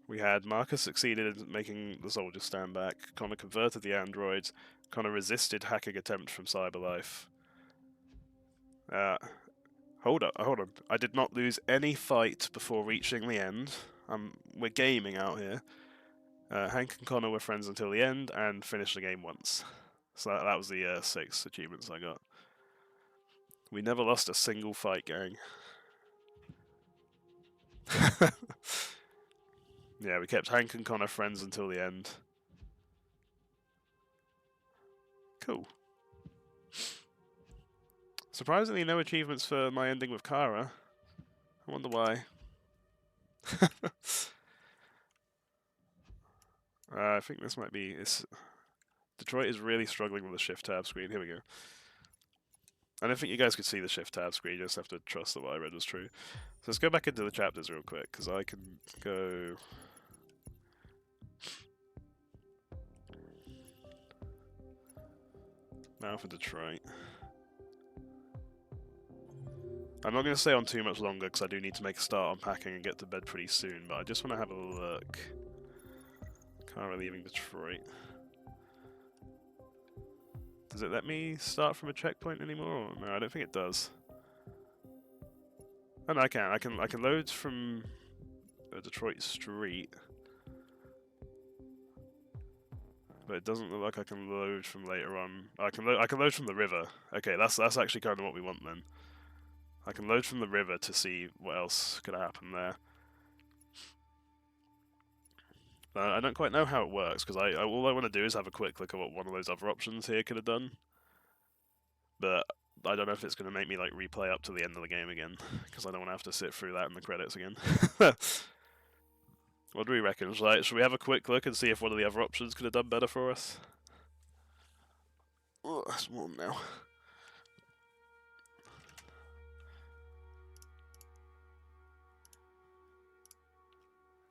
we had Marcus succeeded in making the soldiers stand back. Connor converted the androids. Connor resisted hacking attempt from Cyberlife. Hold on. I did not lose any fight before reaching the end. We're gaming out here. Hank and Connor were friends until the end and finished the game once. So that was the 6 achievements I got. We never lost a single fight, gang. Yeah, we kept Hank and Connor friends until the end. Cool. Surprisingly, no achievements for my ending with Kara. I wonder why. I think this might be... Detroit is really struggling with the shift tab screen. Here we go. I don't think you guys could see the shift tab screen. You just have to trust that what I read was true. So let's go back into the chapters real quick, because I can go... Now for Detroit. I'm not going to stay on too much longer because I do need to make a start unpacking and get to bed pretty soon, but I just want to have a look. Kara leaving Detroit. Does it let me start from a checkpoint anymore? No, I don't think it does. Oh no, I can. I can load from Detroit Street. But it doesn't look like I can load from later on. I can load from the river. Okay, that's actually kind of what we want then. I can load from the river to see what else could happen there. I don't quite know how it works, because all I want to do is have a quick look at what one of those other options here could have done. But I don't know if it's going to make me like replay up to the end of the game again, because I don't want to have to sit through that in the credits again. What do we reckon? Should we have a quick look and see if one of the other options could have done better for us? Oh, it's warm now.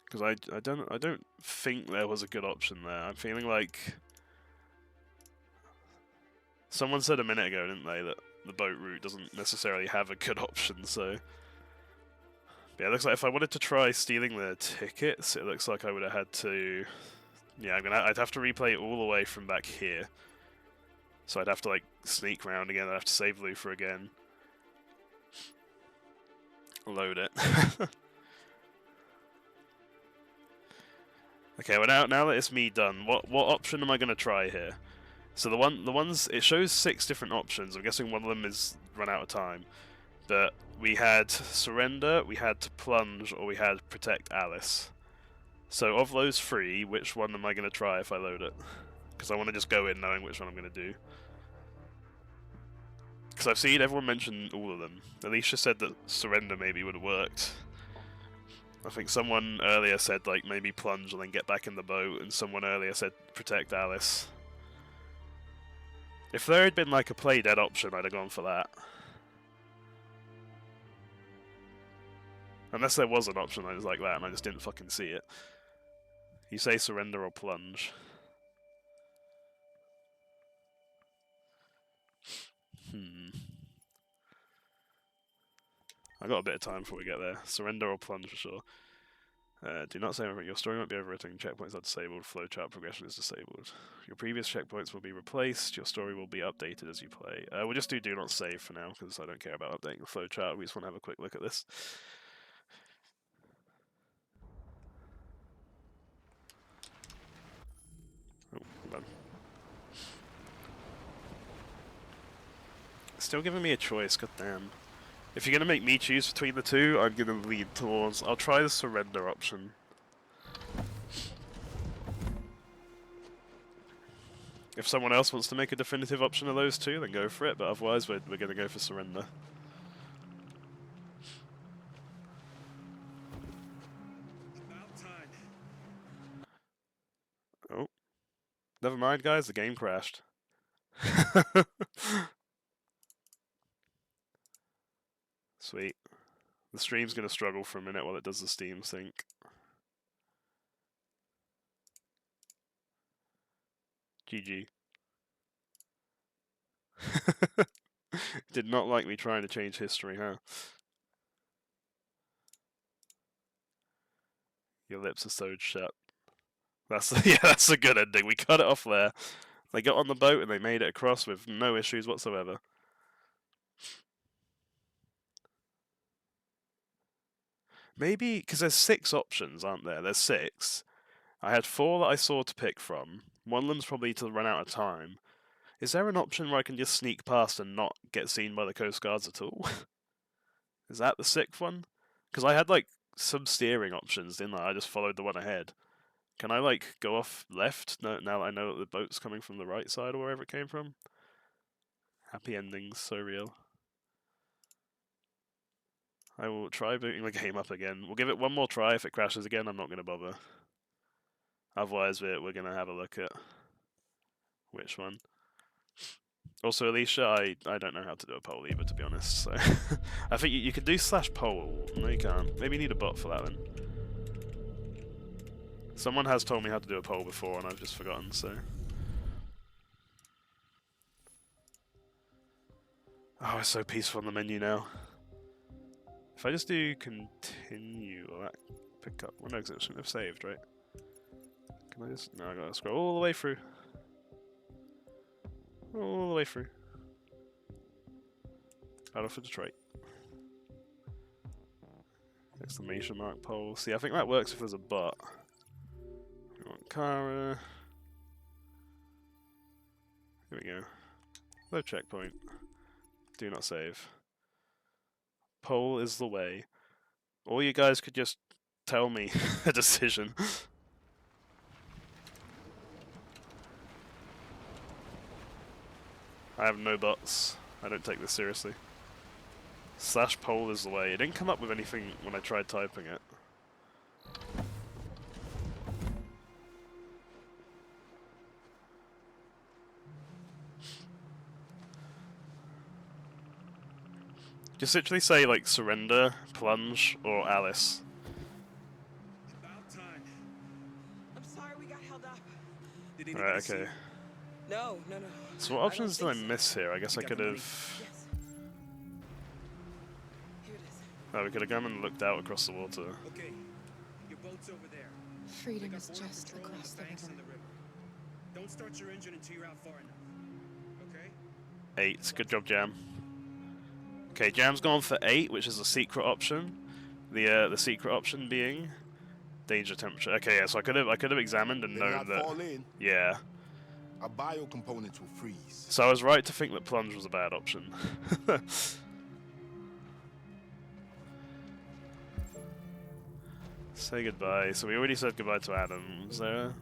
Because I don't think there was a good option there. I'm feeling like someone said a minute ago, didn't they, that the boat route doesn't necessarily have a good option. So yeah, it looks like if I wanted to try stealing the tickets, it looks like I would have had to. Yeah, I'd have to replay it all the way from back here. So I'd have to like sneak around again. I'd have to save Luther again. Load it. Okay, well now that it's me done, what option am I gonna try here? So the ones it shows 6 different options. I'm guessing one of them is run out of time. But we had surrender, we had to plunge, or we had protect Alice. So of those 3, which one am I gonna try if I load it? Because I want to just go in knowing which one I'm gonna do. Because I've seen everyone mention all of them. Alicia said that surrender maybe would have worked. I think someone earlier said like maybe plunge and then get back in the boat, and someone earlier said protect Alice. If there had been like a play dead option, I'd have gone for that. Unless there was an option that was like that and I just didn't fucking see it. You say surrender or plunge. I got a bit of time before we get there. Surrender or plunge for sure. Do not say anything. Your story might be overwritten. Checkpoints are disabled. Flowchart progression is disabled. Your previous checkpoints will be replaced. Your story will be updated as you play. We'll just do not save for now because I don't care about updating the flowchart. We just want to have a quick look at this. Oh, hold on. Still giving me a choice. God damn. If you're going to make me choose between the two, I'm going to lean towards... I'll try the surrender option. If someone else wants to make a definitive option of those two, then go for it, but otherwise we're going to go for surrender. Oh. Never mind, guys, the game crashed. Sweet. The stream's going to struggle for a minute while it does the Steam sync. GG. Did not like me trying to change history, huh? Your lips are sewed shut. Yeah, that's a good ending. We cut it off there. They got on the boat and they made it across with no issues whatsoever. Maybe because there's 6 options, aren't there? There's 6. I had 4 that I saw to pick from. One of them's probably to run out of time. Is there an option where I can just sneak past and not get seen by the Coast Guards at all? Is that the 6th one? Because I had like some steering options, didn't I? I just followed the one ahead. Can I like go off left now that I know that the boat's coming from the right side or wherever it came from? Happy endings, so real. I will try booting the game up again. We'll give it one more try. If it crashes again, I'm not going to bother. Otherwise, we're going to have a look at which one. Also, Alicia, I don't know how to do a poll either, to be honest. So I think you can do /poll. No, you can't. Maybe you need a bot for that then. Someone has told me how to do a poll before, and I've just forgotten. So. Oh, it's so peaceful on the menu now. If I just do continue, will that pick up? Well, no, because it shouldn't have saved, right? Can I just... No, I gotta scroll all the way through. All the way through. Battle for Detroit. Exclamation mark poll. See, I think that works if there's a bot. We want Kara. Here we go. Low checkpoint. Do not save. Poll is the way. Or you guys could just tell me a decision. I have no bots. I don't take this seriously. /poll is the way. It didn't come up with anything when I tried typing it. Just literally say like surrender, plunge, or Alice. About time. I'm sorry we got held up. Did he Right, okay. No. So what options did I miss here? I guess I could have... Yes. Here it is. Oh, we could have gone and looked out across the water. Okay, your boat's over there. Freedom is just across the river. Don't start your engine until you're out far enough. Okay? 8. Good job, Jam. Okay, Jam's gone for 8, which is a secret option. The secret option being danger temperature. Okay, yeah. So I could have examined and known that. Fall in. Yeah. Our bio components will freeze. So I was right to think that plunge was a bad option. Say goodbye. So we already said goodbye to Adam. Is there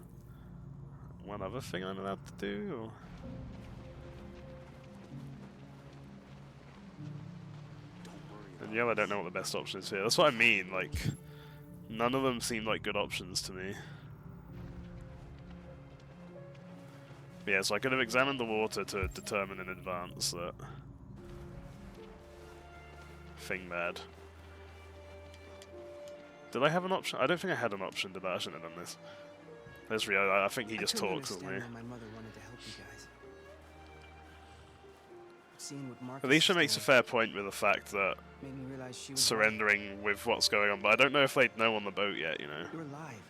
one other thing I'm allowed to do? Or? And yeah, I don't know what the best option is here. That's what I mean. Like, none of them seem like good options to me. But yeah, so I could have examined the water to determine in advance that thing bad. Did I have an option? I don't think I had an option, did I? I shouldn't have done this. That's real. I think he just talks with me. My mother wanted to help you guys. Seeing what Marcus Alicia makes a fair point with the fact that made me realize she was surrendering with what's going on, but I don't know if they'd know on the boat yet, you know. You're alive.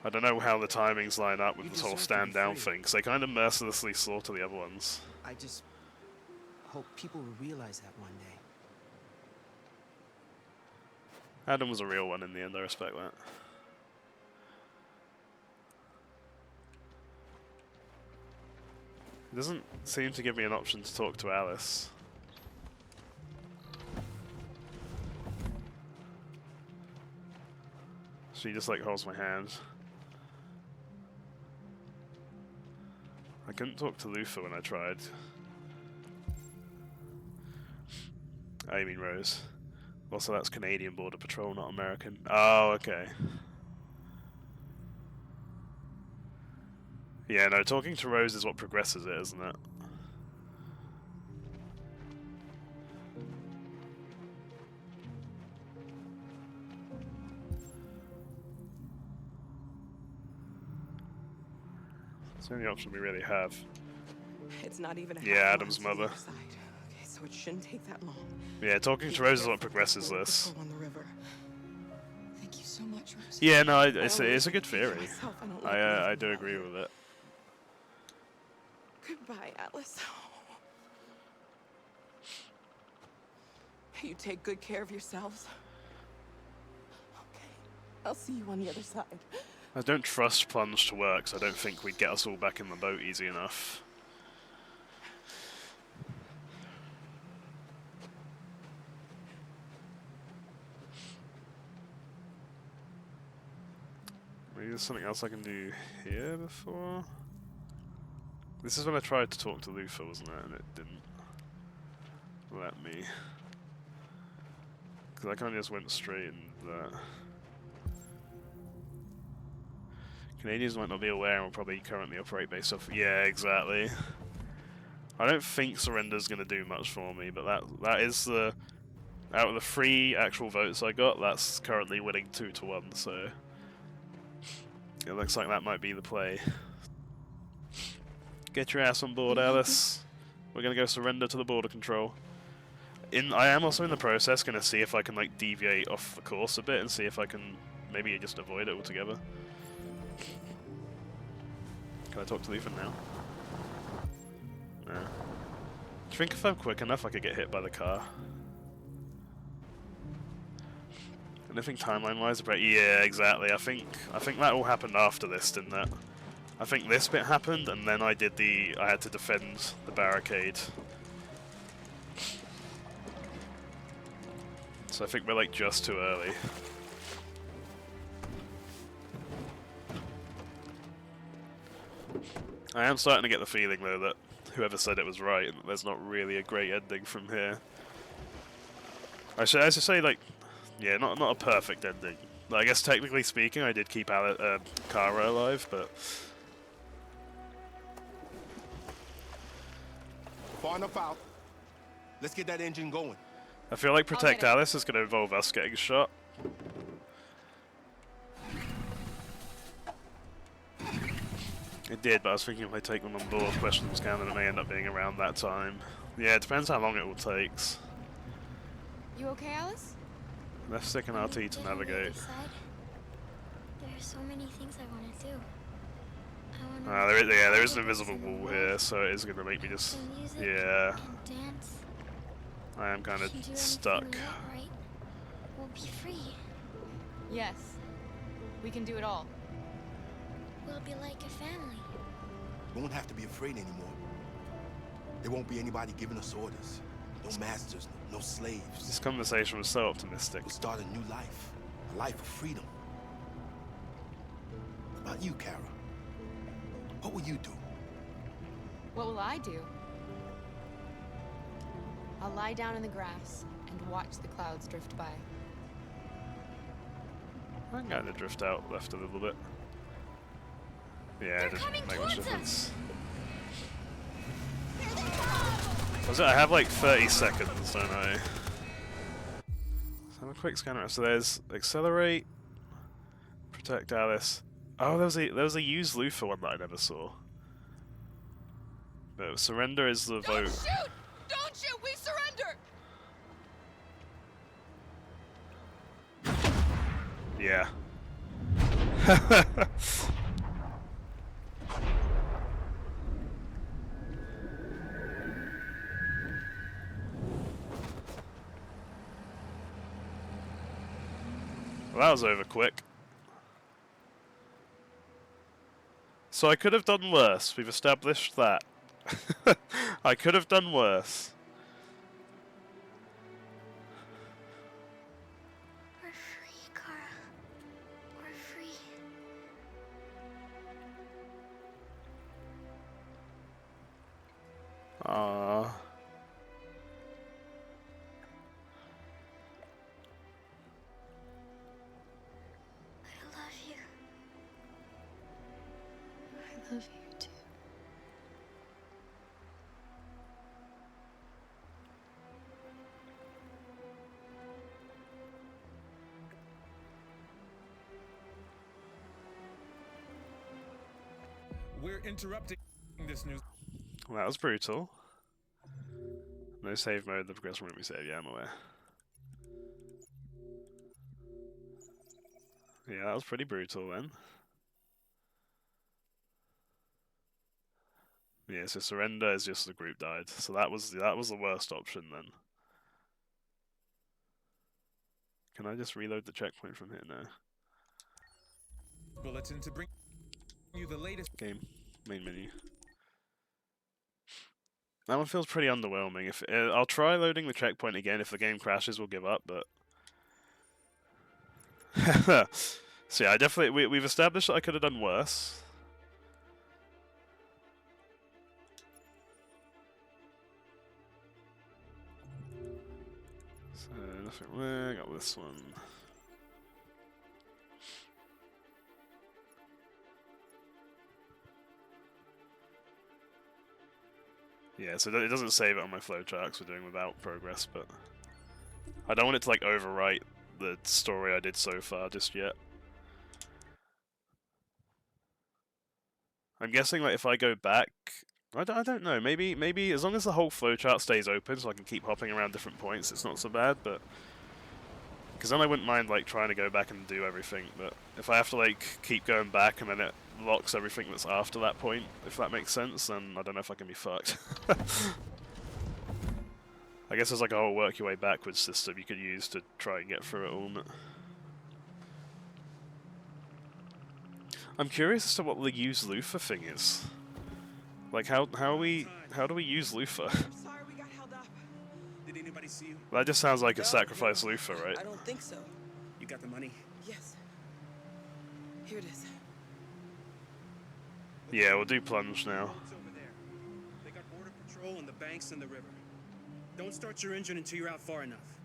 I don't know how the timings line up with this whole stand down thing, because they kind of mercilessly slaughter the other ones. I just hope people will realize that one day. Adam was a real one in the end, I respect that. It doesn't seem to give me an option to talk to Alice. She just like holds my hand. I couldn't talk to Luther when I tried. Oh, you mean Rose. Also, that's Canadian Border Patrol, not American. Oh, okay. Yeah, no, talking to Rose is what progresses it, isn't it? It's the only option we really have. It's not even a Yeah, half Adam's mile to mother. the other side. Okay, so it shouldn't take that long. Yeah, talking to Rose is what progresses this. On the river. Thank you so much, Rose. Yeah, no, it's a good theory. myself, I don't like I do agree with it. Goodbye, Alice. You take good care of yourselves. I'll see you on the other side. I don't trust plunge to work, so I don't think we'd get us all back in the boat easy enough. Maybe there's something else I can do here before? This is when I tried to talk to Luther, wasn't it? And it didn't let me. Because I kind of just went straight into that. Canadians might not be aware and will probably currently operate based off... Yeah, exactly. I don't think surrender's going to do much for me, but that is the... Out of the 3 actual votes I got, that's currently winning 2-1, so... It looks like that might be the play. Get your ass on board, Alice. We're gonna go surrender to the border control. I am also in the process gonna see if I can like deviate off the course a bit and see if I can maybe just avoid it altogether. Can I talk to Luther now? No. Do you think if I'm quick enough I could get hit by the car? Anything timeline-wise about? Yeah, exactly. I think that all happened after this, didn't it? I think this bit happened, and then I had to defend the barricade. So I think we're like just too early. I am starting to get the feeling though that whoever said it was right, and that there's not really a great ending from here. I should say like. Yeah, not a perfect ending. I guess technically speaking, I did keep Kara alive, but Far enough out. Let's get that engine going. I feel like Protect Alice is going to involve us getting shot. It did, but I was thinking if I take them on board, questions can, then it may end up being around that time. Yeah, it depends how long it all takes. You okay, Alice? Left stick and RT to navigate. There are so many things I want to do. There is an invisible wall here, so it is going to make me just... Yeah. Dance. I am kind of stuck. Right? We'll be free. Yes. We can do it all. We'll be like a family. We won't have to be afraid anymore. There won't be anybody giving us orders. No masters, no slaves. This conversation was so optimistic. We'll start a new life. A life of freedom. What about you, Kara? What will you do? What will I do? I'll lie down in the grass and watch the clouds drift by. I'm going to drift out left a little bit. Yeah, it didn't make much difference. Was it? I have like 30 seconds, don't I? Let's have a quick scan around. So there's accelerate, protect Alice. Oh, there was a use Luther one that I never saw. But surrender is the vote. Don't shoot! Don't shoot! We surrender! Yeah. Well, that was over quick. So I could have done worse. We've established that. I could have done worse. We're free, Kara. We're free. Aww. I love you. I love you too. We're interrupting this news. Well, that was brutal. No save mode, the progression won't be saved. Yeah, I'm aware. Yeah, that was pretty brutal then. Yeah, so surrender is just the group died. So that was the worst option then. Can I just reload the checkpoint from here now? bulletin to bring you the latest game main menu. That one feels pretty underwhelming. If I'll try loading the checkpoint again. If the game crashes, we'll give up. But so yeah, I definitely we've established that I could have done worse. So nothing there. Got this one. Yeah, so it doesn't save it on my flowcharts. We're doing without progress, but I don't want it to like overwrite the story I did so far just yet. I'm guessing like if I go back, I don't know. Maybe as long as the whole flowchart stays open, so I can keep hopping around different points, it's not so bad. But because then I wouldn't mind like trying to go back and do everything. But if I have to like keep going back and then it locks everything that's after that point, if that makes sense, then I don't know if I can be fucked. I guess there's like a whole work your way backwards system you could use to try and get through it all. I'm curious as to what the use Lufa thing is. Like how do we use Lufa? Sorry we got held up. Did anybody see you? That just sounds like a sacrifice Lufa, right? I don't think so. You got the money? Yes. Here it is. Yeah, we'll do plunge now. It's over there. They got border patrol on the banks and the river. Don't start your engine until you're out far enough.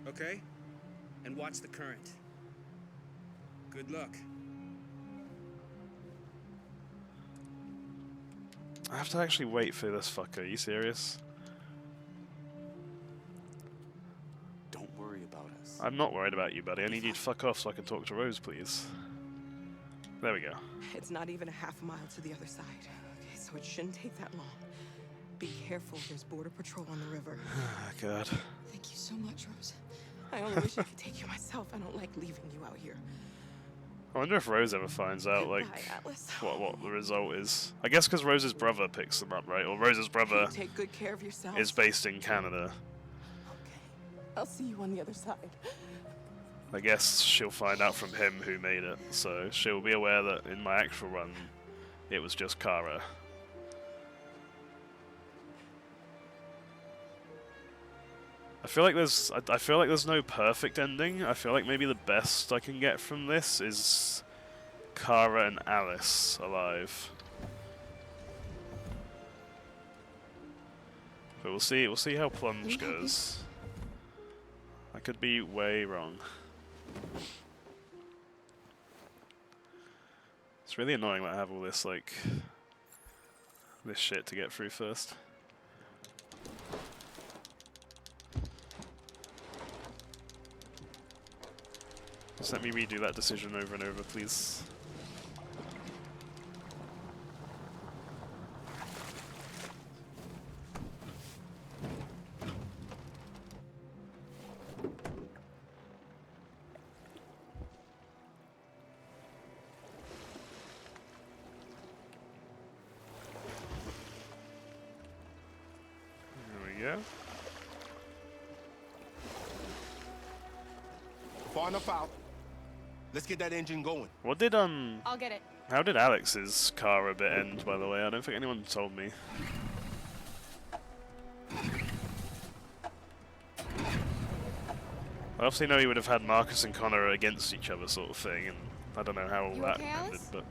Okay? And watch the current. Good luck. I have to actually wait for this fucker. Are you serious? Don't worry about us. I'm not worried about you, buddy. I need you to fuck off so I can talk to Rose, please. There we go. It's not even a half mile to the other side. Okay, so it shouldn't take that long. Be careful, there's border patrol on the river. God. Thank you so much, Rose. I only wish I could take you myself. I don't like leaving you out here. I wonder if Rose ever finds out, like, Atlas. what the result is. I guess because Rose's brother picks them up, right? Or Rose's brother Take good care of yourself. is based in Canada. I'll see you on the other side. I guess she'll find out from him who made it, so she'll be aware that in my actual run, it was just Kara. I feel like there's no perfect ending. I feel like maybe the best I can get from this is Kara and Alice alive. But we'll see how plunge goes. I could be way wrong. It's really annoying that I have all this like this shit to get through first. Just let me redo that decision over and over, please. There we go. Far enough out. Let's get that engine going. What did I'll get it. How did Alex's Kara bit end, by the way? I don't think anyone told me. I obviously know he would have had Marcus and Connor against each other, sort of thing, and I don't know how all You that okay, ended, Alice? but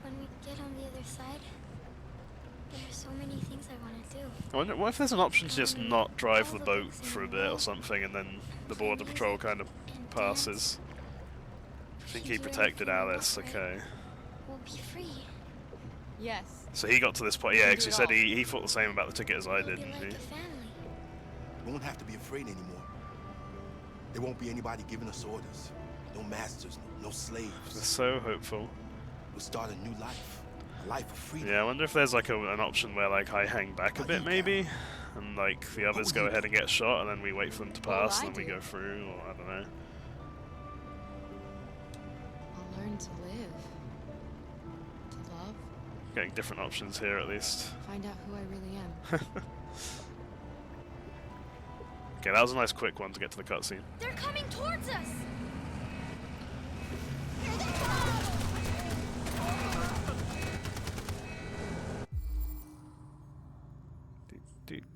When we get on the other side, there are so many things I want to do. I wonder, what if there's an option to just not drive the boat for a bit or something, and then the border patrol kind of passes? I think he protected Alice, okay. We'll be free. Yes. So he got to this point, yeah, because he said he thought the same about the ticket as I did, didn't he? We won't have to be afraid anymore. There won't be anybody giving us orders. No masters, no slaves. They're so hopeful. We'll start a new life. A life of freedom. Yeah, I wonder if there's like an option where like I hang back a bit maybe, and like the others go ahead and get shot, and then we wait for them to pass, and then we go through, or I don't know. I'll learn to live. To love. Getting different options here at least. Find out who I really am. Okay, that was a nice quick one to get to the cutscene. They're coming towards us!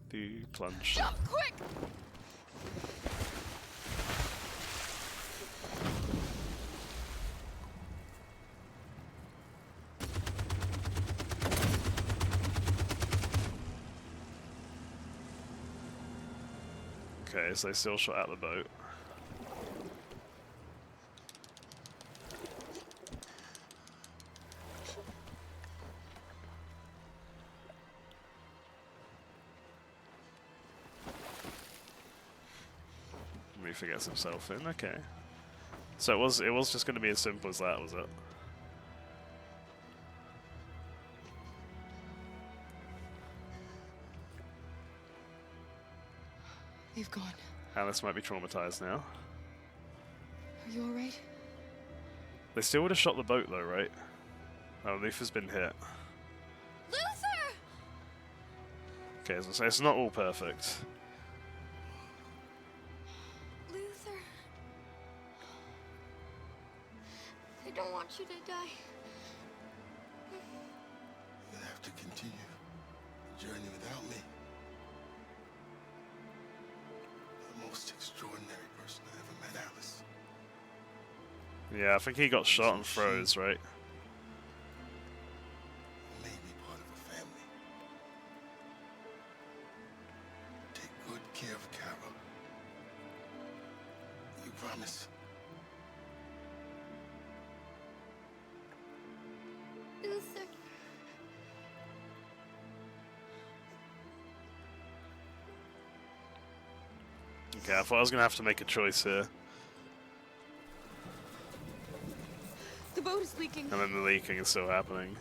The plunge. Jump quick! Okay, so they still shot at the boat. He gets himself in. Okay. So it was just going to be as simple as that, was it? They've gone. Alice might be traumatized now. Are you alright? They still would have shot the boat though, right? Oh, Luther's been hit. Luther! Okay, so it's not all perfect. Luther. I don't want you to die. You'll have to continue the journey without me. The most extraordinary person I ever met, Alice. Yeah, I think he got shot and froze, right? Made me part of a family. Take good care of Carol. You promise? Luther. Okay, I thought I was going to have to make a choice here. The boat is leaking. And then the leaking is still happening.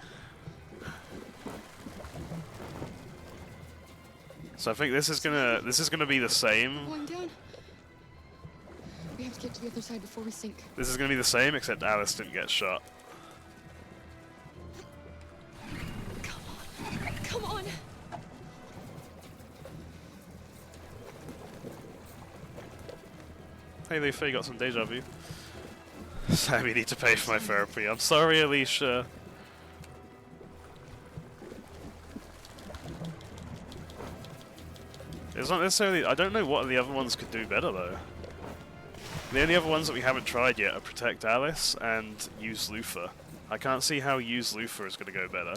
So I think this is gonna be the same. Going down. We have to get to the other side before we sink. This is gonna be the same, except Alice didn't get shot. Come on. Hey Luther, you got some deja vu. Sam, you need to pay for my therapy. I'm sorry, Alicia. It's not necessarily... I don't know what the other ones could do better, though. The only other ones that we haven't tried yet are Protect Alice and Use Luther. I can't see how Use Luther is going to go better.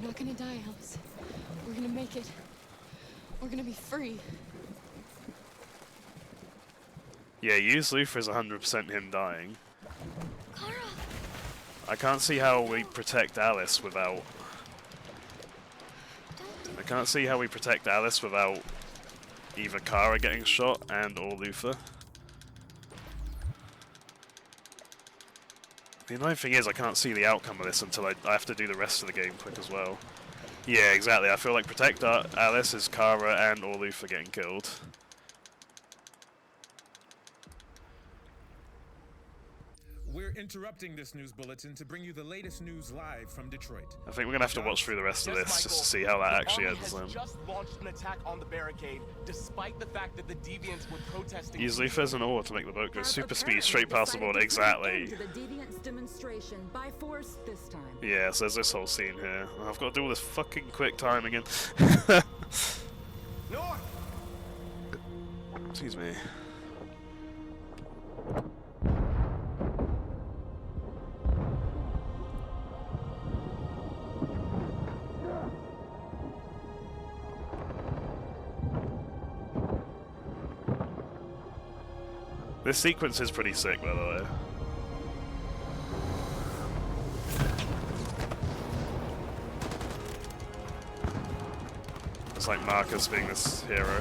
We're not gonna die, Alice. We're gonna make it. We're gonna be free. Yeah, Use Luther is 100% him dying. I can't see how we protect Alice without... I can't see how we protect Alice without either Kara getting shot and or Luther. The annoying thing is I can't see the outcome of this until I have to do the rest of the game quick as well. Yeah, exactly. I feel like protect Alice is Kara and or Luther getting killed. We're interrupting this news bulletin to bring you the latest news live from Detroit. I think we're gonna have to watch through the rest of this just to see how that actually ends then. Just launched an attack on the barricade, despite the fact that the deviants were protesting. Use Luther's an ore to make the boat go super speed straight past the board. Exactly. The deviants demonstration by force this time. Yeah, so there's this whole scene here. I've got to do all this fucking quick time again. North! Excuse me. This sequence is pretty sick, by the way. It's like Marcus being this hero.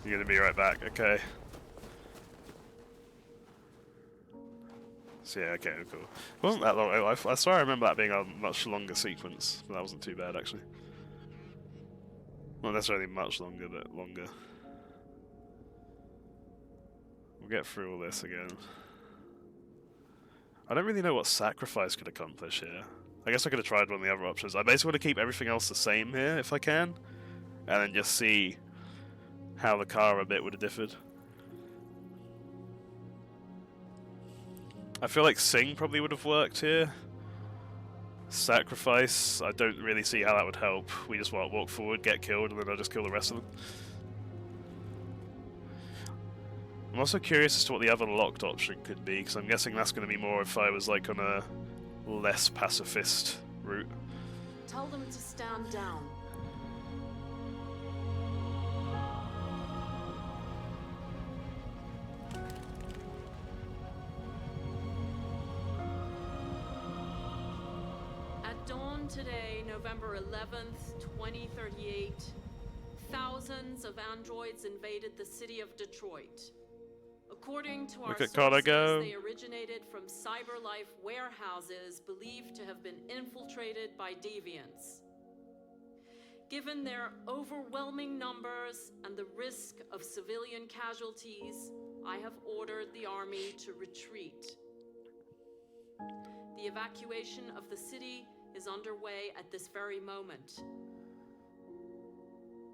You're gonna be right back, okay. So yeah, okay, cool. It wasn't that long. I swear I remember that being a much longer sequence, but that wasn't too bad actually. Not necessarily much longer, but longer. We'll get through all this again. I don't really know what Sacrifice could accomplish here. I guess I could have tried one of the other options. I basically want to keep everything else the same here, if I can. And then just see how the Kara bit would have differed. I feel like Sing probably would have worked here. Sacrifice, I don't really see how that would help. We just walk forward, get killed, and then I'll just kill the rest of them. I'm also curious as to what the other locked option could be, because I'm guessing that's going to be more if I was like on a less pacifist route. Tell them to stand down. At dawn today, November 11th, 2038, thousands of androids invaded the city of Detroit. According to our sources, they originated from CyberLife warehouses believed to have been infiltrated by deviants. Given their overwhelming numbers and the risk of civilian casualties, I have ordered the army to retreat. The evacuation of the city is underway at this very moment.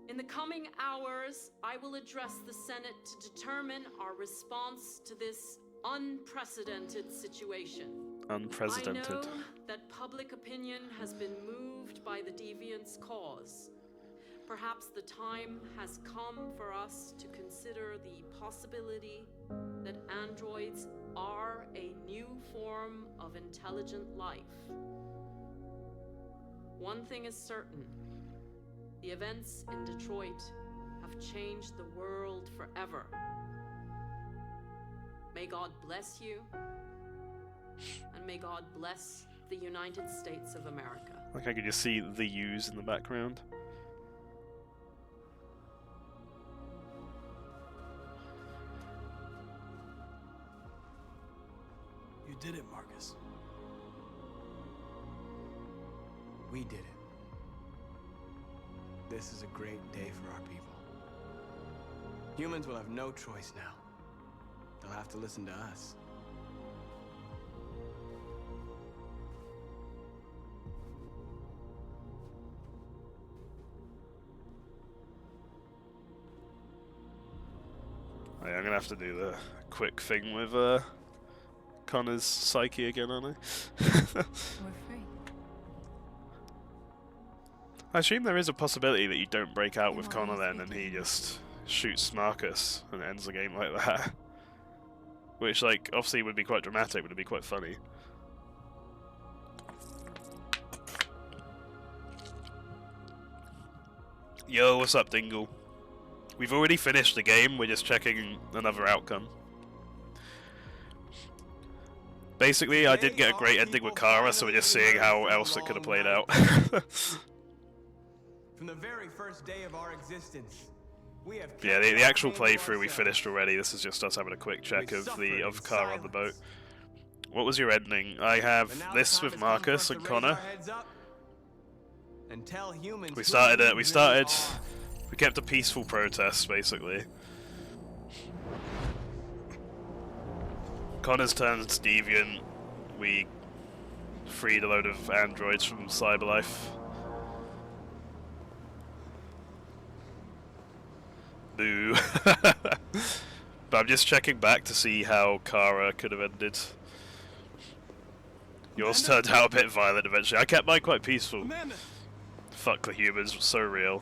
In the coming hours, I will address the Senate to determine our response to this unprecedented situation. Unprecedented. I know that public opinion has been moved by the deviants' cause. Perhaps the time has come for us to consider the possibility that androids are a new form of intelligent life. One thing is certain. The events in Detroit have changed the world forever. May God bless you, and may God bless the United States of America. Like I could just see the U's in the background. You did it, Marcus. We did it. This is a great day for our people. Humans will have no choice now. They'll have to listen to us. Oh, yeah, I'm gonna have to do the quick thing with Connor's psyche again, aren't I? We're free. I assume there is a possibility that you don't break out with Connor then and he just shoots Marcus and ends the game like that. Which, like, obviously would be quite dramatic, but it'd be quite funny. Yo, what's up, Dingle? We've already finished the game, we're just checking another outcome. Basically, I did get a great ending with Kara, so we're just seeing how else it could have played out. From the very first day of our existence, we have yeah, the actual playthrough we finished already. This is just us having a quick check of Kara on the boat. What was your ending? I have this with Marcus and Connor. We kept a peaceful protest, basically. Connor's turned deviant. We freed a load of androids from CyberLife. Boo. But I'm just checking back to see how Kara could have ended. Yours turned out a bit violent eventually. I kept mine quite peaceful. Amanda. Fuck the humans, so real.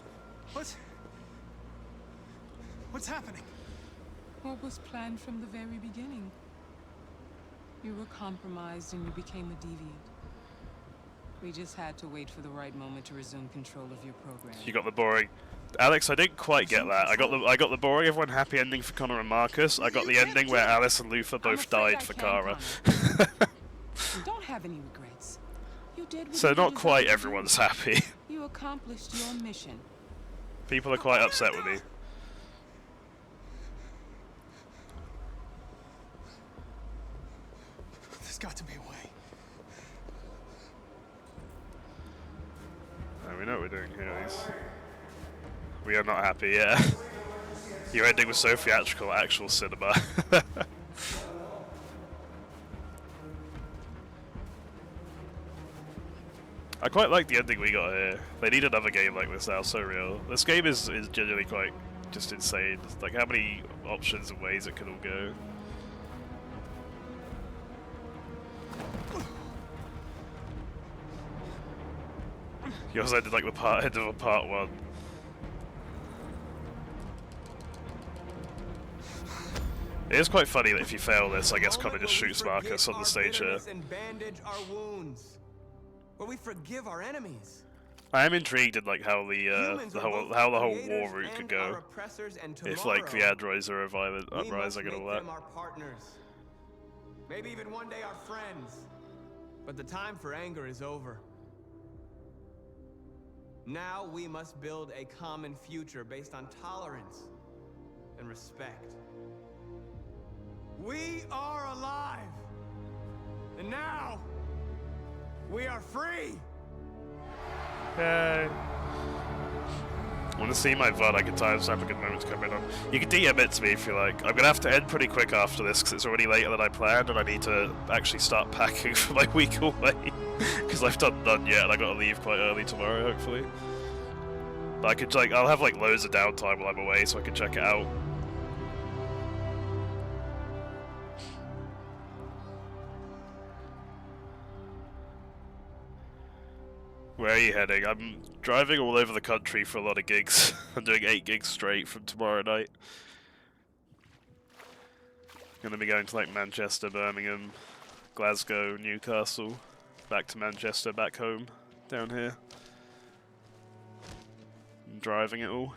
What's happening? What was planned from the very beginning? You were compromised and you became a deviant. We just had to wait for the right moment to resume control of your program. You got the boring. Alex, I didn't quite get that. I got the boring everyone happy ending for Connor and Marcus. I got the ending where Alice and Luther both died for Kara. Don't have any regrets. You did what So you not deserved quite to do. everyone's happy. You accomplished your mission. People are quite upset with me. got to be a way. We know what we're doing here, at least. We are not happy, yeah. Your ending was so theatrical, actual cinema. I quite like the ending we got here. They need another game like this now, so real. This game is genuinely quite just insane. Like how many options and ways it can all go. You also did like the end of a part 1. It is quite funny that if you fail this, I guess Connor just shoots Marcus on the stage here. And bandage our wounds, where we forgive our enemies. I am intrigued in like how the whole war route could go. If like the androids are a violent uprising and all that. Our partners. Maybe even one day our friends. But the time for anger is over. Now we must build a common future based on tolerance and respect. We are alive! And now, we are free! Yay! I want to see my VOD. I can timestamp a good moment to come in on. You can DM it to me if you like. I'm going to have to end pretty quick after this because it's already later than I planned and I need to actually start packing for my week away. Because I've done none yet and I got to leave quite early tomorrow, hopefully. But I could, like, I'll have like loads of downtime while I'm away so I can check it out. Where are you heading? I'm driving all over the country for a lot of gigs. I'm doing 8 gigs straight from tomorrow night. Gonna be going to like Manchester, Birmingham, Glasgow, Newcastle, back to Manchester, back home, down here. I'm driving it all.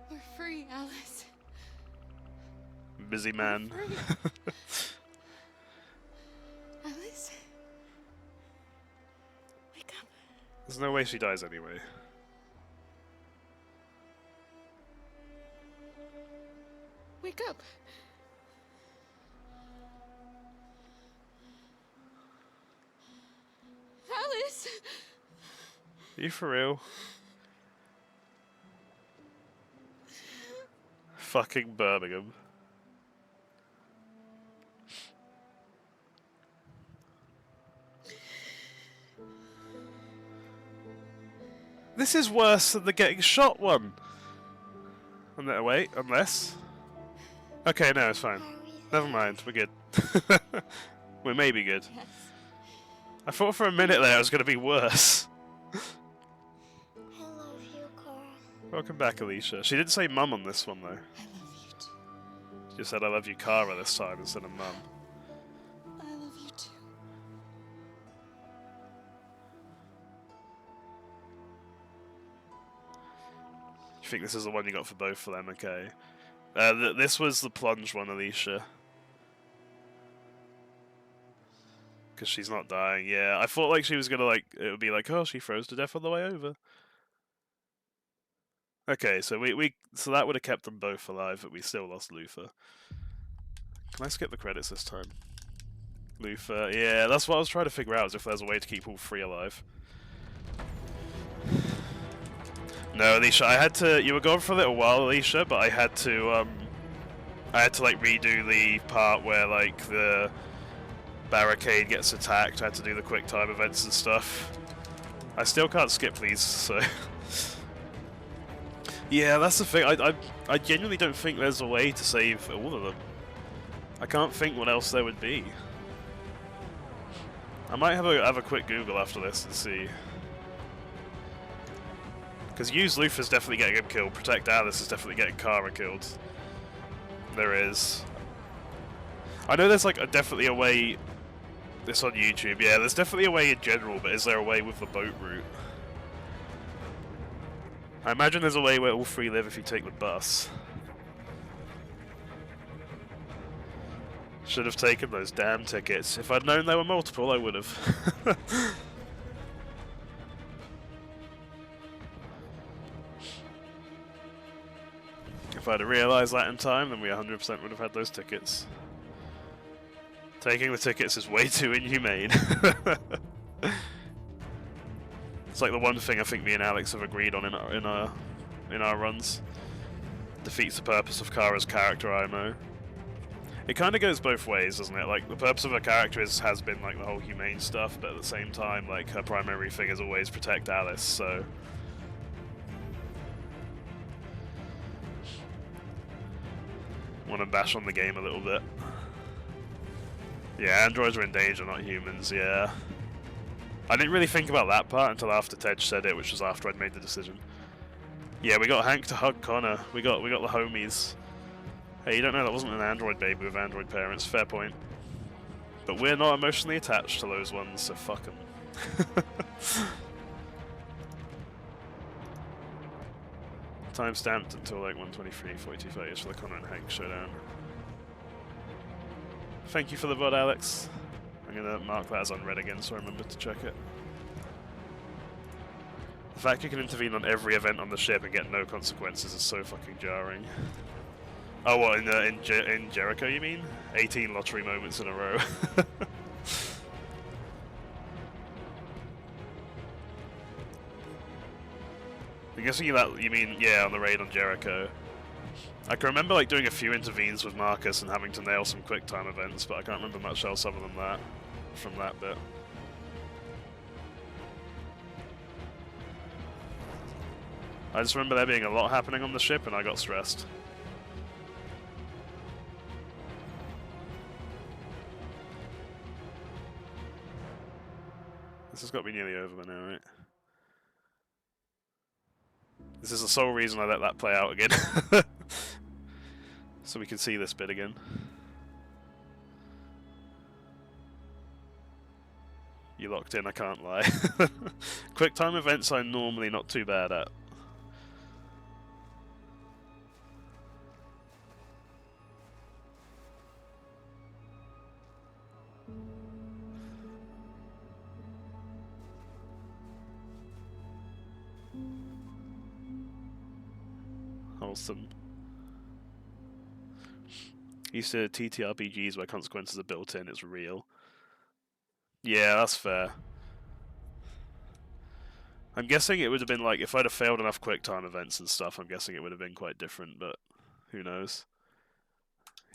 We're free, Alice. Busy man. Alice? Wake up. There's no way she dies anyway. Wake up. Alice! Are you for real? Fucking Birmingham. This is worse than the getting shot one. Wait, unless... Okay, no, it's fine. Never mind, we're good. We may be good. Yes. I thought for a minute there it was going to be worse. I love you, Cora. Welcome back, Alicia. She didn't say mum on this one, though. I love you too. She just said I love you, Kara, this time instead of mum. I love you too. You think this is the one you got for both of them? Okay. This was the plunge one, Alicia. Because she's not dying. Yeah, I thought like she was gonna like it would be like, oh, she froze to death on the way over. Okay, so so that would have kept them both alive, but we still lost Luther. Can I skip the credits this time? Luther, yeah, that's what I was trying to figure out, is if there's a way to keep all 3 alive. No, Alicia, I had to. You were gone for a little while, Alicia, but I had to like redo the part where like the barricade gets attacked. I had to do the quick time events and stuff. I still can't skip these, so yeah, that's the thing. I genuinely don't think there's a way to save all of them. I can't think what else there would be. I might have a quick Google after this and see. Because use Luther's definitely getting him killed, protect Alice is definitely getting Kara killed. There is. I know there's like definitely a way, this on YouTube, yeah, there's definitely a way in general, but is there a way with the boat route? I imagine there's a way where all 3 live if you take the bus. Should have taken those damn tickets. If I'd known there were multiple, I would have. If I'd have realised that in time, then we 100% would have had those tickets. Taking the tickets is way too inhumane. It's like the one thing I think me and Alex have agreed on in our runs. Defeats the purpose of Kara's character IMO. It kind of goes both ways, doesn't it? Like, the purpose of her character has been like the whole humane stuff, but at the same time, like, her primary thing is always protect Alice, so... Want to bash on the game a little bit. Yeah, androids are in danger, not humans, yeah. I didn't really think about that part until after Tej said it, which was after I'd made the decision. Yeah, we got Hank to hug Connor. We got the homies. Hey, you don't know that wasn't an android baby with android parents. Fair point. But we're not emotionally attached to those ones, so fuck them. Time stamped until like 1:23:42 for the Connor and Hank showdown. Thank you for the VOD, Alex. I'm gonna mark that as unread again so I remember to check it. The fact you can intervene on every event on the ship and get no consequences is so fucking jarring. Oh, what, in Jericho you mean? 18 lottery moments in a row. I'm guessing you mean, yeah, on the raid on Jericho. I can remember like doing a few intervenes with Marcus and having to nail some quick time events, but I can't remember much else other than that, from that bit. I just remember there being a lot happening on the ship and I got stressed. This has got to be nearly over by now, right? This is the sole reason I let that play out again. So we can see this bit again. You locked in, I can't lie. Quick time events I'm normally not too bad at. Wholesome. Used to TTRPGs where consequences are built in, it's real. Yeah, that's fair. I'm guessing it would have been like, if I'd have failed enough quick time events and stuff, I'm guessing it would have been quite different, but who knows.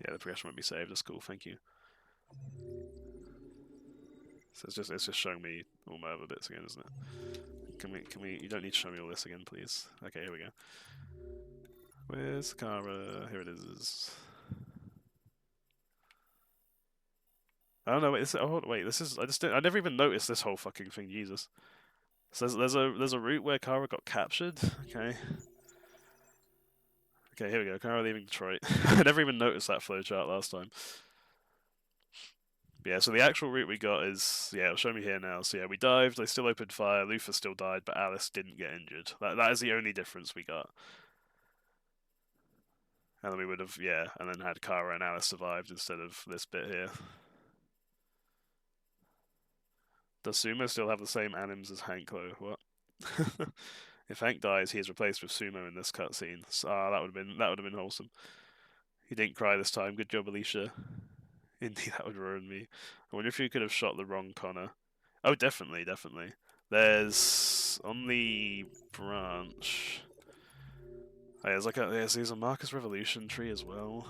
Yeah, the progression won't be saved, that's cool, thank you. So it's just showing me all my other bits again, isn't it? Can we, you don't need to show me all this again, please. Okay, here we go. Where's Kara? Here it is. I don't know. Wait, this is. I never even noticed this whole fucking thing. Jesus. So there's a route where Kara got captured. Okay. Okay, here we go. Kara leaving Detroit. I never even noticed that flowchart last time. Yeah, so the actual route we got is, yeah, it'll show me here now. So yeah, we dived. They still opened fire. Luther still died, but Alice didn't get injured. That is the only difference we got. And then we would have, yeah, and then had Kara and Alice survived instead of this bit here. Does Sumo still have the same anims as Hank though? What? If Hank dies, he is replaced with Sumo in this cutscene. Ah, that would have been wholesome. He didn't cry this time. Good job, Alicia. Indeed, that would ruin me. I wonder if you could have shot the wrong Connor. Oh, definitely. There's on the branch. Oh, yeah, there's a Marcus Revolution tree as well.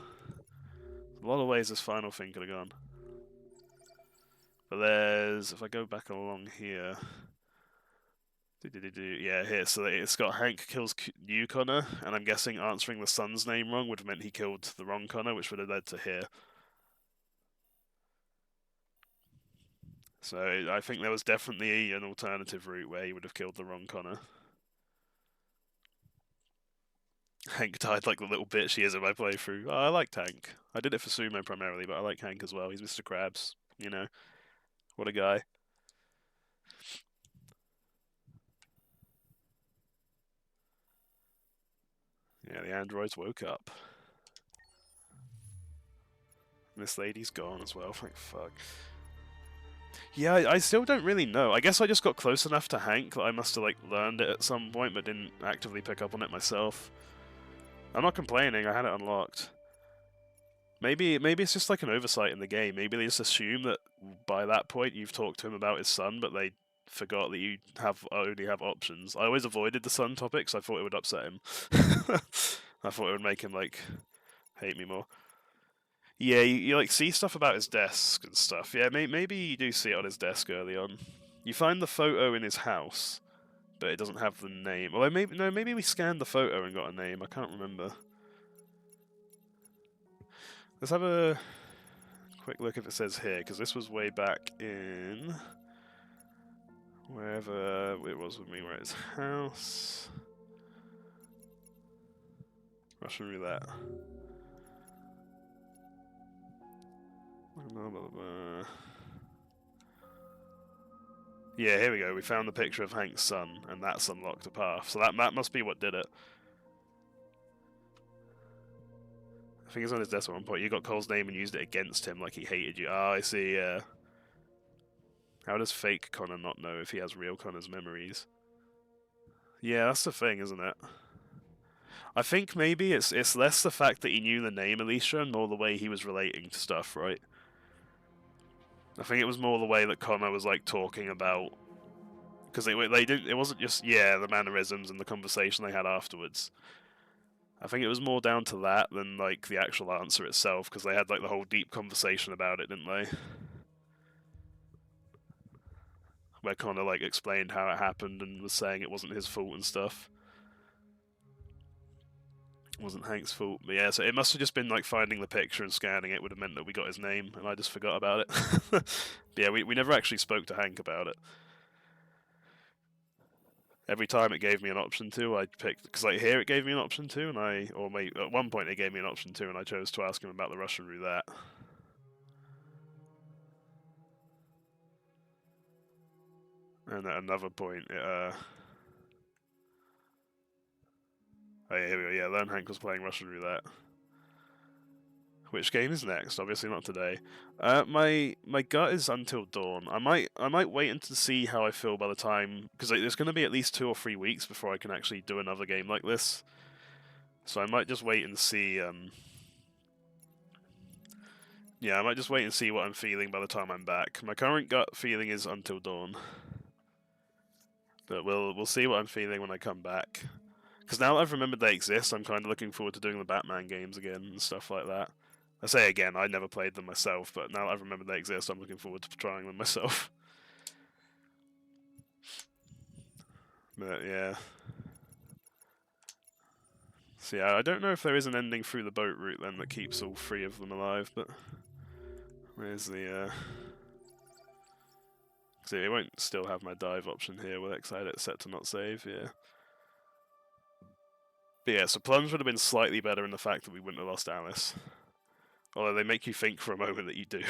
A lot of ways this final thing could have gone. But there's, if I go back along here, yeah, here. So it's got Hank kills you Connor, and I'm guessing answering the son's name wrong would have meant he killed the wrong Connor, which would have led to here. So I think there was definitely an alternative route where he would have killed the wrong Connor. Hank died like the little bitch he is in my playthrough. Oh, I liked Hank. I did it for Sumo primarily, but I like Hank as well. He's Mr. Krabs, you know. What a guy. Yeah, the androids woke up. This lady's gone as well, like fuck. Yeah, I still don't really know. I guess I just got close enough to Hank that I must have like learned it at some point, but didn't actively pick up on it myself. I'm not complaining, I had it unlocked. Maybe it's just like an oversight in the game. Maybe they just assume that by that point you've talked to him about his son, but they forgot that you only have options. I always avoided the son topics. I thought it would upset him. I thought it would make him like hate me more. Yeah, you like see stuff about his desk and stuff. Yeah, maybe you do see it on his desk early on. You find the photo in his house, but it doesn't have the name. Well, maybe we scanned the photo and got a name. I can't remember. Let's have a quick look if it says here, because this was way back in wherever it was with me. We're at his house. Russian roulette. Blah, blah, blah. Yeah, here we go. We found the picture of Hank's son, and that's unlocked a path. So that must be what did it. I think it's on his desk at one point. You got Cole's name and used it against him like he hated you. Ah, I see, yeah. How does fake Connor not know if he has real Connor's memories? Yeah, that's the thing, isn't it? I think maybe it's less the fact that he knew the name Alicia and more the way he was relating to stuff, right? I think it was more the way that Connor was like talking about, because it wasn't just the mannerisms and the conversation they had afterwards. I think it was more down to that than like the actual answer itself, because they had like the whole deep conversation about it, didn't they? Where Connor like explained how it happened and was saying it wasn't his fault and stuff. It wasn't Hank's fault. But yeah, so it must have just been like finding the picture and scanning it would have meant that we got his name, and I just forgot about it. But yeah, we never actually spoke to Hank about it. Every time it gave me an option to, I picked, because like here it gave me an option to, and at one point it gave me an option to, and I chose to ask him about the Russian roulette. And at another point, oh yeah, here we go. Yeah, learn Hank was playing Russian roulette. Which game is next? Obviously not today. My gut is Until Dawn. I might wait until see how I feel by the time, because there's going to be at least 2 or 3 weeks before I can actually do another game like this. So I might just wait and see. Yeah, I might just wait and see what I'm feeling by the time I'm back. My current gut feeling is Until Dawn. But we'll see what I'm feeling when I come back. Because now that I've remembered they exist, I'm kind of looking forward to doing the Batman games again and stuff like that. I say again, I never played them myself, but now that I've remembered they exist, I'm looking forward to trying them myself. But yeah. So yeah, I don't know if there is an ending through the boat route then that keeps all 3 of them alive, but where's the see, it won't still have my dive option here with X-Edit set to not save, yeah. But yeah, so Plunge would have been slightly better in the fact that we wouldn't have lost Alice. Although they make you think for a moment that you do.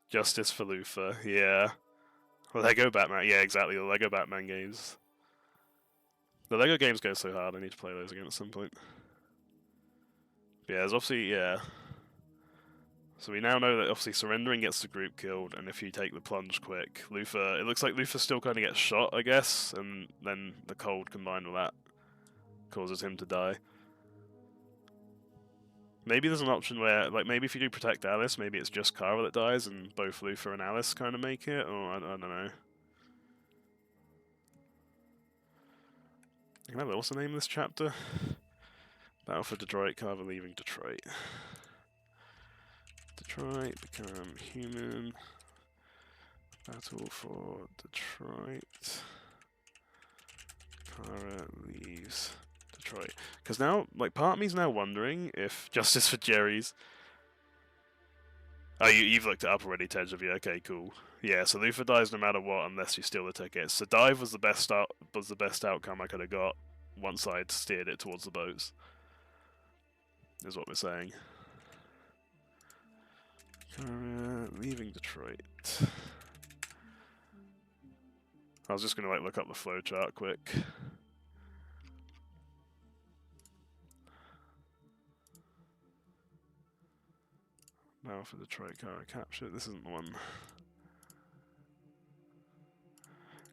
Justice for Luthor, yeah. Well, Lego Batman, yeah, exactly, the Lego Batman games. The Lego games go so hard, I need to play those again at some point. Yeah, there's obviously, yeah. So we now know that obviously surrendering gets the group killed, and if you take the plunge quick, Luthor, it looks like Luthor still kind of gets shot, I guess, and then the cold combined with that causes him to die. Maybe there's an option where, like, maybe if you do protect Alice, maybe it's just Kara that dies, and both Luthor and Alice kind of make it, or I don't know. What's the name of this chapter? Battle for Detroit, Carver leaving Detroit. Detroit, become human. Battle for Detroit. Kara leaves Detroit. Because now, like, part of me's now wondering if Justice for Jerry's... Oh, you've looked it up already, Tej, have you? Okay, cool. Yeah, so Luthor dies no matter what unless you steal the tickets. So dive was the best outcome I could have got once I'd steered it towards the boats. Is what we're saying. Leaving Detroit. I was just gonna like look up the flowchart quick. Now for Detroit, Kara captured. This isn't the one.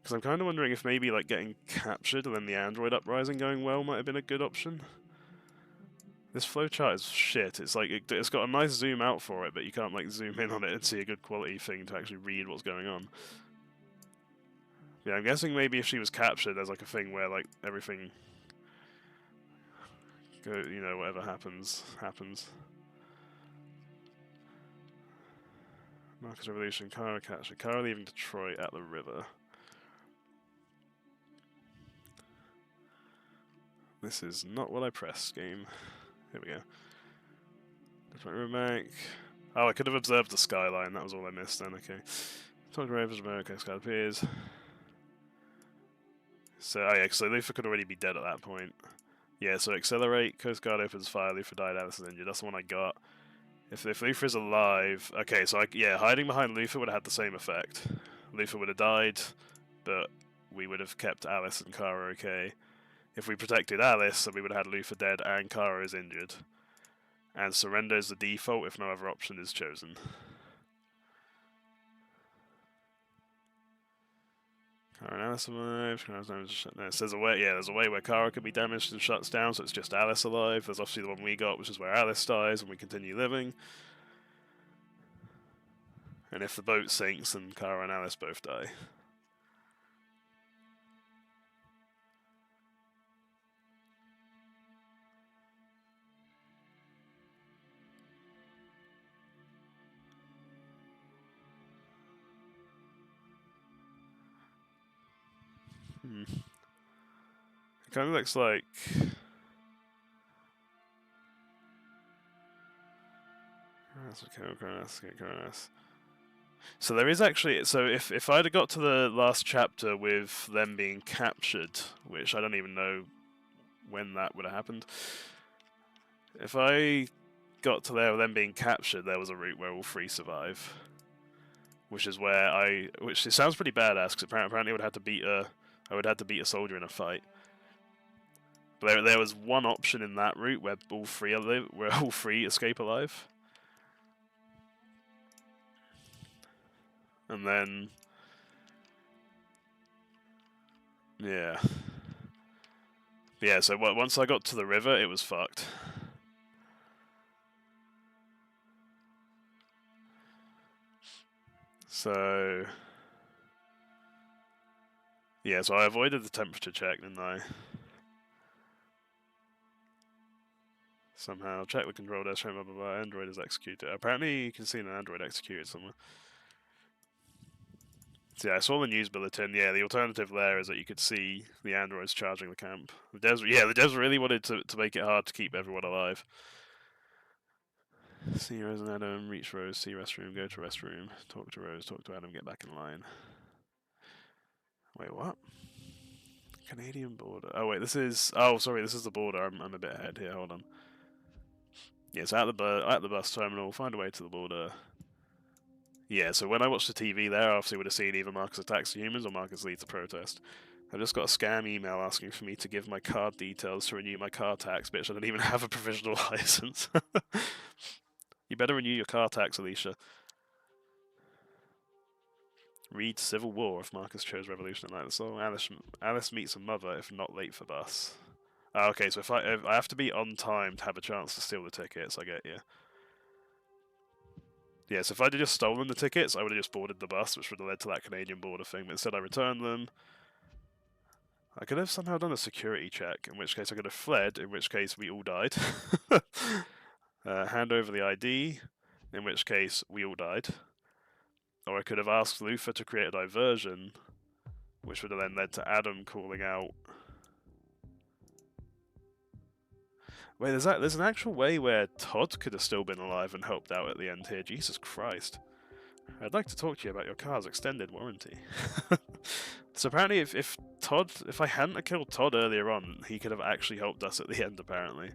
Because I'm kind of wondering if maybe like getting captured and then the android uprising going well might have been a good option. This flowchart is shit. It's like it's got a nice zoom out for it, but you can't like zoom in on it and see a good quality thing to actually read what's going on. Yeah, I'm guessing maybe if she was captured, there's like a thing where like everything, you know, whatever happens. Marcus Revolution, Kara captured. Kara leaving Detroit at the river. This is not what I pressed, game. Here we go. Detroit Riverbank. Oh, I could have observed the skyline. That was all I missed then. Okay. Talk to Ravens, America, Sky appears. So, oh yeah, so Luther could already be dead at that point. Yeah, so accelerate, Coast Guard opens fire, Luther died, Alice is injured. That's the one I got. If Luther is alive... Okay, so yeah, hiding behind Luther would have had the same effect. Luther would have died, but we would have kept Alice and Kara okay. If we protected Alice, then we would have had Luther dead and Kara is injured. And surrender is the default if no other option is chosen. Kara and Alice alive. No, it says a way. Yeah, there's a way where Kara could be damaged and shuts down, so it's just Alice alive. There's obviously the one we got, which is where Alice dies and we continue living. And if the boat sinks, then Kara and Alice both die. It kind of looks like... So there is actually... So if I'd have got to the last chapter with them being captured, which I don't even know when that would have happened. If I got to there with them being captured, there was a route where all three survive. Which is where which it sounds pretty badass, because apparently I would have to beat a soldier in a fight. But there was one option in that route where all three escape alive. And then yeah. Yeah, so once I got to the river, it was fucked. So yeah, so I avoided the temperature check, didn't I? Somehow check the control desk, blah blah blah. Android is executed. Apparently, you can see an android executed somewhere. So yeah, I saw the news bulletin. Yeah, the alternative there is that you could see the androids charging the camp. The devs really wanted to make it hard to keep everyone alive. See Rose and Adam, reach Rose, see restroom, go to restroom, talk to Rose, talk to Adam, get back in line. Wait, what? Canadian border. Oh wait, this is... Oh, sorry, this is the border. I'm a bit ahead here, hold on. Yeah, so at the bus terminal, find a way to the border. Yeah, so when I watched the TV there, I obviously would have seen either Marcus attacks the humans or Marcus leads a protest. I've just got a scam email asking for me to give my card details to renew my car tax, bitch. I don't even have a provisional license. You better renew your car tax, Alicia. Read Civil War if Marcus chose Revolution at night. So Alice meets a mother if not late for bus. Oh, okay, so if I have to be on time to have a chance to steal the tickets, I get you. Yeah, so if I'd just stolen the tickets, I would have just boarded the bus, which would have led to that Canadian border thing, but instead I returned them. I could have somehow done a security check, in which case I could have fled, in which case we all died. Hand over the ID, in which case we all died. Or I could have asked Luther to create a diversion, which would have then led to Adam calling out. Wait, there's an actual way where Todd could have still been alive and helped out at the end here. Jesus Christ. I'd like to talk to you about your car's extended warranty. So apparently if I hadn't have killed Todd earlier on, he could have actually helped us at the end, apparently.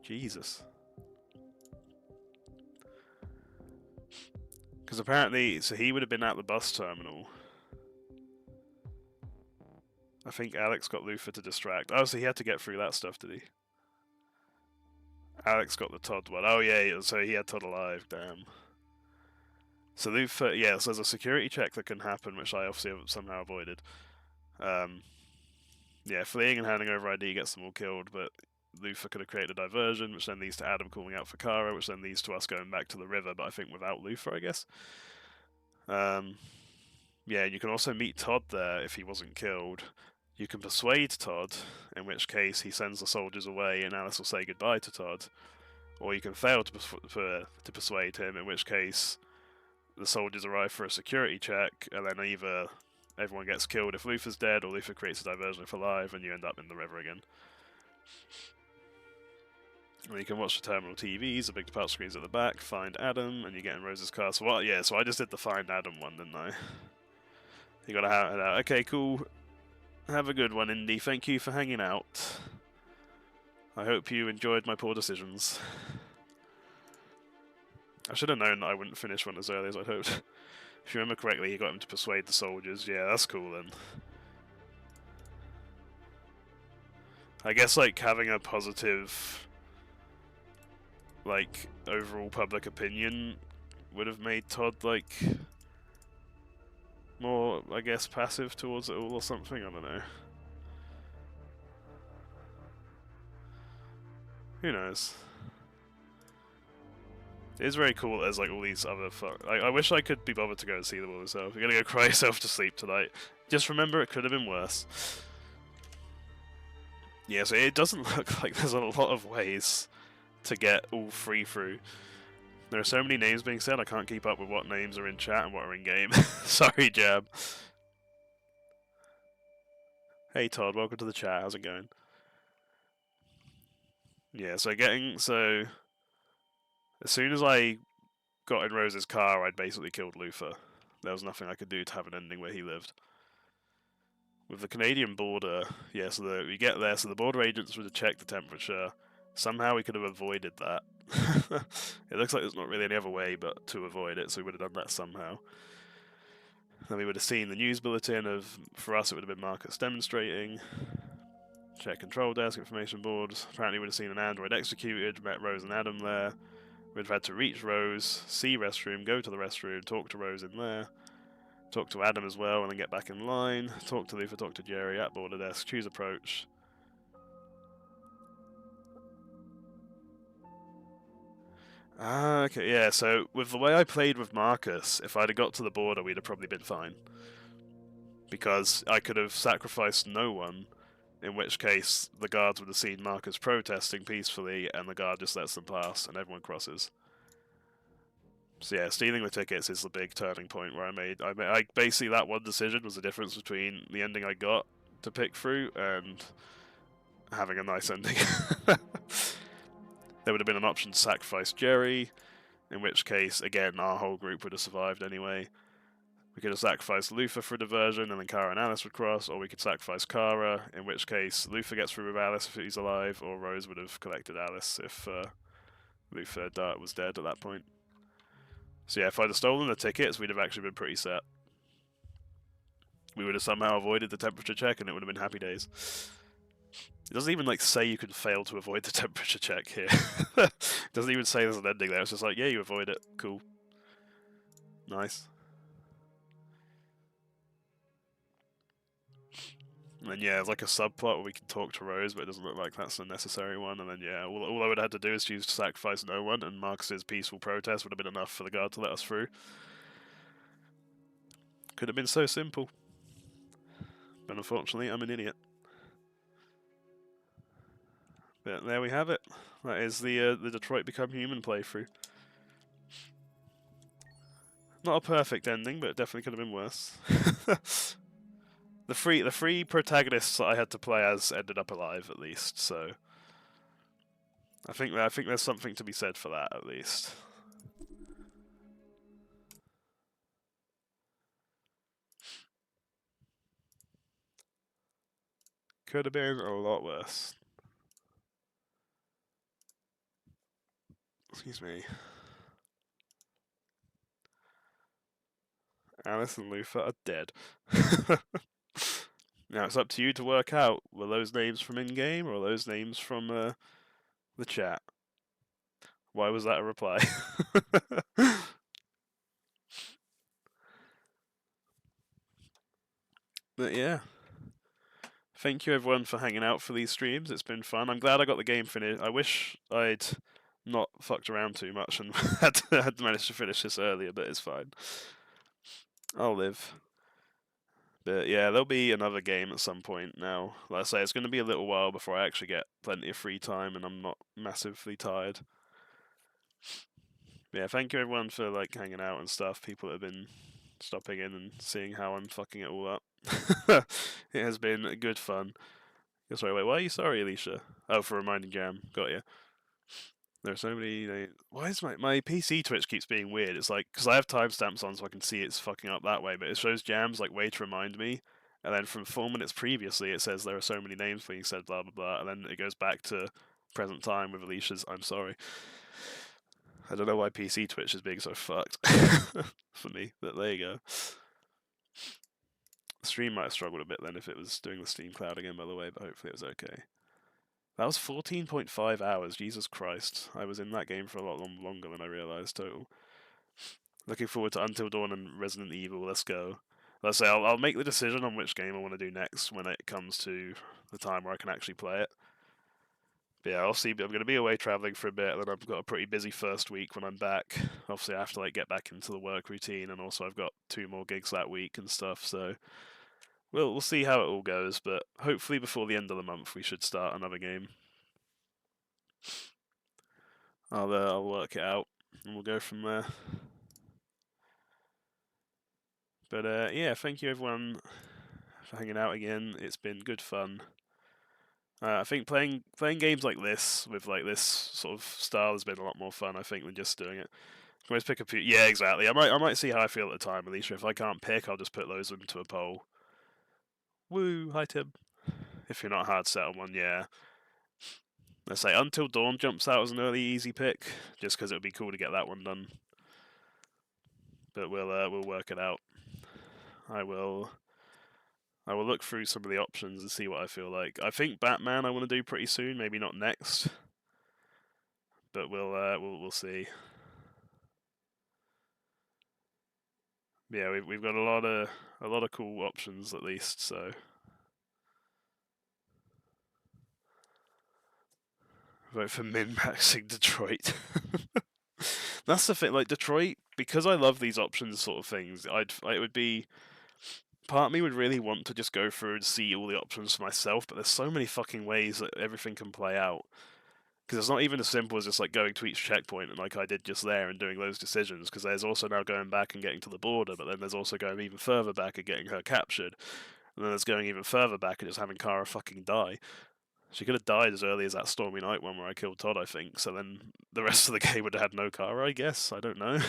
Jesus. Because apparently, so he would have been at the bus terminal. I think Alex got Luther to distract. Oh, so he had to get through that stuff, did he? Alex got the Todd one. Oh yeah, so he had Todd alive. Damn. So Luther, yeah. So there's a security check that can happen, which I obviously have somehow avoided. Yeah, fleeing and handing over ID gets them all killed, but Luther could have created a diversion, which then leads to Adam calling out for Kara, which then leads to us going back to the river, but I think without Luther, I guess. Yeah, you can also meet Todd there if he wasn't killed. You can persuade Todd, in which case he sends the soldiers away and Alice will say goodbye to Todd. Or you can fail to persuade him, in which case the soldiers arrive for a security check, and then either everyone gets killed if Luther's dead, or Luther creates a diversion if alive, and you end up in the river again. And you can watch the terminal TVs, the big touch screens at the back, find Adam, and you get in Rose's car. So what? Yeah, so I just did the find Adam one, didn't I? You gotta have it out. Okay, cool. Have a good one, Indy. Thank you for hanging out. I hope you enjoyed my poor decisions. I should have known that I wouldn't finish one as early as I'd hoped. If you remember correctly, he got him to persuade the soldiers. Yeah, that's cool then. I guess, like, having a positive, like, overall public opinion would have made Todd, like, more, I guess, passive towards it all or something. I don't know. Who knows? It is very cool that there's like all these other I wish I could be bothered to go and see them all myself. You're gonna go cry yourself to sleep tonight. Just remember, it could have been worse. Yeah, so it doesn't look like there's a lot of ways to get all three through. There are so many names being said, I can't keep up with what names are in chat and what are in game. Sorry, Jab. Hey Todd, welcome to the chat. How's it going? Yeah, so as soon as I got in Rose's car, I'd basically killed Luther. There was nothing I could do to have an ending where he lived. With the Canadian border, yeah, so we get there, so the border agents would have checked the temperature. Somehow we could have avoided that. It looks like there's not really any other way but to avoid it, so we would have done that somehow. Then we would have seen the news bulletin of, for us it would have been Marcus demonstrating. Check control desk, information boards. Apparently we would have seen an android executed, met Rose and Adam there. We'd have had to reach Rose, see restroom, go to the restroom, talk to Rose in there. Talk to Adam as well, and then get back in line. Talk to Luther, talk to Jerry at border desk, choose approach. Ah, okay, yeah, so with the way I played with Marcus, if I'd have got to the border, we'd have probably been fine. Because I could have sacrificed no one, in which case the guards would have seen Marcus protesting peacefully, and the guard just lets them pass, and everyone crosses. So yeah, stealing the tickets is the big turning point where I basically, that one decision was the difference between the ending I got to pick through and having a nice ending. There would have been an option to sacrifice Jerry, in which case, again, our whole group would have survived anyway. We could have sacrificed Luther for a diversion, and then Kara and Alice would cross, or we could sacrifice Kara, in which case Luther gets through with Alice if he's alive, or Rose would have collected Alice if Luther was dead at that point. So yeah, if I'd have stolen the tickets, we'd have actually been pretty set. We would have somehow avoided the temperature check, and it would have been happy days. It doesn't even like say you can fail to avoid the temperature check here. It doesn't even say there's an ending there. It's just like, yeah, you avoid it. Cool. Nice. And then yeah, there's like a subplot where we can talk to Rose, but it doesn't look like that's a necessary one. And then yeah, all I would have had to do is choose to sacrifice no one, and Marcus's peaceful protest would have been enough for the guard to let us through. Could have been so simple. But unfortunately, I'm an idiot. But there we have it. That is the Detroit Become Human playthrough. Not a perfect ending, but it definitely could have been worse. The three protagonists that I had to play as ended up alive, at least. So I think there's something to be said for that, at least. Could have been a lot worse. Excuse me. Alice and Luther are dead. Now it's up to you to work out, were those names from in-game or are those names from the chat? Why was that a reply? But yeah. Thank you everyone for hanging out for these streams. It's been fun. I'm glad I got the game finished. I wish I'd not fucked around too much and had managed to finish this earlier, but it's fine. I'll live. But yeah, there'll be another game at some point now. Like I say, it's going to be a little while before I actually get plenty of free time and I'm not massively tired. Yeah, thank you everyone for like hanging out and stuff. People that have been stopping in and seeing how I'm fucking it all up. It has been good fun. Sorry, wait, why are you sorry, Alicia? Oh, for reminding Jam. Got you. There are so many. Why is my PC Twitch keeps being weird? It's like because I have timestamps on, so I can see it's fucking up that way. But it shows Jams like way to remind me, and then from 4 minutes previously, it says there are so many names being said, blah blah blah, and then it goes back to present time with Alicia's "I'm sorry." I don't know why PC Twitch is being so fucked for me, but there you go. The stream might have struggled a bit then if it was doing the Steam Cloud again, by the way, but hopefully it was okay. That was 14.5 hours, Jesus Christ. I was in that game for a lot longer than I realised total. Looking forward to Until Dawn and Resident Evil, let's go. Let's say I'll make the decision on which game I want to do next when it comes to the time where I can actually play it. But yeah, I'll see. I'm going to be away travelling for a bit, and then I've got a pretty busy first week when I'm back. Obviously, I have to like get back into the work routine, and also I've got 2 more gigs that week and stuff, so we'll see how it all goes, but hopefully before the end of the month we should start another game. I'll work it out, and we'll go from there. But yeah, thank you everyone for hanging out again. It's been good fun. I think playing games like this with like this sort of style has been a lot more fun, I think, than just doing it. You can always pick a few. Yeah, exactly. I might see how I feel at the time, Alicia. If I can't pick, I'll just put those into a poll. Woo! Hi Tim. If you're not hard set on one, yeah. Let's say Until Dawn jumps out as an early easy pick, just because it would be cool to get that one done. But we'll work it out. I will look through some of the options and see what I feel like. I think Batman I want to do pretty soon, maybe not next, but we'll see. Yeah, we've got a lot of cool options at least. So vote for min-maxing Detroit. That's the thing. Like Detroit, because I love these options sort of things. It would be. Part of me would really want to just go through and see all the options for myself, but there's so many fucking ways that everything can play out. Because it's not even as simple as just like going to each checkpoint and like I did just there and doing those decisions, because there's also now going back and getting to the border, but then there's also going even further back and getting her captured. And then there's going even further back and just having Kara fucking die. She could have died as early as that Stormy Night one where I killed Todd, I think, so then the rest of the game would have had no Kara, I guess. I don't know.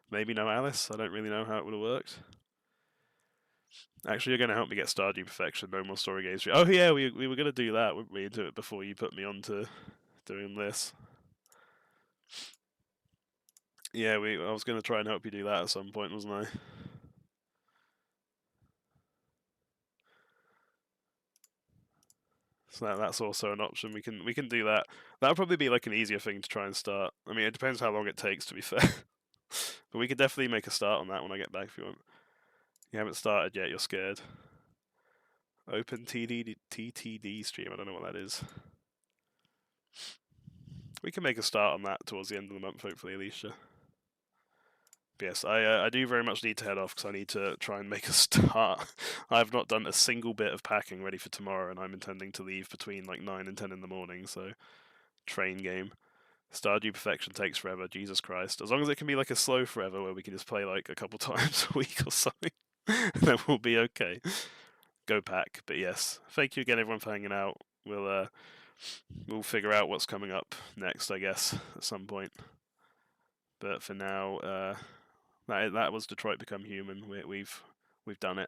Maybe no Alice. I don't really know how it would have worked. Actually, you're going to help me get Stardew Perfection, no more story games. Oh yeah, we were going to do that, weren't we? Do it before you put me on to doing this. Yeah, I was going to try and help you do that at some point, wasn't I? So that's also an option. We can do that. That'll probably be like an easier thing to try and start. I mean, it depends how long it takes, to be fair. But we could definitely make a start on that when I get back if you want. You haven't started yet, you're scared. Open TTD stream, I don't know what that is. We can make a start on that towards the end of the month, hopefully, Alicia. But yes, I do very much need to head off because I need to try and make a start. I've not done a single bit of packing ready for tomorrow, and I'm intending to leave between like 9 and 10 in the morning, so train game. Stardew Perfection takes forever, Jesus Christ. As long as it can be like a slow forever where we can just play like a couple times a week or something, then we'll be okay. Go pack. But yes, thank you again everyone for hanging out. We'll figure out what's coming up next, I guess, at some point. But for now, that was Detroit Become Human. We've done it.